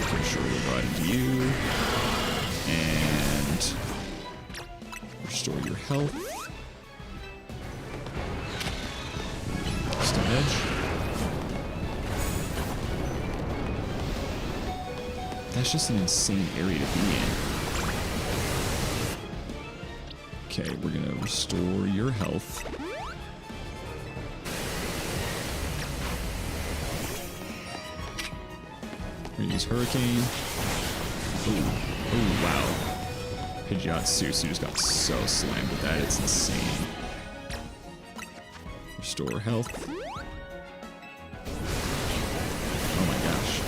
Pretty sure we'll go out into you. And restore your health. Stone Edge. That's just an insane area to be in. Okay, we're gonna restore your health. We're gonna use Hurricane. Oh, wow. Pidgeot seriously just got so slammed with that, it's insane. Restore health. Oh my gosh.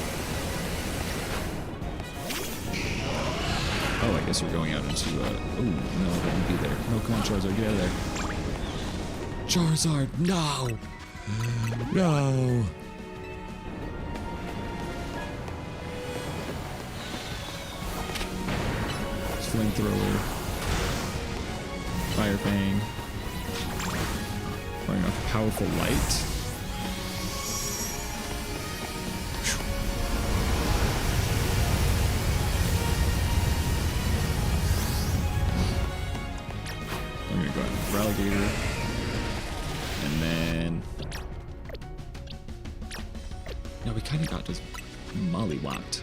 Oh, I guess we're going out into, oh, no, that won't be there. No, come on, Charizard, get out of there. Charizard, no! No! Flamethrower. Fire Fang. Firing off powerful light. I'm gonna go out with Ralligator. And then... No, we kind of got just mollywopped.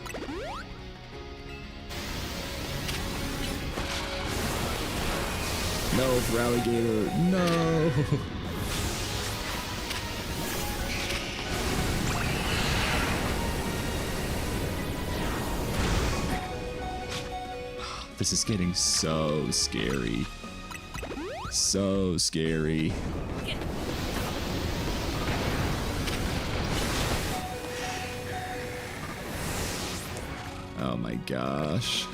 No, Ralligator, no! This is getting so scary. So scary. Oh my gosh.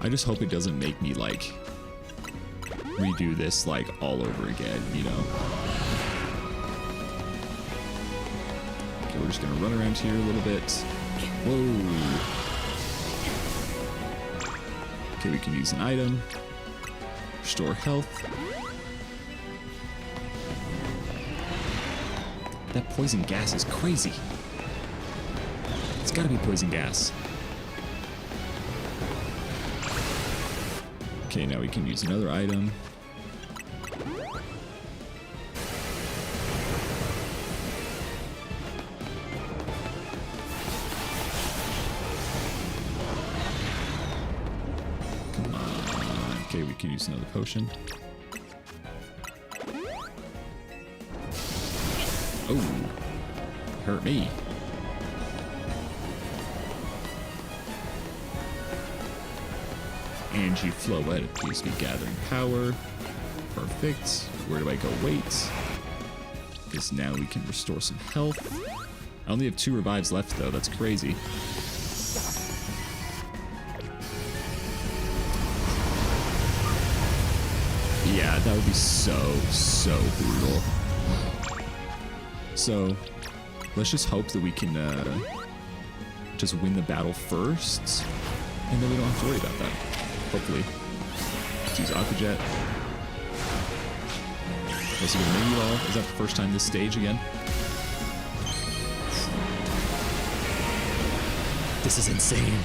I just hope it doesn't make me, like, redo this, like, all over again, you know? Okay, we're just gonna run around here a little bit. Whoa! Okay, we can use an item. Restore health. That poison gas is crazy. It's gotta be poison gas. Okay, now we can use another item. Okay, we can use another potion. Oh, hurt me. Angie Floette appears to be gathering power. Perfect. Where do I go? Wait. Because now we can restore some health. I only have 2 revives left, though. That's crazy. Yeah, that would be so brutal. So, let's just hope that we can just win the battle first, and then we don't have to worry about that. Hopefully. Let's use Aqua Jet. Also gonna mini evolve. Is that the first time this stage again? This is insane.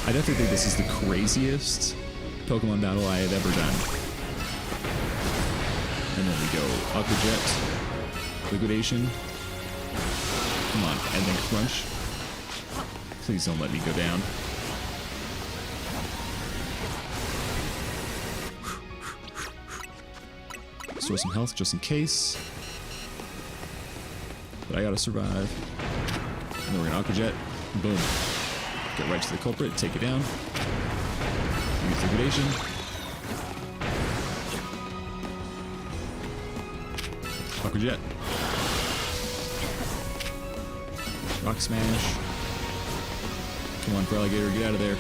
I definitely think this is the craziest Pokemon battle I have ever done. And then we go Aqua Jet, Liquidation. Come on, and then Crunch. Please don't let me go down. Restore some health just in case. But I gotta survive. And then we're gonna Aqua Jet. Boom. Get right to the culprit, take it down. Use Liquidation. Aqua Jet. Rock Smash. Come on, Alligator, get out of there.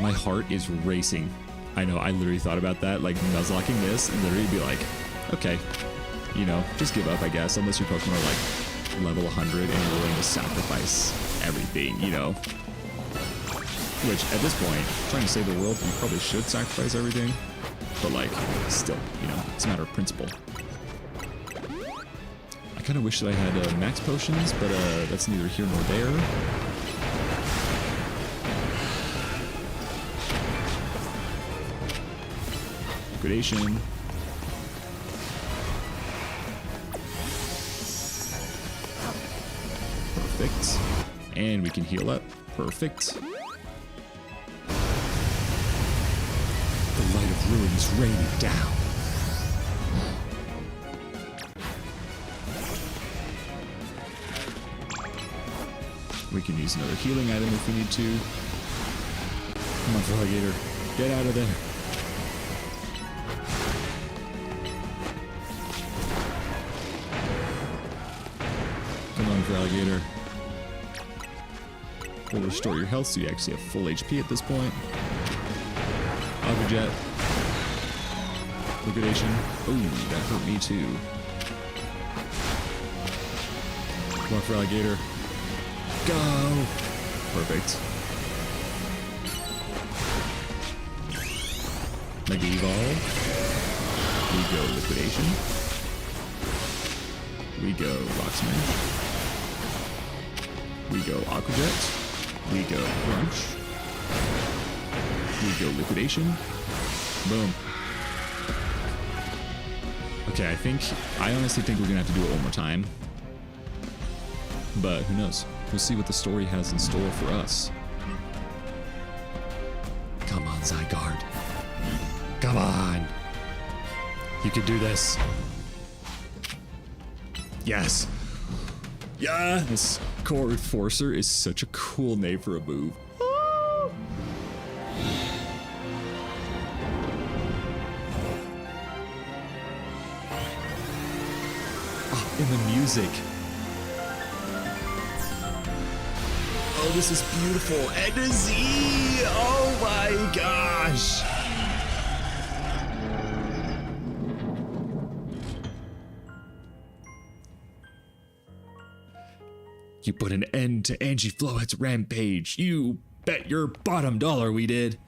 My heart is racing. I know, I literally thought about that, like nuzlocking this, and literally be like, okay, you know, just give up, I guess, unless your Pokemon are like level 100 and you're willing to sacrifice everything, you know. Which, at this point, trying to save the world, you probably should sacrifice everything. But, like, still, you know, it's a matter of principle. I kind of wish that I had max potions, but that's neither here nor there. Liquidation. Perfect. And we can heal up. Perfect. The light of ruin is raining down. We can use another healing item if we need to. Come on, Alligator. Get out of there. Come on, Alligator. We'll restore your health so you actually have full HP at this point. Aqua Jet. Liquidation. Ooh, that hurt me too. Come on, Alligator. Go! Perfect. Mega Evolve. We go Liquidation. We go Rock Smash. We go Aqua Jet. We go Crunch. We go Liquidation. Boom. Okay, I honestly think we're gonna have to do it one more time. But who knows? We'll see what the story has in store for us. Come on, Zygarde. Come on. You can do this. Yes. Yes. Core Enforcer is such a cool name for a move. Oh, and the music. Oh, this is beautiful. And a Z! Oh my gosh! You put an end to Angie Floette's rampage. You bet your bottom dollar we did.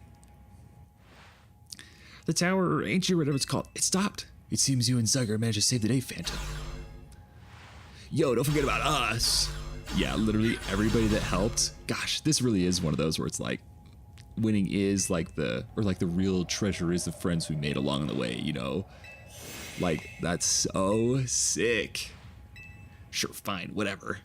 The tower, or Angie, or whatever it's called, it stopped. It seems you and Zygarde managed to save the day, Phantom. Yo, don't forget about us. Yeah, literally everybody that helped. Gosh, this really is one of those where it's like, winning is like the real treasure is the friends we made along the way, you know? Like, that's so sick. Sure, fine, whatever.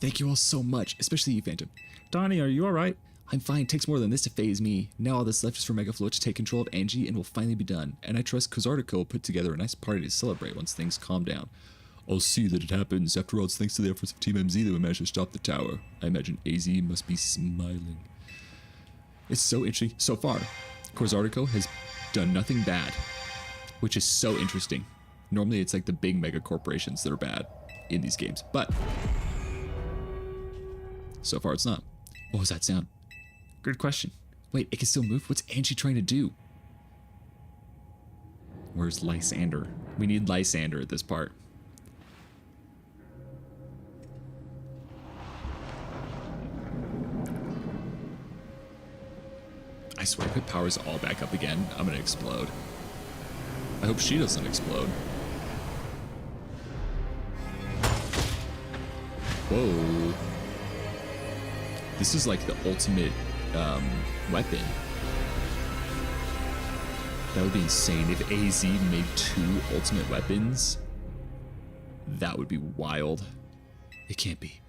Thank you all so much, especially you, Phantom. Donnie, are you alright? I'm fine. Takes more than this to phase me. Now all that's left is for Megaflow to take control of Angie and we'll finally be done. And I trust Kozartico will put together a nice party to celebrate once things calm down. I'll see that it happens. After all, it's thanks to the efforts of Team MZ that we managed to stop the tower. I imagine AZ must be smiling. It's so interesting. So far, Kozartico has done nothing bad, which is so interesting. Normally it's like the big mega corporations that are bad in these games, but so far it's not. What was that sound? Good question. Wait, it can still move? What's Angie trying to do? Where's Lysander? We need Lysander at this part. I swear if it powers all back up again, I'm gonna explode. I hope she doesn't explode. Whoa. This is like the ultimate weapon. That would be insane. If AZ made 2 ultimate weapons, that would be wild. It can't be.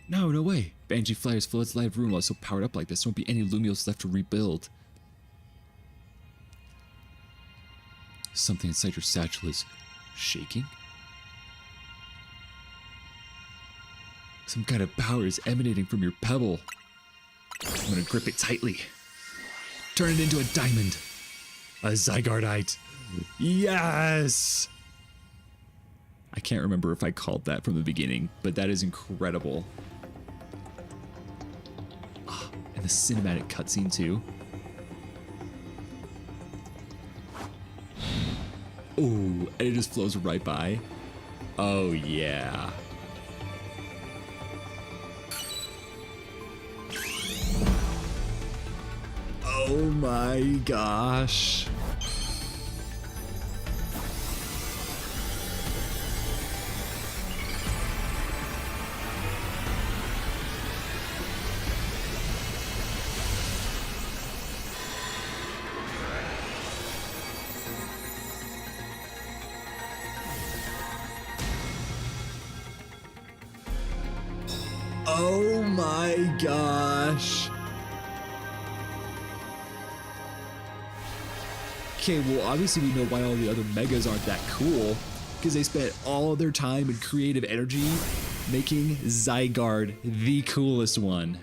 No, no way. Banshee Flyer's full its live room while it's so powered up like this. There won't be any Lumios left to rebuild. Something inside your satchel is shaking? Some kind of power is emanating from your pebble. I'm gonna grip it tightly. Turn it into a diamond. A Zygardite. Yes! I can't remember if I called that from the beginning, but that is incredible. Ah, and the cinematic cutscene too. Oh, and it just flows right by. Oh yeah. Oh my gosh. Oh my gosh. Okay, well, obviously we know why all the other megas aren't that cool, because they spent all their time and creative energy making Zygarde the coolest one.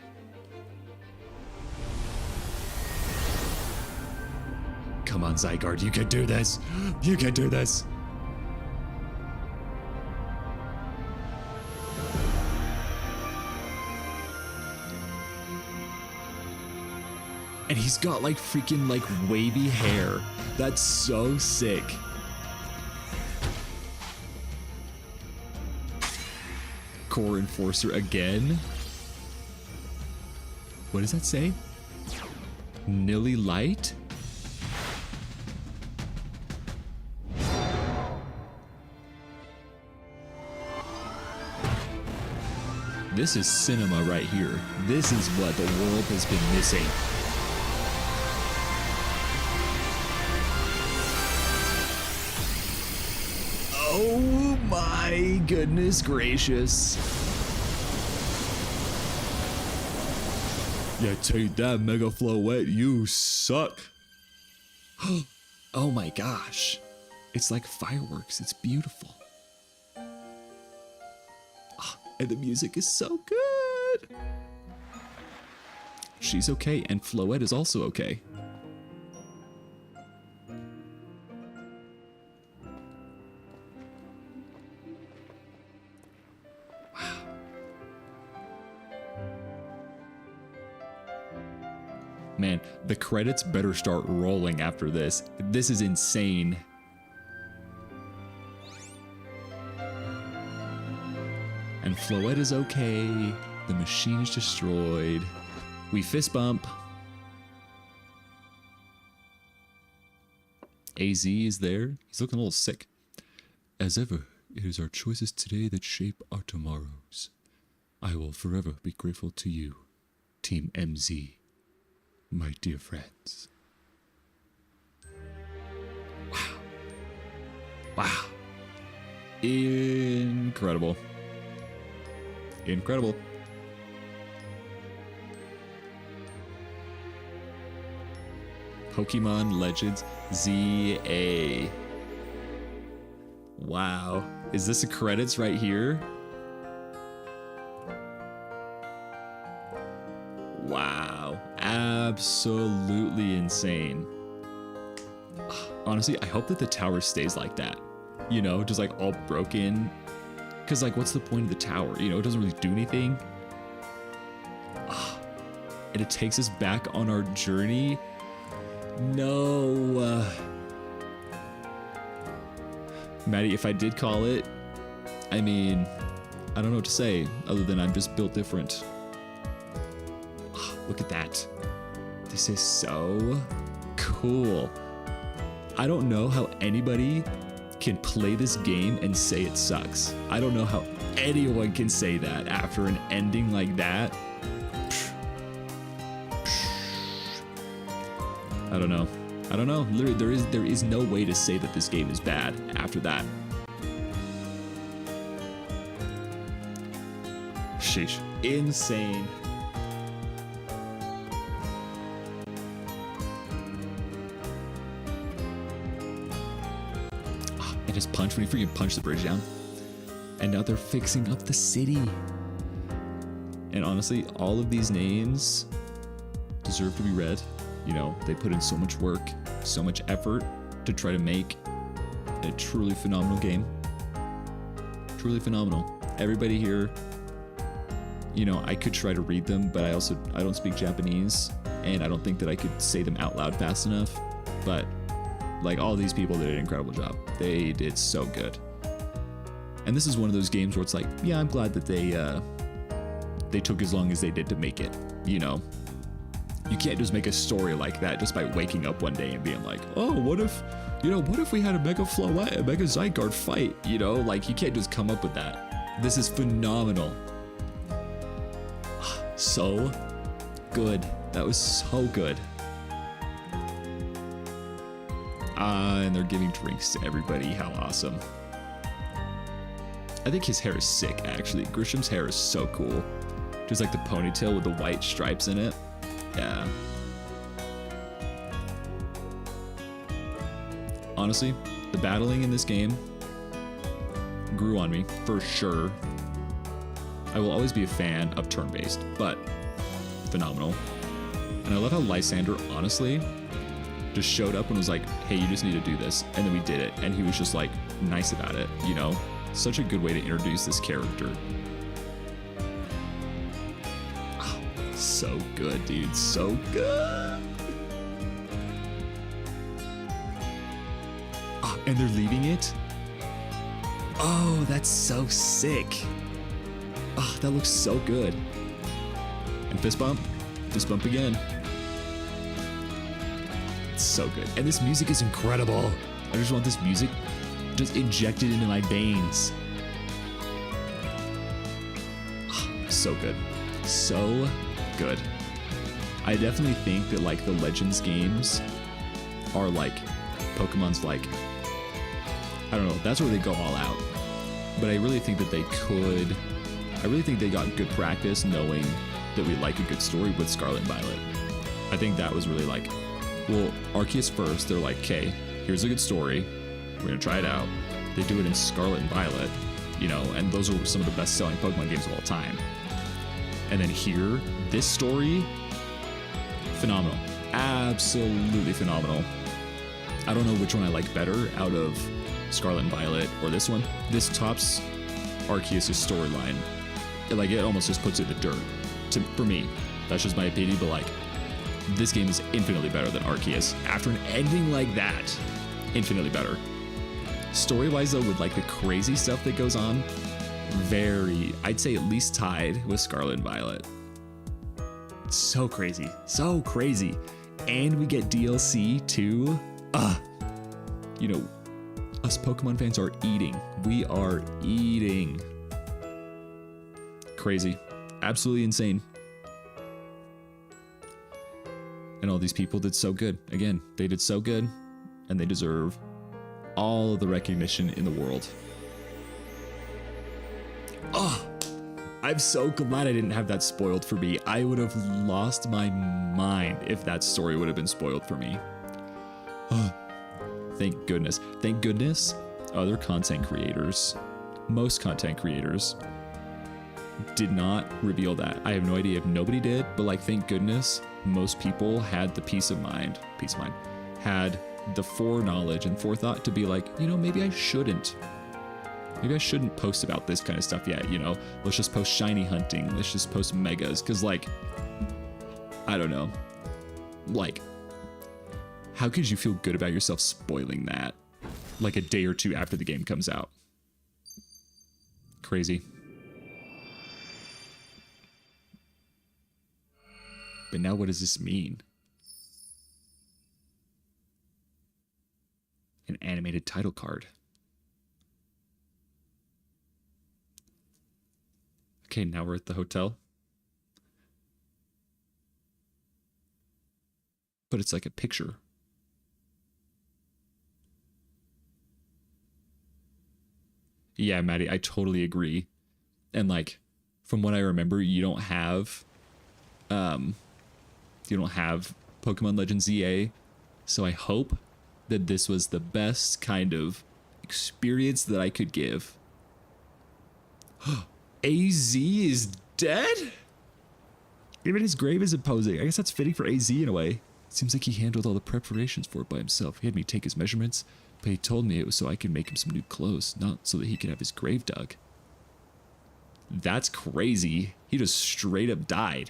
Come on, Zygarde, you can do this. You can do this. And he's got like freaking like wavy hair. That's so sick. Core Enforcer again. What does that say? Nilly Light? This is cinema right here. This is what the world has been missing. Oh my goodness gracious. Yeah, take that, Mega Flowette, you suck. Oh my gosh. It's like fireworks, it's beautiful. Ah, and the music is so good. She's okay, and Flowette is also okay. Man, the credits better start rolling after this. This is insane. And Flowette is okay. The machine is destroyed. We fist bump. AZ is there. He's looking a little sick. As ever, it is our choices today that shape our tomorrows. I will forever be grateful to you, Team MZ, my dear friends. Wow. Wow. Incredible. Incredible. Pokemon Legends Z-A. Wow. Is this the credits right here? Wow. Absolutely insane. Honestly, I hope that the tower stays like that. You know, just like all broken. Because, like, what's the point of the tower? You know, it doesn't really do anything. And it takes us back on our journey. No. Maddie, if I did call it, I mean, I don't know what to say other than I'm just built different. Look at that. This is so cool. I don't know how anybody can play this game and say it sucks. I don't know how anyone can say that after an ending like that. I don't know. I don't know. Literally, there is no way to say that this game is bad after that. Sheesh. Insane. And just punch when you freaking punch the bridge down. And now they're fixing up the city. And honestly, all of these names deserve to be read. You know, they put in so much work, so much effort to try to make a truly phenomenal game. Truly phenomenal. Everybody here, you know, I could try to read them, but I don't speak Japanese, and I don't think that I could say them out loud fast enough. But like, all these people did an incredible job. They did so good. And this is one of those games where it's like, yeah, I'm glad that they took as long as they did to make it, you know. You can't just make a story like that just by waking up one day and being like, oh, what if we had a Mega Floette, a Mega Zygarde fight, you know? Like, you can't just come up with that. This is phenomenal. So good. That was so good. And they're giving drinks to everybody. How awesome. I think his hair is sick, actually. Grisham's hair is so cool. Just like the ponytail with the white stripes in it. Yeah. Honestly, the battling in this game grew on me, for sure. I will always be a fan of turn-based, but phenomenal. And I love how Lysander, honestly, just showed up and was like, hey, you just need to do this. And then we did it. And he was just like nice about it, you know? Such a good way to introduce this character. So good, dude. So good. Oh, and they're leaving it? Oh, that's so sick. Oh, that looks so good. And fist bump. Fist bump again. It's so good. And this music is incredible. I just want this music just injected into my veins. Oh, so good. So good. I definitely think that like the Legends games are like Pokemon's like, I don't know, that's where they go all out. But I really think that I really think they got good practice knowing that we like a good story with Scarlet and Violet. I think that was really like, well, Arceus first, they're like, okay, here's a good story. We're gonna try it out. They do it in Scarlet and Violet, you know, and those are some of the best selling Pokemon games of all time. And then here, this story, phenomenal. Absolutely phenomenal. I don't know which one I like better out of Scarlet and Violet or this one. This tops Arceus' storyline. Like, it almost just puts it in the dirt. For me, that's just my opinion, but like, this game is infinitely better than Arceus. After an ending like that, infinitely better. Story-wise though, with like the crazy stuff that goes on, I'd say at least tied with Scarlet and Violet. So crazy. So crazy. And we get DLC too. You know, us Pokemon fans are eating. We are eating. Crazy. Absolutely insane. And all these people did so good. Again, they did so good, and they deserve all of the recognition in the world. Oh, I'm so glad I didn't have that spoiled for me. I would have lost my mind if that story would have been spoiled for me. Thank goodness. Thank goodness other content creators, most content creators, did not reveal that. I have no idea if nobody did, but like, thank goodness most people had the peace of mind, had the foreknowledge and forethought to be like, you know, maybe I shouldn't post about this kind of stuff yet, you know, let's just post shiny hunting, let's just post megas, because like, I don't know, like, how could you feel good about yourself spoiling that like a day or two after the game comes out? Crazy. But now what does this mean? An animated title card. Okay, now we're at the hotel. But it's like a picture. Yeah, Maddie, I totally agree. And like, from what I remember, you don't have Pokemon Legends Z-A. So I hope that this was the best kind of experience that I could give. AZ is dead? Even his grave is imposing. I guess that's fitting for AZ in a way. Seems like he handled all the preparations for it by himself. He had me take his measurements, but he told me it was so I could make him some new clothes, not so that he could have his grave dug. That's crazy. He just straight up died.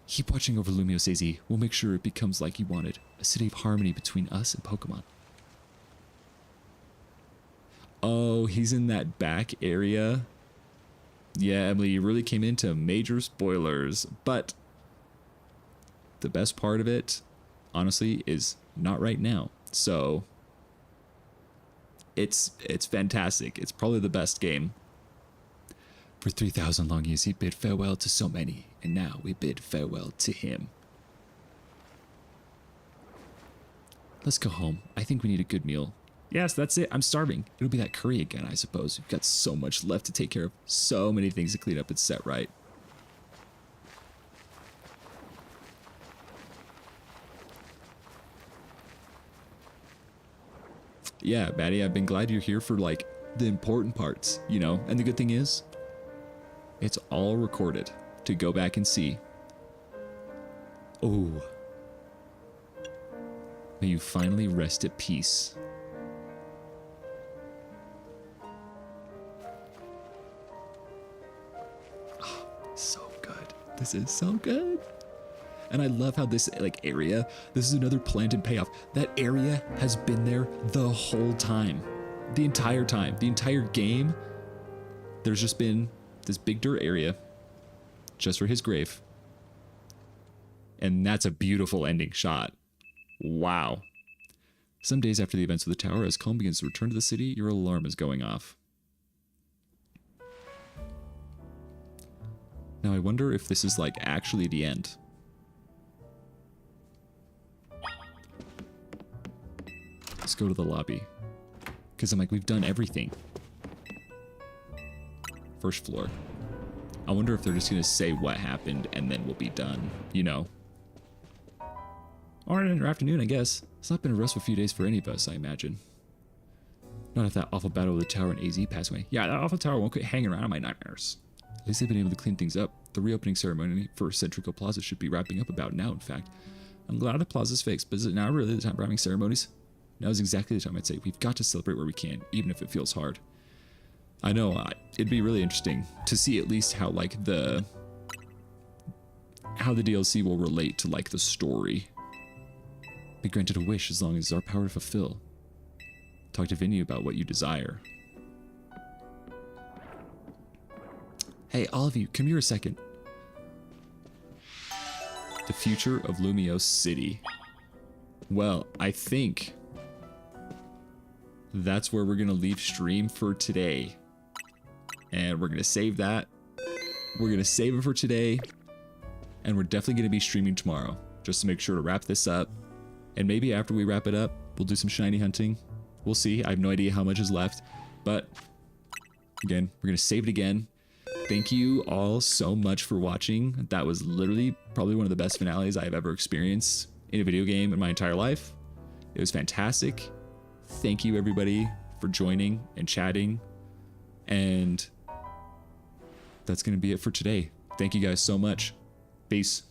Keep watching over Lumiose AZ. We'll make sure it becomes like you wanted. A city of harmony between us and Pokemon. Oh, he's in that back area. Yeah, Emily, you really came into major spoilers. But the best part of it, honestly, is not right now. So it's fantastic. It's probably the best game. For 3,000 long years, he bid farewell to so many, and now we bid farewell to him. Let's go home. I think we need a good meal. Yes, that's it. I'm starving. It'll be that curry again, I suppose. We've got so much left to take care of. So many things to clean up and set right. Yeah, Maddie, I've been glad you're here for like the important parts, you know? And the good thing is, it's all recorded to go back and see. Oh. May you finally rest at peace. Oh, so good. This is so good. And I love how this like area, this is another planned and payoff. That area has been there the whole time. The entire time. The entire game. There's just been this big dirt area just for his grave. And that's a beautiful ending shot. Wow. Some days after the events of the tower, as calm begins to return to the city, your alarm is going off. Now I wonder if this is like actually the end. Let's go to the lobby. Because I'm like, we've done everything. First floor. I wonder if they're just going to say what happened and then we'll be done, you know. Morning or afternoon, I guess. It's not been a restful few days for any of us, I imagine. Not if that awful battle with the tower and AZ passed away. Yeah, that awful tower won't quit hanging around in my nightmares. At least they've been able to clean things up. The reopening ceremony for Centrico Plaza should be wrapping up about now, in fact. I'm glad the plaza's fixed, but is it now really the time for having ceremonies? Now is exactly the time I'd say. We've got to celebrate where we can, even if it feels hard. I know, it'd be really interesting to see at least how like how the DLC will relate to like the story. Be granted a wish as long as it's our power to fulfill. Talk to Vinny about what you desire. Hey, all of you, come here a second. The future of Lumiose City. Well, I think that's where we're gonna leave stream for today. And we're gonna save that. We're gonna save it for today. And we're definitely gonna be streaming tomorrow, just to make sure to wrap this up. And maybe after we wrap it up, we'll do some shiny hunting. We'll see. I have no idea how much is left. But again, we're gonna save it again. Thank you all so much for watching. That was literally probably one of the best finales I've ever experienced in a video game in my entire life. It was fantastic. Thank you, everybody, for joining and chatting. And that's going to be it for today. Thank you guys so much. Peace.